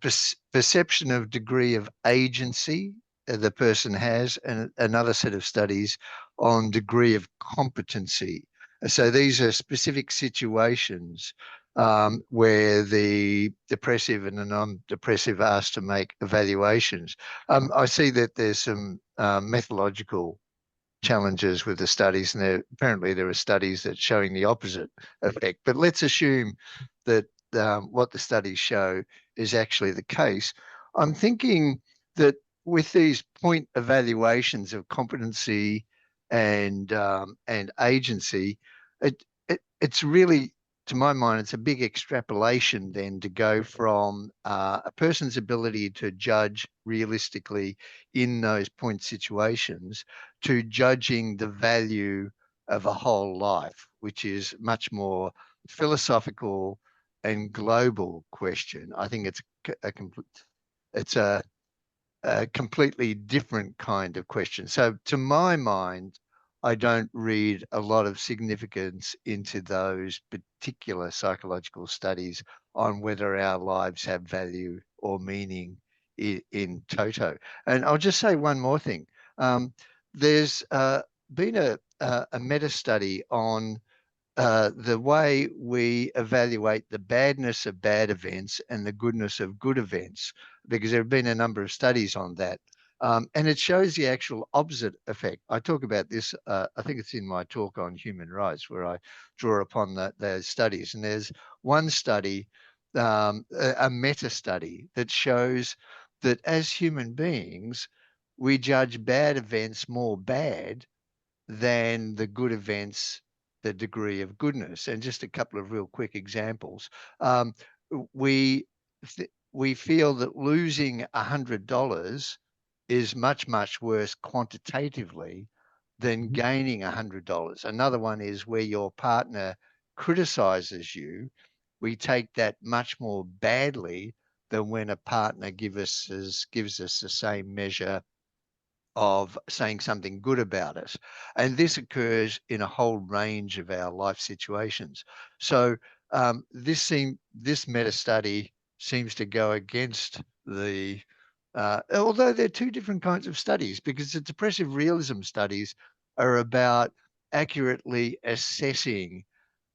perception of degree of agency the person has, and another set of studies on degree of competency. So these are specific situations where the depressive and the non-depressive are asked to make evaluations. I see that there's some methodological challenges with the studies, and apparently there are studies that showing the opposite effect. But let's assume that what the studies show is actually the case. I'm thinking that with these point evaluations of competency and agency, it's really, to my mind, it's a big extrapolation then to go from a person's ability to judge realistically in those point situations to judging the value of a whole life, which is much more philosophical and global question. I think it's a completely different kind of question. So to my mind, I don't read a lot of significance into those particular psychological studies on whether our lives have value or meaning in toto. And I'll just say one more thing. There's been a meta study on the way we evaluate the badness of bad events and the goodness of good events, because there have been a number of studies on that. And it shows the actual opposite effect. I talk about this, I think it's in my talk on human rights, where I draw upon those studies. And there's one study, a meta study, that shows that as human beings, we judge bad events more bad than the good events, the degree of goodness. And just a couple of real quick examples. We feel that losing $100 is much, much worse quantitatively than gaining $100. Another one is where your partner criticizes you. We take that much more badly than when a partner gives us the same measure of saying something good about us. And this occurs in a whole range of our life situations. So this meta study seems to go against the, although they're two different kinds of studies, because the depressive realism studies are about accurately assessing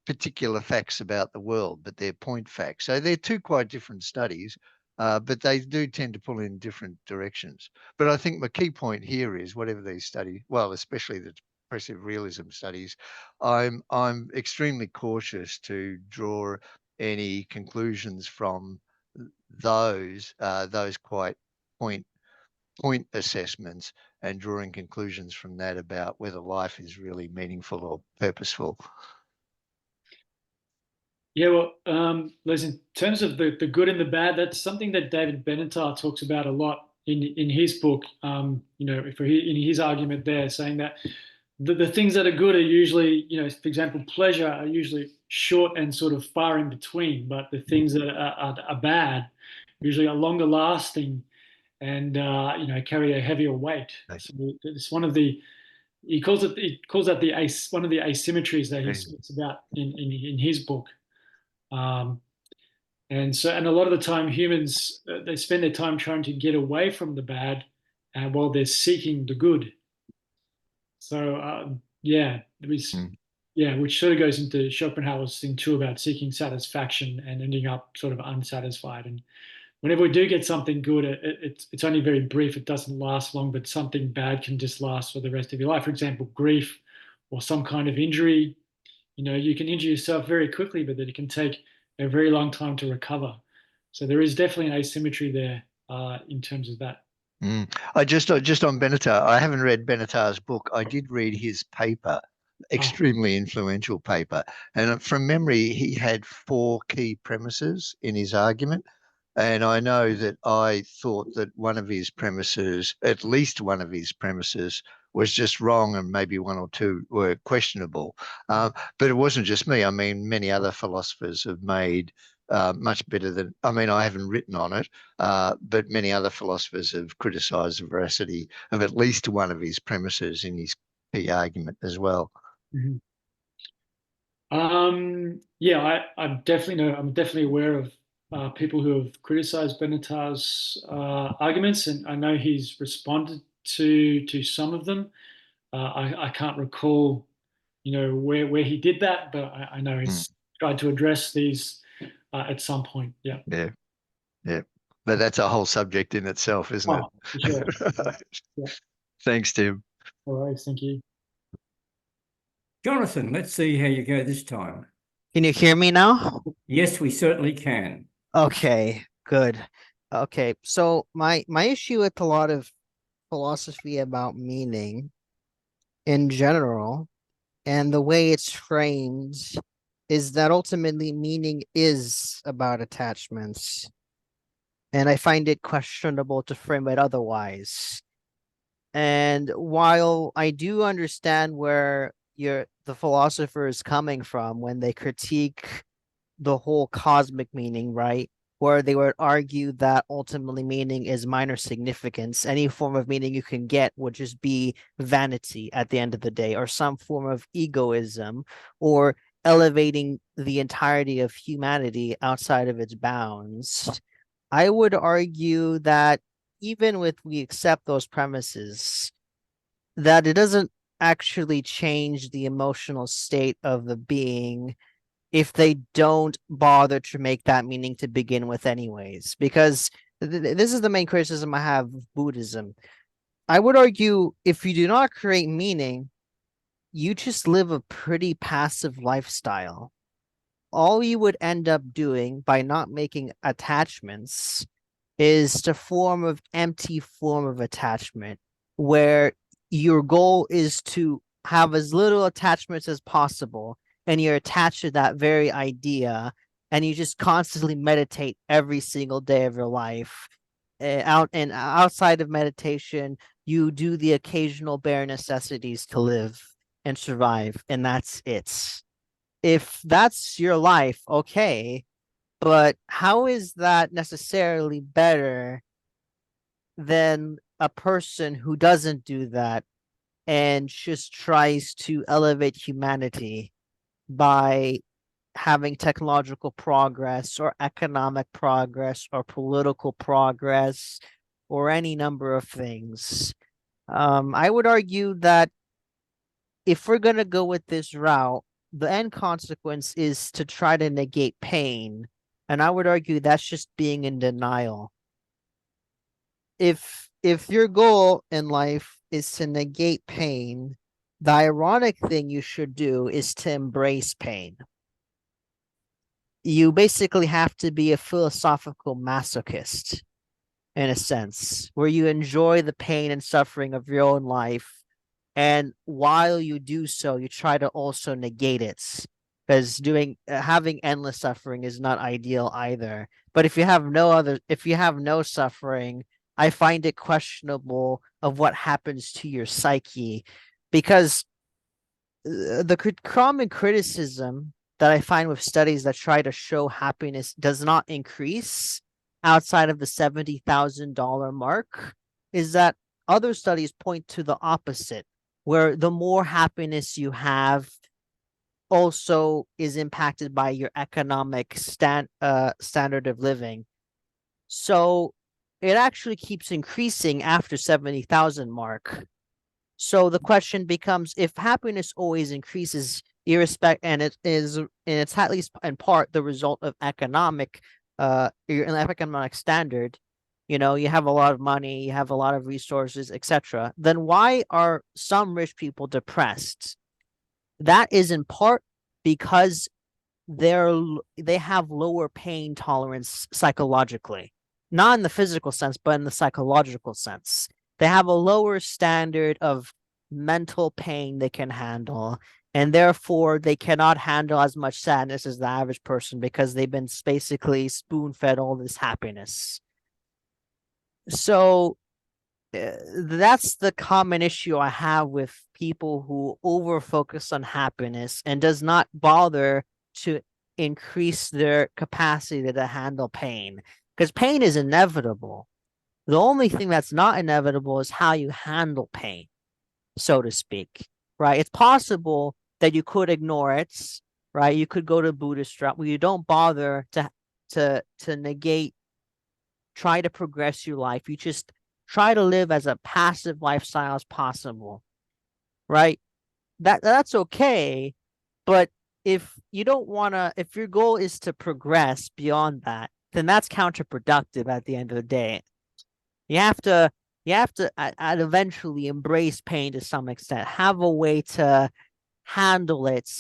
particular facts about the world, but they're point facts. So they're two quite different studies, but they do tend to pull in different directions. But I think my key point here is whatever these studies, well, especially the depressive realism studies, I'm extremely cautious to draw any conclusions from those quite point assessments and drawing conclusions from that about whether life is really meaningful or purposeful. Yeah, well, Liz, in terms of the good and the bad, that's something that David Benatar talks about a lot in his book. In his argument there, saying that the things that are good are usually, for example, pleasure are usually short and sort of far in between, but the things that are bad usually are longer lasting and carry a heavier weight. Right. So it's one of the one of the asymmetries that he speaks about in his book. And a lot of the time humans they spend their time trying to get away from the bad while they're seeking the good. So which sort of goes into Schopenhauer's thing too about seeking satisfaction and ending up sort of unsatisfied. And whenever we do get something good, it's only very brief. It doesn't last long, but something bad can just last for the rest of your life. For example, grief or some kind of injury. You can injure yourself very quickly, but then it can take a very long time to recover. So there is definitely an asymmetry there in terms of that. I just on Benatar, I haven't read Benatar's book. I did read his paper, extremely influential paper. And from memory, he had 4 key premises in his argument. And I know that I thought that one of his premises, at least one of his premises, was just wrong, and maybe 1 or 2 were questionable. But it wasn't just me. I mean, many other philosophers have made much better than, I mean, I haven't written on it, but many other philosophers have criticized the veracity of at least one of his premises in his key argument as well. Mm-hmm. I'm definitely aware of people who have criticized Benatar's arguments, and I know he's responded to some of them. I can't recall, where he did that, but I know he's tried to address these at some point. Yeah. But that's a whole subject in itself, isn't it? For sure. Yeah. Thanks, Tim. All right, thank you. Jonathan, let's see how you go this time. Can you hear me now? Yes, we certainly can. Okay, good. Okay, so my issue with a lot of philosophy about meaning in general and the way it's framed is that ultimately meaning is about attachments. And I find it questionable to frame it otherwise. And while I do understand where the philosopher is coming from when they critique the whole cosmic meaning, right? Where they would argue that ultimately meaning is minor significance. Any form of meaning you can get would just be vanity at the end of the day, or some form of egoism, or elevating the entirety of humanity outside of its bounds. I would argue that even if we accept those premises, that it doesn't actually change the emotional state of the being if they don't bother to make that meaning to begin with anyways. Because this is the main criticism I have of Buddhism. I would argue if you do not create meaning, you just live a pretty passive lifestyle. All you would end up doing by not making attachments is to form of empty form of attachment, where your goal is to have as little attachments as possible, and you're attached to that very idea, and you just constantly meditate every single day of your life. Outside of meditation, you do the occasional bare necessities to live and survive, and that's it. If that's your life, okay, but how is that necessarily better than a person who doesn't do that and just tries to elevate humanity by having technological progress or economic progress or political progress or any number of things? I would argue that if we're going to go with this route, the end consequence is to try to negate pain. And I would argue that's just being in denial. If your goal in life is to negate pain, the ironic thing you should do is to embrace pain. You basically have to be a philosophical masochist, in a sense, where you enjoy the pain and suffering of your own life. And while you do so, you try to also negate it, because having endless suffering is not ideal either. But if you have no suffering, I find it questionable of what happens to your psyche, because the common criticism that I find with studies that try to show happiness does not increase outside of the $70,000 mark is that other studies point to the opposite, where the more happiness you have also is impacted by your economic standard of living. So it actually keeps increasing after 70,000 mark. So the question becomes, if happiness always increases and it's at least in part the result of your economic standard, you know, you have a lot of money, you have a lot of resources, etc., then why are some rich people depressed? That is in part because they have lower pain tolerance psychologically, not in the physical sense, but in the psychological sense. They have a lower standard of mental pain they can handle, and therefore they cannot handle as much sadness as the average person because they've been basically spoon-fed all this happiness. So that's the common issue I have with people who over focus on happiness and does not bother to increase their capacity to handle pain, because pain is inevitable. The only thing that's not inevitable is how you handle pain, so to speak, right? It's possible that you could ignore it, right? You could go to Buddhist route where you don't bother to negate, try to progress your life. You just try to live as a passive lifestyle as possible, right? That's okay, but if you don't want to, if your goal is to progress beyond that, then that's counterproductive at the end of the day. You have to eventually embrace pain to some extent, have a way to handle it,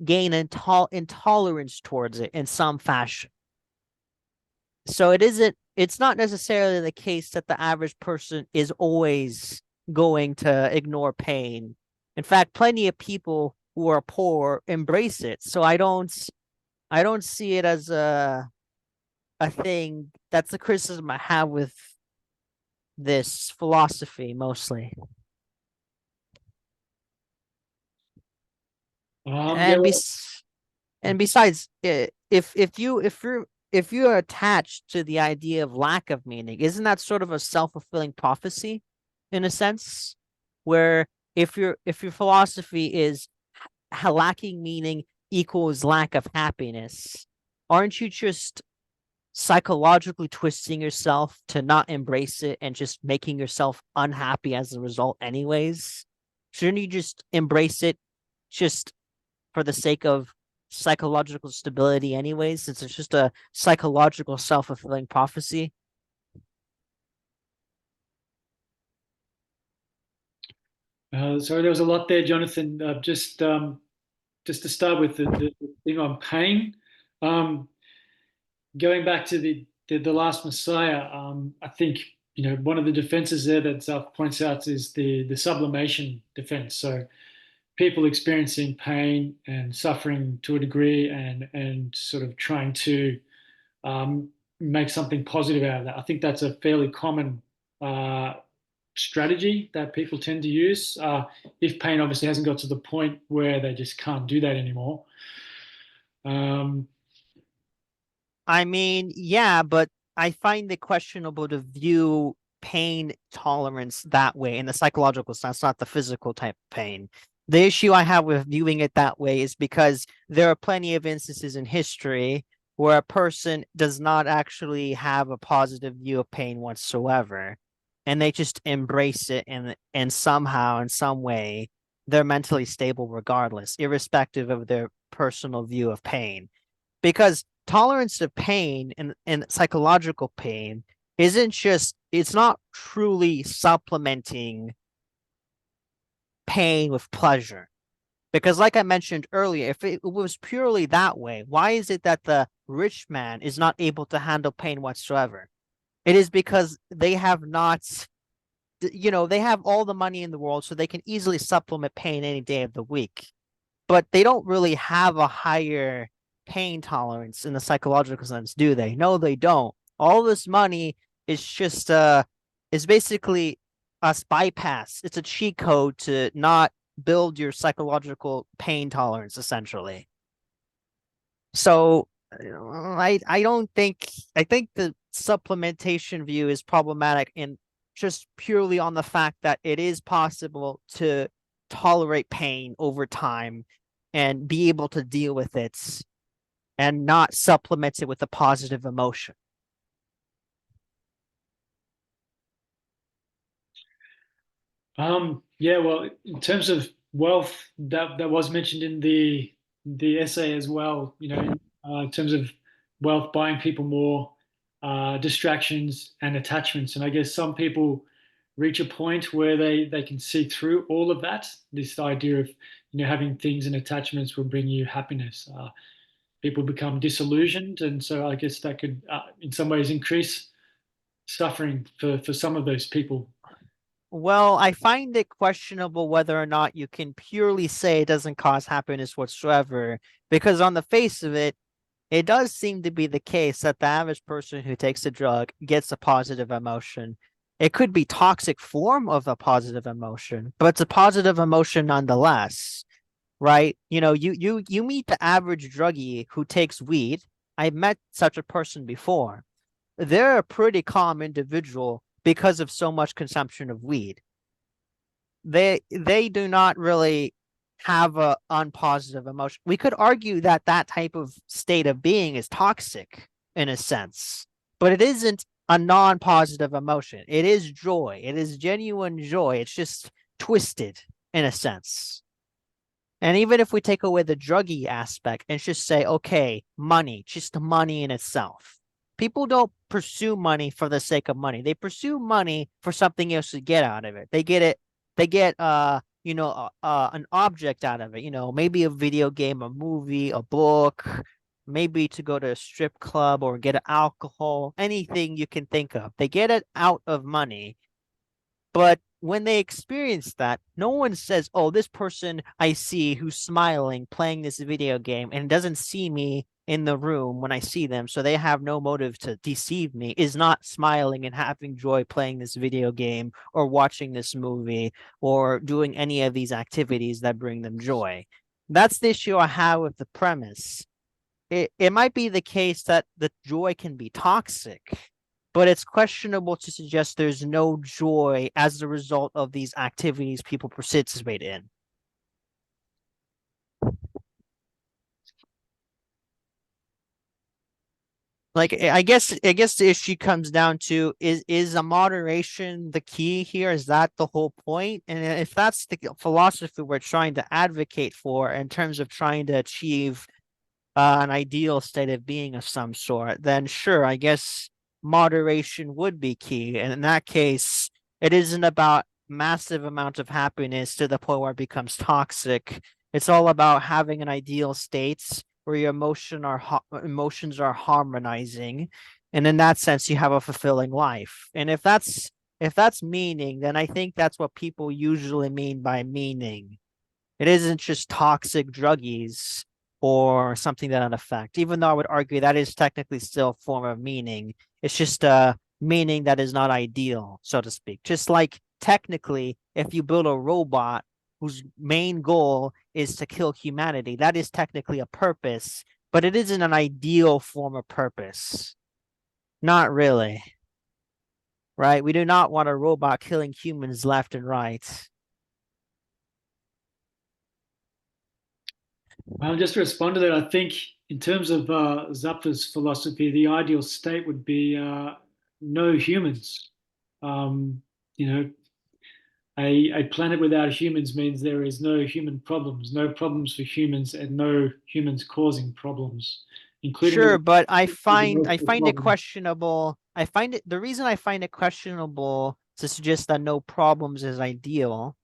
gain intolerance towards it in some fashion. So it's not necessarily the case that the average person is always going to ignore pain. In fact, plenty of people who are poor embrace it. So I don't see it as a thing. That's the criticism I have with this philosophy mostly. And besides, if you're attached to the idea of lack of meaning, isn't that sort of a self-fulfilling prophecy in a sense, where if your philosophy is lacking meaning equals lack of happiness, aren't you just psychologically twisting yourself to not embrace it and just making yourself unhappy as a result anyways? Shouldn't you just embrace it just for the sake of psychological stability anyways, since it's just a psychological self-fulfilling prophecy? Sorry, there was a lot there, Jonathan. Just to start with the thing on pain, going back to the last Messiah, I think, you know, one of the defenses there that Zapffe points out is the sublimation defense. So people experiencing pain and suffering to a degree and sort of trying to make something positive out of that. I think that's a fairly common strategy that people tend to use if pain obviously hasn't got to the point where they just can't do that anymore. I mean, yeah, but I find it questionable to view pain tolerance that way in the psychological sense, not the physical type of pain. The issue I have with viewing it that way is because there are plenty of instances in history where a person does not actually have a positive view of pain whatsoever, and they just embrace it, and somehow, in some way, they're mentally stable regardless, irrespective of their personal view of pain. Because tolerance of pain and psychological pain it's not truly supplementing pain with pleasure. Because like I mentioned earlier, if it was purely that way, why is it that the rich man is not able to handle pain whatsoever? It is because they have not, you know, they have all the money in the world, so they can easily supplement pain any day of the week. But they don't really have a higher pain tolerance in the psychological sense, do they? No, they don't. All this money is just is basically a bypass. It's a cheat code to not build your psychological pain tolerance, essentially. So I don't think, I think the supplementation view is problematic in just purely on the fact that it is possible to tolerate pain over time and be able to deal with it and not supplement it with a positive emotion. Yeah, well, in terms of wealth, that was mentioned in the essay as well. You know, in terms of wealth buying people more distractions and attachments, and I guess some people reach a point where they can see through all of that. This idea of having things and attachments will bring you happiness. People become disillusioned, and so I guess that could, in some ways, increase suffering for some of those people. Well, I find it questionable whether or not you can purely say it doesn't cause happiness whatsoever, because on the face of it, it does seem to be the case that the average person who takes a drug gets a positive emotion. It could be toxic form of a positive emotion, but it's a positive emotion nonetheless, right? You meet the average druggie who takes weed. I've met such a person before. They're a pretty calm individual because of so much consumption of weed. They do not really have a unpositive emotion. We could argue that that type of state of being is toxic in a sense, but it isn't a non-positive emotion. It is joy. It is genuine joy. It's just twisted in a sense. And even if we take away the druggy aspect and just say, okay, money, just money in itself. People don't pursue money for the sake of money. They pursue money for something else to get out of it. They get an object out of it, maybe a video game, a movie, a book, maybe to go to a strip club or get alcohol, anything you can think of. They get it out of money. But when they experience that, no one says, oh, this person I see who's smiling playing this video game and doesn't see me in the room when I see them, so they have no motive to deceive me, is not smiling and having joy playing this video game or watching this movie or doing any of these activities that bring them joy. That's the issue I have with the premise. It might be the case that the joy can be toxic, but it's questionable to suggest there's no joy as a result of these activities people participate in. Like, I guess the issue comes down to, is a moderation the key here? Is that the whole point? And if that's the philosophy we're trying to advocate for in terms of trying to achieve an ideal state of being of some sort, then sure, I guess moderation would be key. And in that case, it isn't about massive amount of happiness to the point where it becomes toxic. It's all about having an ideal state where your emotions are harmonizing, and in that sense, you have a fulfilling life. And if that's meaning, then I think that's what people usually mean by meaning. It isn't just toxic druggies or something to that effect, even though I would argue that is technically still a form of meaning. It's just a meaning that is not ideal, so to speak. Just like technically, if you build a robot whose main goal is to kill humanity, that is technically a purpose, but it isn't an ideal form of purpose. Not really. Right? We do not want a robot killing humans left and right. Just to respond to that, I think in terms of Zapffer's philosophy, the ideal state would be no humans. A planet without humans means there is no human problems, no problems for humans, and no humans causing problems, including. Sure, but I find it questionable. The reason I find it questionable to suggest that no problems is ideal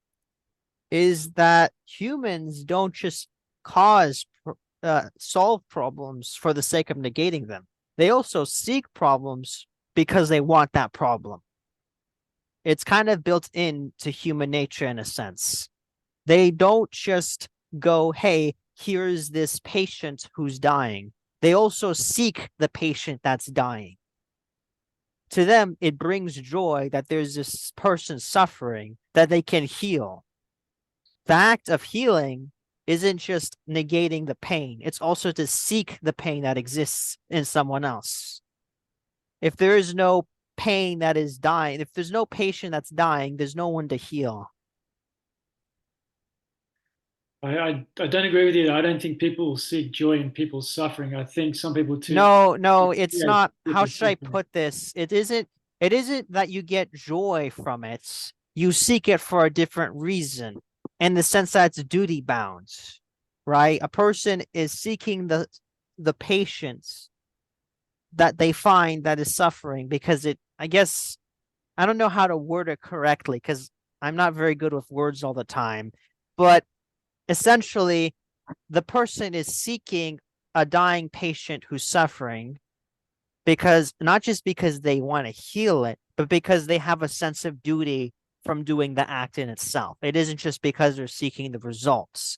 is that humans don't just solve problems for the sake of negating them. They also seek problems because they want that problem. It's kind of built into human nature in a sense. They don't just go, hey, here's this patient who's dying. They also seek the patient that's dying. To them, it brings joy that there's this person suffering that they can heal. the act of healing isn't just negating the pain, it's also to seek the pain that exists in someone else. If there is no pain that is dying, if there's no patient that's dying, there's no one to heal. I don't agree with you. I don't think people seek joy in people's suffering. I think some people too. No, it's Yeah, not. How people should I suffering. put this? It isn't that you get joy from it. You seek it for a different reason, in the sense that it's duty bound, right? A person is seeking the patience that they find that is suffering because I guess, I don't know how to word it correctly because I'm not very good with words all the time, but essentially the person is seeking a dying patient who's suffering because not just because they want to heal it, but because they have a sense of duty from doing the act in itself. It isn't just because they're seeking the results.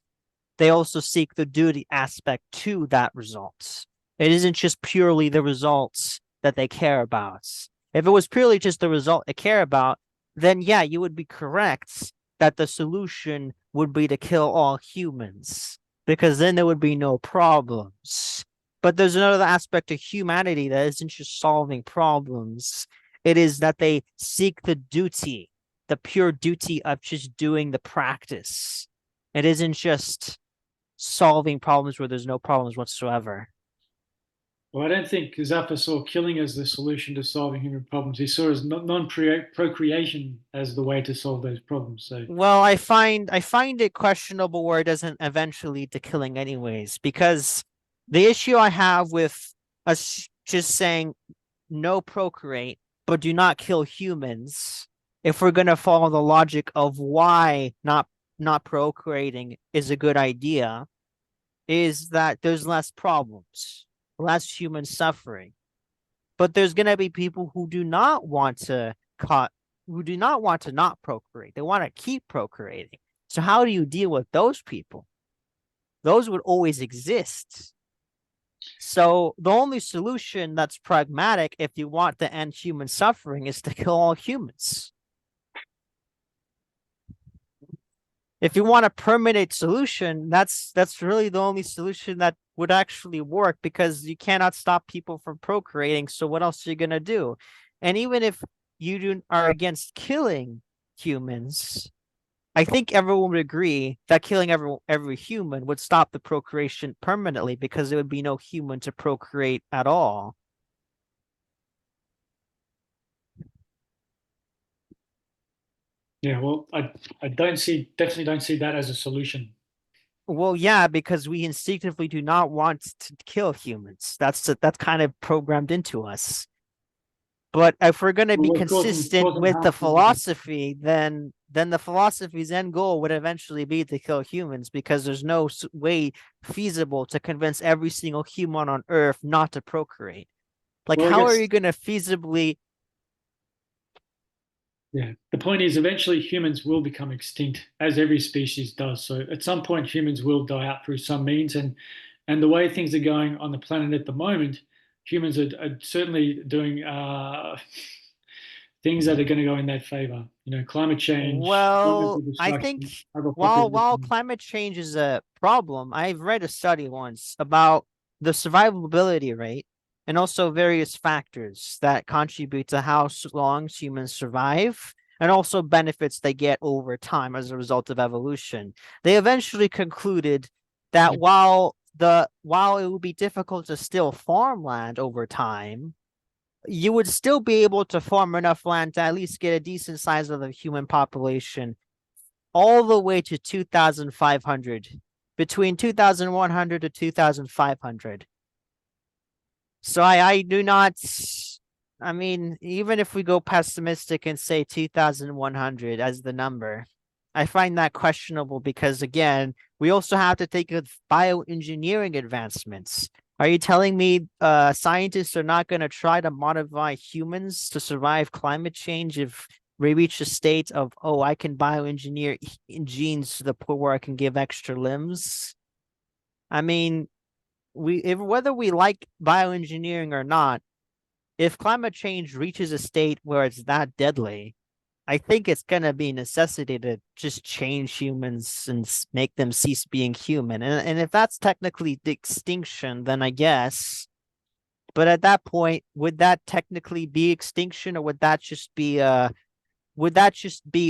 They also seek the duty aspect to that results. It isn't just purely the results that they care about. If it was purely just the result they care about, then yeah, you would be correct that the solution would be to kill all humans, because then there would be no problems. But there's another aspect of humanity that isn't just solving problems. It is that they seek the duty, the pure duty of just doing the practice. It isn't just solving problems where there's no problems whatsoever. Well, I don't think Zapffe saw killing as the solution to solving human problems. He saw as non-procreation as the way to solve those problems. So, Well, I find it questionable where it doesn't eventually lead to killing anyways, because the issue I have with us just saying no procreate, but do not kill humans, if we're gonna follow the logic of why not procreating is a good idea, is that there's less problems, less human suffering. But there's gonna be people who do not want to not procreate. They want to keep procreating. So how do you deal with those people? Those would always exist. So the only solution that's pragmatic if you want to end human suffering is to kill all humans. If you want a permanent solution, that's really the only solution that would actually work, because you cannot stop people from procreating. So what else are you gonna do? And even if you are against killing humans, I think everyone would agree that killing every human would stop the procreation permanently, because there would be no human to procreate at all. yeah, well, I definitely don't see that as a solution. Well, yeah, because we instinctively do not want to kill humans. That's kind of programmed into us. But if we're going to be Well, consistent causing with harm the to people. philosophy, then the philosophy's end goal would eventually be to kill humans, because there's no way feasible to convince every single human on Earth not to procreate. Like, Well, I how are guess- you going to feasibly? Yeah, the point is eventually humans will become extinct, as every species does. So at some point humans will die out through some means, and the way things are going on the planet at the moment, humans are certainly doing things that are going to go in that favor. You know, climate change, Well, environmental I think destruction, while overpopulation. climate change is a problem, I've read a study once about the survivability rate and also various factors that contribute to how long humans survive, and also benefits they get over time as a result of evolution. They eventually concluded that while it would be difficult to still farmland over time, you would still be able to farm enough land to at least get a decent size of the human population all the way to 2,500, between 2,100 to 2,500. So I do not, I mean, even if we go pessimistic and say 2,100 as the number, I find that questionable, because again, we also have to think of bioengineering advancements. Are you telling me scientists are not going to try to modify humans to survive climate change if we reach a state of, oh, I can bioengineer genes to the point where I can give extra limbs? I mean, whether we like bioengineering or not, if climate change reaches a state where it's that deadly, I think it's gonna be a necessity to just change humans and make them cease being human. And if that's technically the extinction, then I guess. But at that point, would that technically be extinction, or would that just be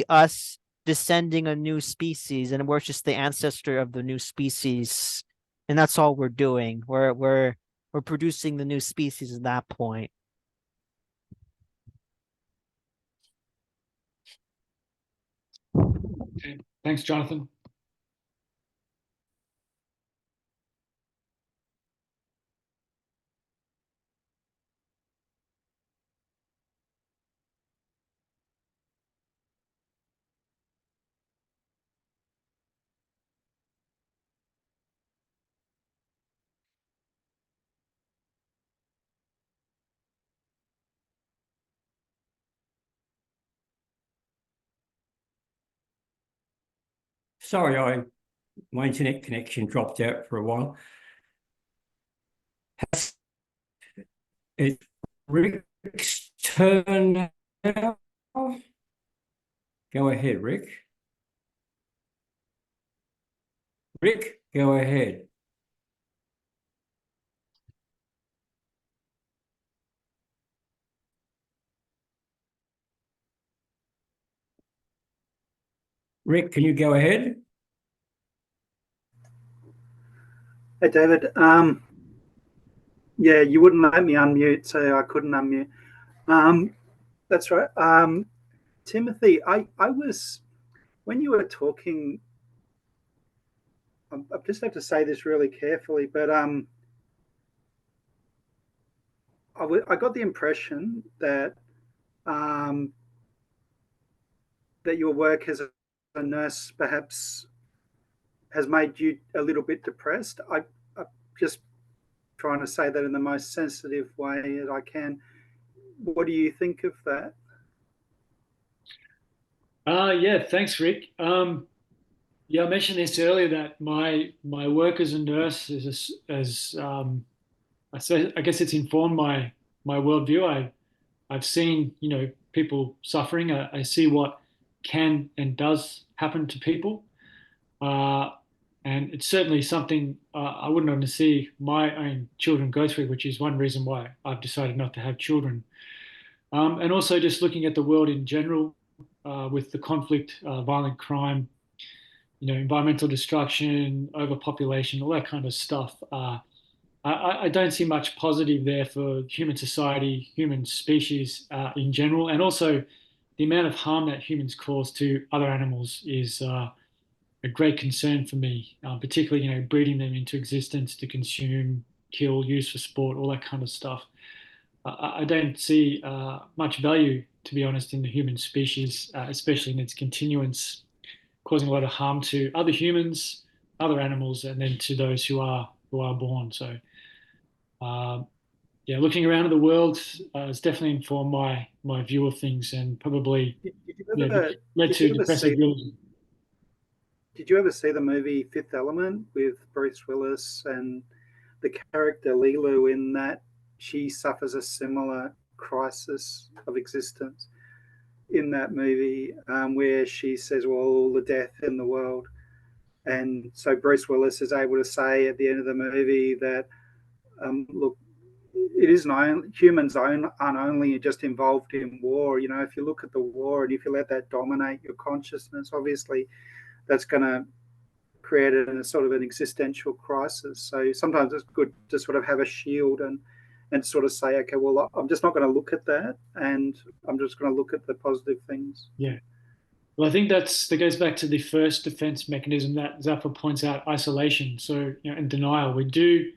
us descending a new species, and we're just the ancestor of the new species, and that's all we're doing? We're producing the new species at that point. Okay. Thanks, Jonathan. Sorry, my internet connection dropped out for a while. It's Rick's turn now. Go ahead, Rick. Rick, go ahead. Rick, can you go ahead? Hey, David. Yeah, you wouldn't let me unmute, so I couldn't unmute. That's right. Timothy, I was, when you were talking, I just have to say this really carefully, but I got the impression that that your work as a nurse perhaps has made you a little bit depressed. I'm just trying to say that in the most sensitive way that I can. What do you think of that? Yeah, thanks, Rick. Yeah, I mentioned this earlier that my work as a nurse I guess it's informed my worldview. I've seen people suffering. I see what can and does happen to people, and it's certainly something I wouldn't want to see my own children go through, which is one reason why I've decided not to have children. And also just looking at the world in general, with the conflict, violent crime, environmental destruction, overpopulation, all that kind of stuff. I don't see much positive there for human society, human species in general, and also the amount of harm that humans cause to other animals is a great concern for me, particularly breeding them into existence to consume, kill, use for sport, all that kind of stuff. I don't see much value, to be honest, in the human species, especially in its continuance, causing a lot of harm to other humans, other animals, and then to those who are born. So, yeah, looking around at the world has definitely informed my view of things, and probably led to depressive realism. Did you ever see the movie Fifth Element with Bruce Willis and the character Lilu in that? She suffers a similar crisis of existence in that movie, where she says, well, all the death in the world. And so Bruce Willis is able to say at the end of the movie that, look, it isn't humans aren't only just involved in war. If you look at the war and if you let that dominate your consciousness, obviously that's going to create a sort of an existential crisis. So sometimes it's good to sort of have a shield and sort of say, okay, well, I'm just not going to look at that, and I'm just going to look at the positive things. Yeah. Well, I think that goes back to the first defense mechanism that Zapffe points out, isolation. So, and denial. We do,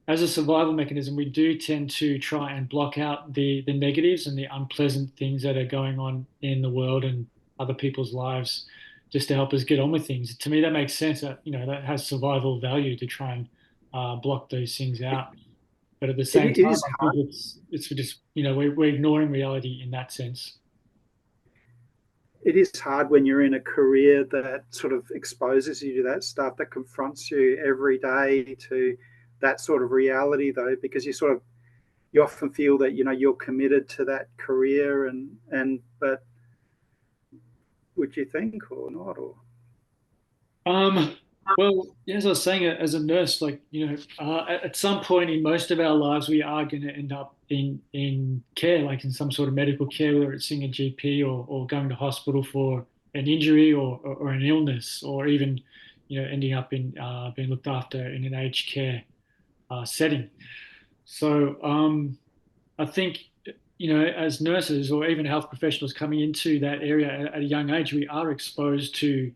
as a survival mechanism, we do tend to try and block out the negatives and the unpleasant things that are going on in the world and other people's lives, just to help us get on with things. To me, that makes sense. That that has survival value to try and block those things out. But at the same time, I think it's just we're ignoring reality in that sense. It is hard when you're in a career that sort of exposes you to that stuff, that confronts you every day to that sort of reality, though, because you often feel that you're committed to that career, but would you think, or not? Or Well, as I was saying, as a nurse, like, at some point in most of our lives, we are going to end up in care, like in some sort of medical care, whether it's seeing a GP or going to hospital for an injury or an illness, or even, ending up in being looked after in an aged care setting. So I think, as nurses or even health professionals coming into that area at a young age, we are exposed to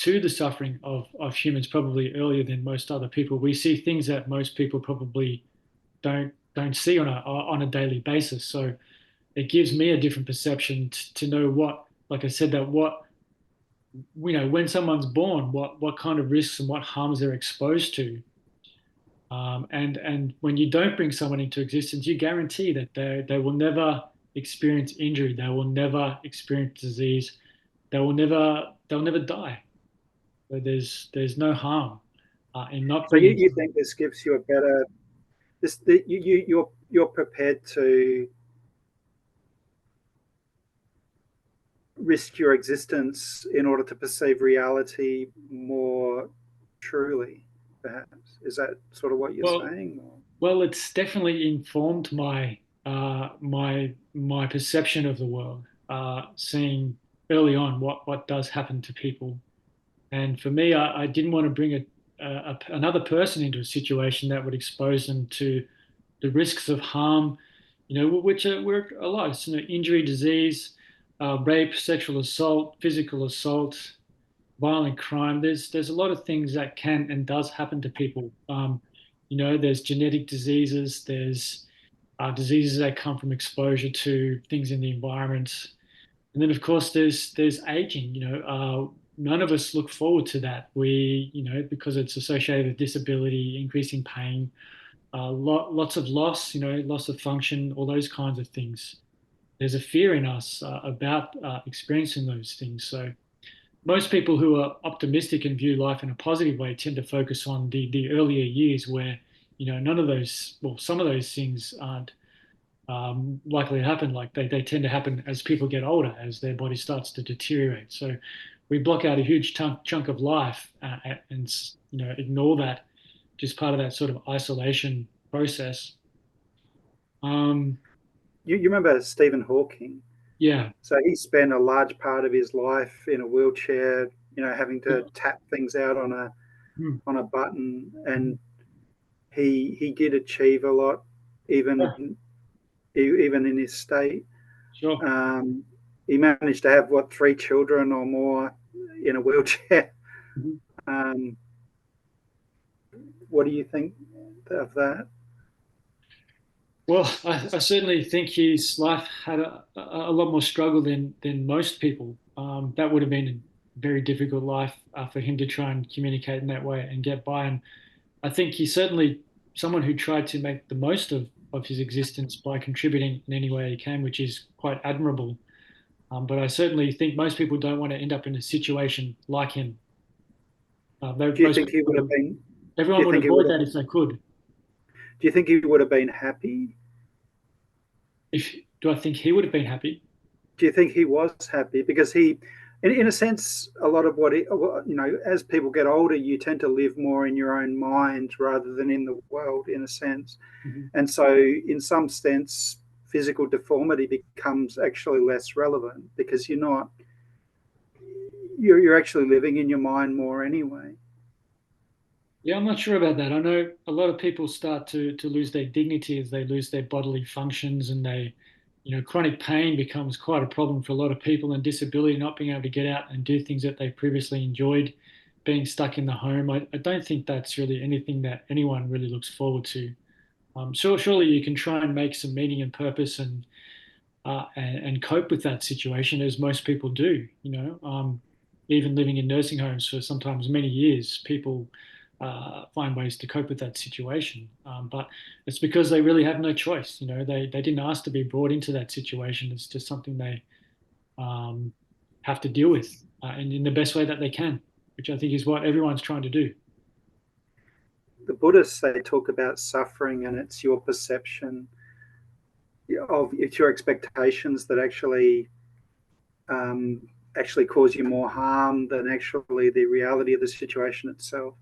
the suffering of humans probably earlier than most other people. We see things that most people probably don't see on a daily basis. So it gives me a different perception to know what, like I said, that what, when someone's born, what kind of risks and what harms they're exposed to. And when you don't bring someone into existence, you guarantee that they will never experience injury, they will never experience disease, they'll never die. So there's no harm in not. So you think this gives you a better, you're prepared to risk your existence in order to perceive reality more truly, perhaps. Is that sort of what you're saying? Or? Well, it's definitely informed my my perception of the world, seeing early on what does happen to people. And for me, I didn't want to bring another person into a situation that would expose them to the risks of harm, which were a lot. It's, injury, disease, rape, sexual assault, physical assault, violent crime. There's a lot of things that can and does happen to people. There's genetic diseases. There's diseases that come from exposure to things in the environment. And then, of course, there's aging. None of us look forward to that. We, because it's associated with disability, increasing pain, lots of loss, loss of function, all those kinds of things. There's a fear in us about experiencing those things. So most people who are optimistic and view life in a positive way tend to focus on the earlier years where, none of those, well, some of those things aren't likely to happen. Like they tend to happen as people get older, as their body starts to deteriorate. So we block out a huge chunk of life and ignore that, just part of that sort of isolation process. You remember Stephen Hawking? Yeah. So he spent a large part of his life in a wheelchair, having to tap things out on a button, and he did achieve a lot, even in his state. Sure. He managed to have 3 children or more in a wheelchair. Mm-hmm. What do you think of that? Well, I certainly think his life had a lot more struggle than most people. That would have been a very difficult life for him to try and communicate in that way and get by. And I think he's certainly someone who tried to make the most of his existence by contributing in any way he can, which is quite admirable. But I certainly think most people don't want to end up in a situation like him. Do you think he would have been? Everyone would avoid that if they could. Do you think he would have been happy? Do I think he would have been happy? Do you think he was happy? Because he, in a sense, a lot of as people get older, you tend to live more in your own mind rather than in the world, in a sense. Mm-hmm. And so, in some sense, physical deformity becomes actually less relevant because you're actually living in your mind more anyway. Yeah, I'm not sure about that. I know a lot of people start to lose their dignity as they lose their bodily functions, and chronic pain becomes quite a problem for a lot of people, and disability, not being able to get out and do things that they previously enjoyed, being stuck in the home. I don't think that's really anything that anyone really looks forward to. Surely you can try and make some meaning and purpose and cope with that situation, as most people do. Even living in nursing homes for sometimes many years, people find ways to cope with that situation. But it's because they really have no choice. They didn't ask to be brought into that situation. It's just something they have to deal with and in the best way that they can, which I think is what everyone's trying to do. The Buddhists, they talk about suffering, and it's your perception it's your expectations that actually actually cause you more harm than actually the reality of the situation itself.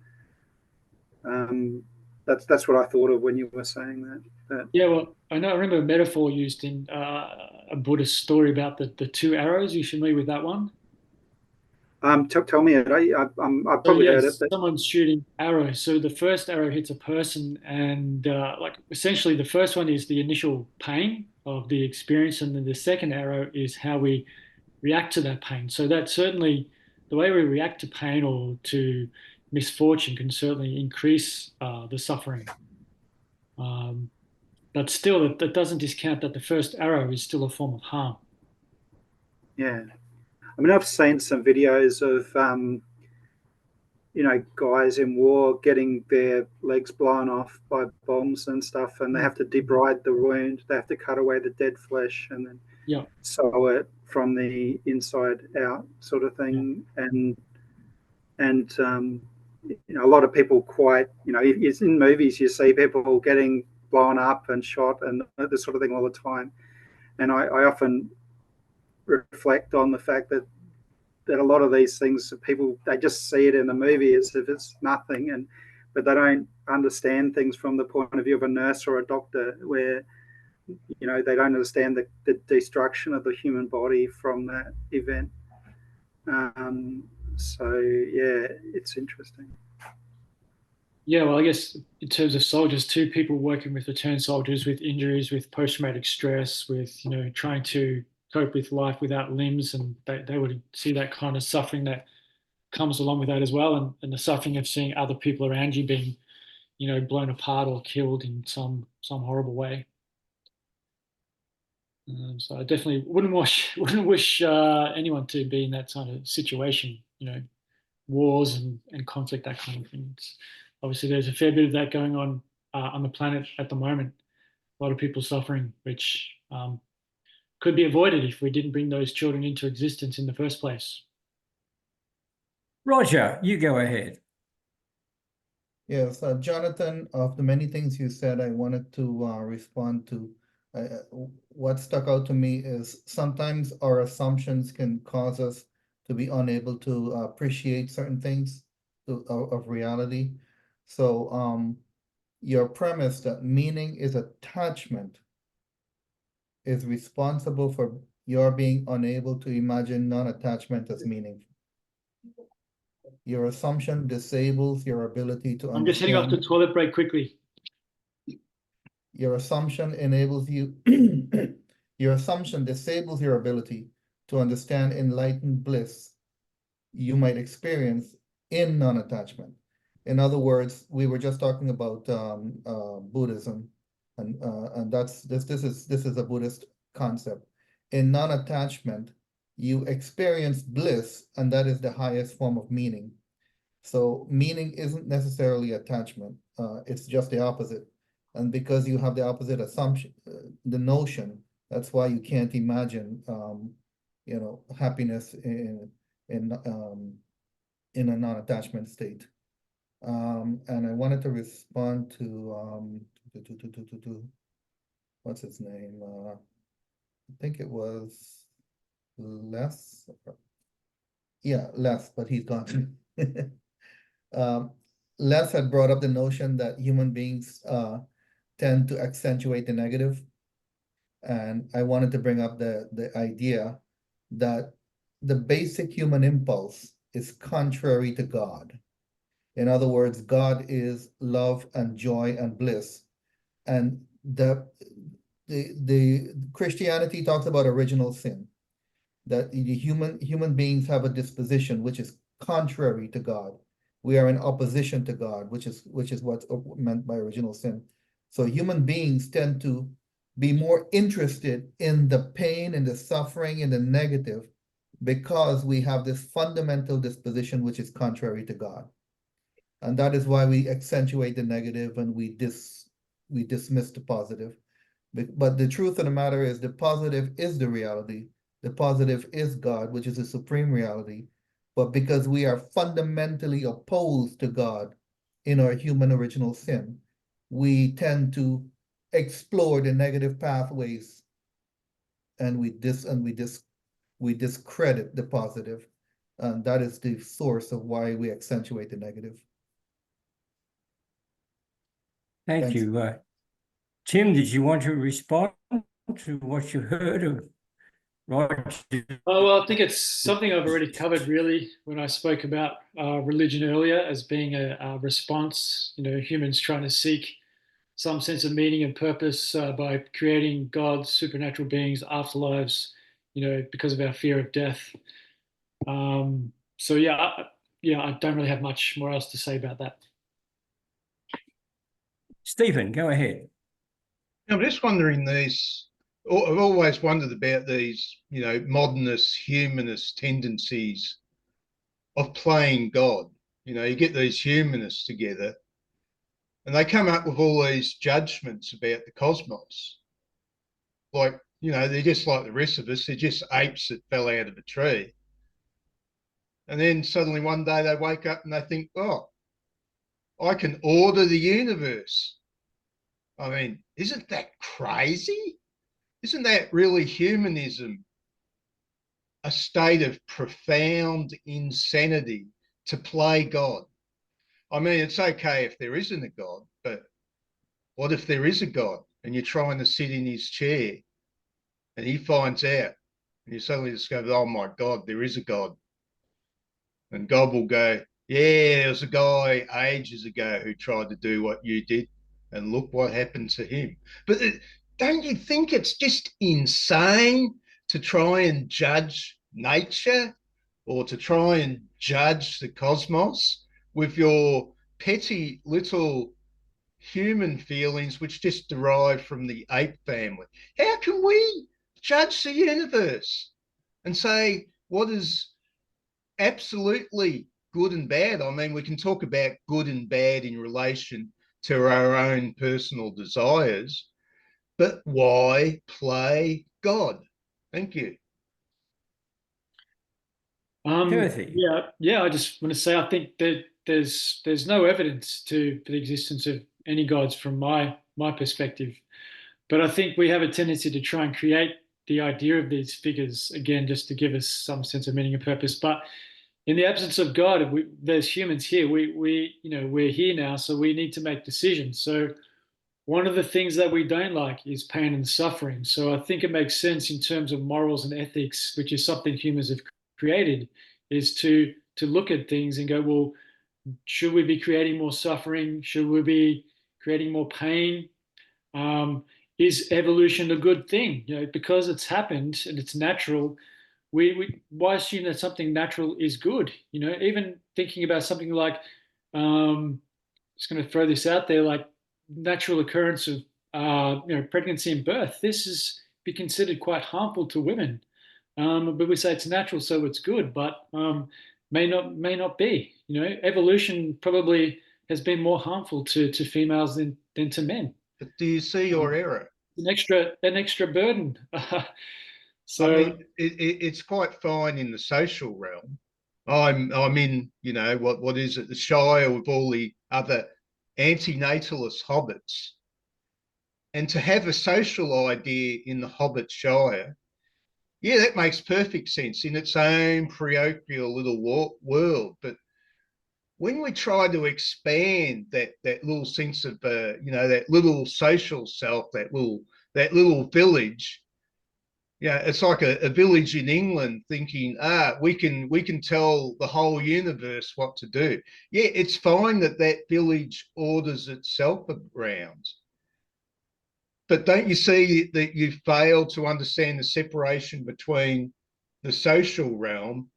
That's what I thought of when you were saying that. Yeah, well, I remember a metaphor used in a Buddhist story about the two arrows. You familiar with that one? Tell me it. I've So probably heard it. But... someone's shooting arrows. So the first arrow hits a person, and like essentially the first one is the initial pain of the experience, and then the second arrow is how we react to that pain. So that certainly the way we react to pain or to misfortune can certainly increase the suffering. But still, that doesn't discount that the first arrow is still a form of harm. Yeah, I mean, I've seen some videos of guys in war getting their legs blown off by bombs and stuff, and they have to debride the wound. They have to cut away the dead flesh and then sew it from the inside out, sort of thing. And a lot of people quite, it's in movies you see people getting blown up and shot and this sort of thing all the time. And I often reflect on the fact that a lot of these things, people, they just see it in the movie as if it's nothing, but they don't understand things from the point of view of a nurse or a doctor, where they don't understand the destruction of the human body from that event. So yeah, it's interesting. Yeah, well, I guess in terms of soldiers too, people working with returned soldiers with injuries, with post-traumatic stress, with trying to cope with life without limbs, and they would see that kind of suffering that comes along with that as well, and the suffering of seeing other people around you being, blown apart or killed in some horrible way. So I definitely wouldn't wish anyone to be in that kind of situation. Wars and conflict, that kind of thing. Obviously, there's a fair bit of that going on the planet at the moment. A lot of people suffering, which could be avoided if we didn't bring those children into existence in the first place. Roger, you go ahead. Yes, Jonathan, of the many things you said, I wanted to respond to. What stuck out to me is sometimes our assumptions can cause us to be unable to appreciate certain things of reality. So your premise that meaning is attachment is responsible for your being unable to imagine non-attachment as meaningful. Your assumption disables your ability to understand. I'm just heading off the toilet break quickly. Your assumption enables you, your assumption disables your ability to understand enlightened bliss you might experience in non-attachment. In other words, we were just talking about Buddhism, and this is a Buddhist concept. In non-attachment, you experience bliss, and that is the highest form of meaning. So meaning isn't necessarily attachment. It's just the opposite. And because you have the opposite assumption, the notion, that's why you can't imagine, happiness in a non-attachment state. And I wanted to respond to what's his name? I think it was Les. Yeah, Les, but he's gone. Les had brought up the notion that human beings tend to accentuate the negative. And I wanted to bring up the idea that the basic human impulse is contrary to God. In other words, God is love and joy and bliss. And the Christianity talks about original sin, that the human beings have a disposition which is contrary to God. We are in opposition to God, which is what's meant by original sin. So human beings tend to be more interested in the pain and the suffering and the negative because we have this fundamental disposition which is contrary to God. And that is why we accentuate the negative and we dismiss the positive. But the truth of the matter is the positive is the reality. The positive is God, which is a supreme reality. But because we are fundamentally opposed to God in our human original sin, we tend to explore the negative pathways, and we we discredit the positive, and that is the source of why we accentuate the negative. Thank Thanks. you. Tim, did you want to respond to what you heard of Roger? Oh, well, I think it's something I've already covered really when I spoke about religion earlier as being a response, humans trying to seek some sense of meaning and purpose by creating gods, supernatural beings, afterlives, because of our fear of death. So I don't really have much more else to say about that. Stephen, go ahead. I'm just wondering I've always wondered about these, modernist, humanist tendencies of playing God. You get these humanists together and they come up with all these judgments about the cosmos. Like, they're just like the rest of us. They're just apes that fell out of a tree. And then suddenly one day they wake up and they think, oh, I can order the universe. I mean, isn't that crazy? Isn't that really humanism? A state of profound insanity to play God. I mean, it's okay if there isn't a God, but what if there is a God and you're trying to sit in his chair and he finds out and you suddenly discover, oh my God, there is a God. And God will go, yeah, there was a guy ages ago who tried to do what you did and look what happened to him. But don't you think it's just insane to try and judge nature or to try and judge the cosmos with your petty little human feelings which just derive from the ape family? How can we judge the universe and say what is absolutely good and bad? I mean, we can talk about good and bad in relation to our own personal desires, but why play God? Thank you. Timothy. I just want to say I think that there's no evidence for the existence of any gods from my perspective, but I think we have a tendency to try and create the idea of these figures again just to give us some sense of meaning and purpose. But in the absence of God, there's humans here. We're here now, so we need to make decisions. So one of the things that we don't like is pain and suffering. So I think it makes sense in terms of morals and ethics, which is something humans have created, is to look at things and go, well, should we be creating more suffering? Should we be creating more pain? Is evolution a good thing? Because it's happened and it's natural. Why assume that something natural is good? Even thinking about something like, just going to throw this out there, like natural occurrence of pregnancy and birth. This is be considered quite harmful to women, but we say it's natural, so it's good, but may not be. Evolution probably has been more harmful to females than to men. But do you see your error? An extra burden. So I mean, it's quite fine in the social realm. I'm in, what is it, the Shire with all the other antinatalist hobbits. And to have a social idea in the Hobbit Shire, yeah, that makes perfect sense in its own parochial little world. But when we try to expand that little sense of, that little social self, that little village, it's like a village in England thinking, we can tell the whole universe what to do. Yeah, it's fine that village orders itself around. But don't you see that you fail to understand the separation between the social realm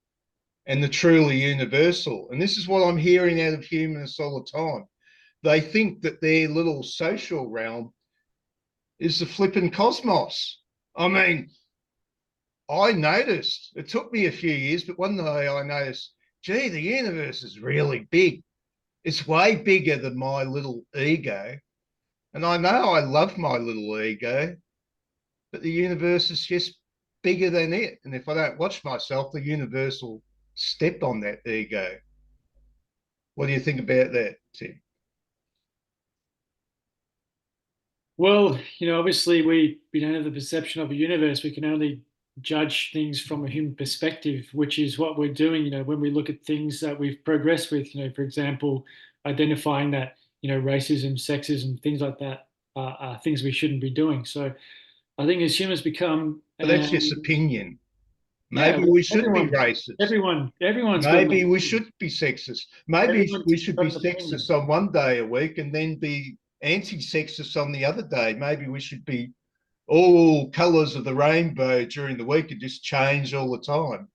and the truly universal? And this is what I'm hearing out of humanists all the time. They think that their little social realm is the flipping cosmos. I mean, I noticed, it took me a few years, but one day I noticed, gee, the universe is really big. It's way bigger than my little ego. And I know I love my little ego, but the universe is just bigger than it. And if I don't watch myself, the universe will step on that ego. What do you think about that, Tim? Well, obviously we don't have the perception of a universe. We can only judge things from a human perspective, which is what we're doing, when we look at things that we've progressed with, for example, identifying that, racism, sexism, things like that are things we shouldn't be doing. So I think as humans become... But that's just opinion. Yeah, Maybe we should be everyone- racist. Everyone's got Maybe an we opinion. should be sexist. Maybe Everyone's we should be got an opinion. sexist on one day a week and then be anti-sexist on the other day. Maybe we should be all colours of the rainbow during the week and just change all the time.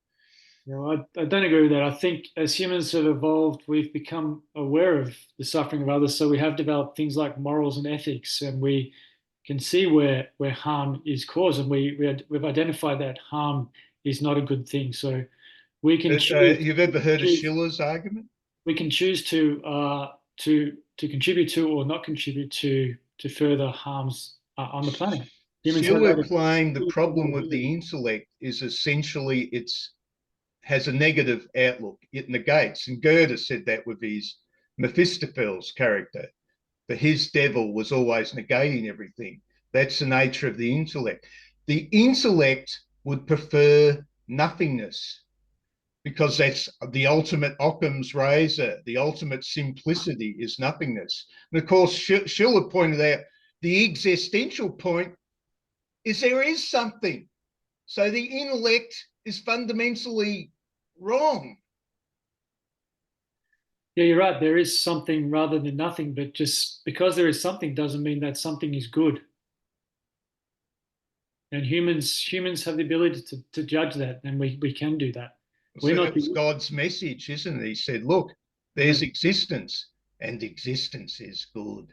I don't agree with that. I think as humans have evolved, we've become aware of the suffering of others. So we have developed things like morals and ethics, and we can see where harm is caused, and we've identified that harm is not a good thing. So we can choose. You've ever heard of Schiller's argument? We can choose to contribute to or not contribute to further harms on the planet. Schiller claimed the problem with the intellect is essentially has a negative outlook. It negates, and Goethe said that with his Mephistopheles character, that his devil was always negating everything. That's the nature of the intellect. The intellect would prefer nothingness because that's the ultimate Occam's razor. The ultimate simplicity is nothingness. And of course, Schiller pointed out the existential point is there is something. So the intellect is fundamentally wrong. Yeah, you're right. There is something rather than nothing, but just because there is something doesn't mean that something is good. And humans have the ability to judge that, and we can do that. So that was God's message, isn't it? He said, look, there's existence, and existence is good.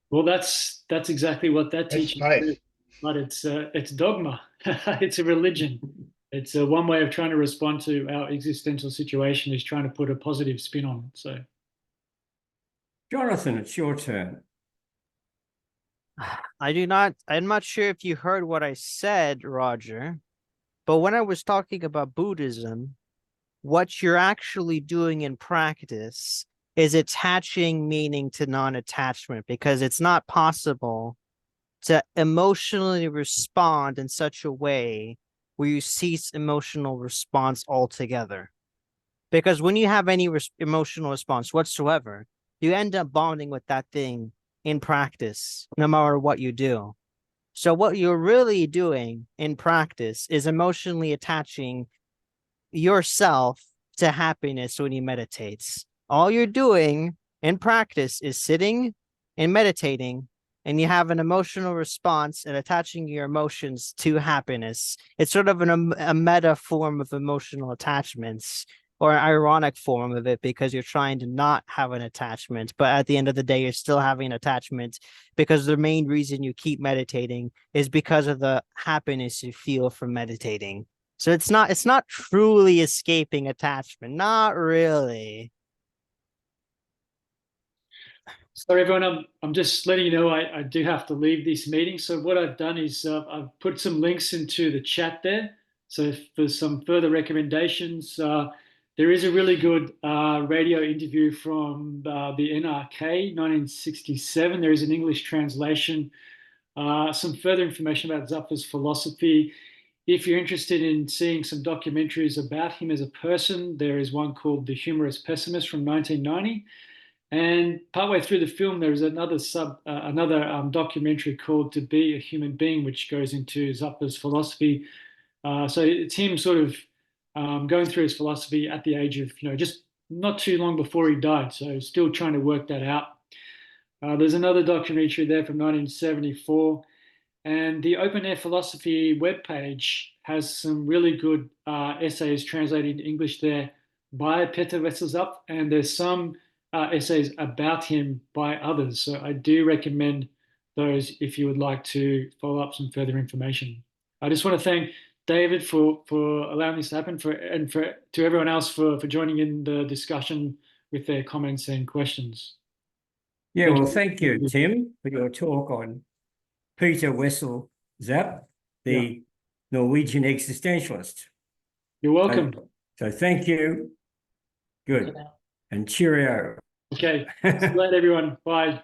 Well, that's exactly what that teaches. Faith. But it's dogma. It's a religion. It's one way of trying to respond to our existential situation is trying to put a positive spin on it. So, Jonathan, it's your turn. I'm not sure if you heard what I said, Roger, but when I was talking about Buddhism, what you're actually doing in practice is attaching meaning to non-attachment, because it's not possible to emotionally respond in such a way where you cease emotional response altogether. Because when you have any emotional response whatsoever, you end up bonding with that thing in practice, no matter what you do. So what you're really doing in practice is emotionally attaching yourself to happiness when you meditate. All you're doing in practice is sitting and meditating, and you have an emotional response and attaching your emotions to happiness. It's sort of a meta form of emotional attachments, or an ironic form of it, because you're trying to not have an attachment, but at the end of the day, you're still having an attachment because the main reason you keep meditating is because of the happiness you feel from meditating. So it's not truly escaping attachment, not really. sorry, everyone. I'm just letting you know I do have to leave this meeting. So what I've done is I've put some links into the chat there. So for some further recommendations, there is a really good radio interview from the NRK, 1967. There is an English translation. Some further information about Zapffer's philosophy. If you're interested in seeing some documentaries about him as a person, there is one called The Humorous Pessimist from 1990. And partway through the film, there is another documentary called To Be a Human Being, which goes into Zapffer's philosophy. So it's him sort of going through his philosophy at the age of, just not too long before he died. So still trying to work that out. There's another documentary there from 1974. And the Open Air Philosophy webpage has some really good essays translated into English there by Peter Wessel Zapffe, and there's some essays about him by others. So I do recommend those if you would like to follow up some further information. I just want to thank David for allowing this to happen, to everyone else for joining in the discussion with their comments and questions. Yeah, well, thank you, Tim, for your talk on Peter Wessel Zapffe, the Norwegian existentialist. You're welcome. So thank you. Good. And cheerio. Okay. See you later, everyone. Bye.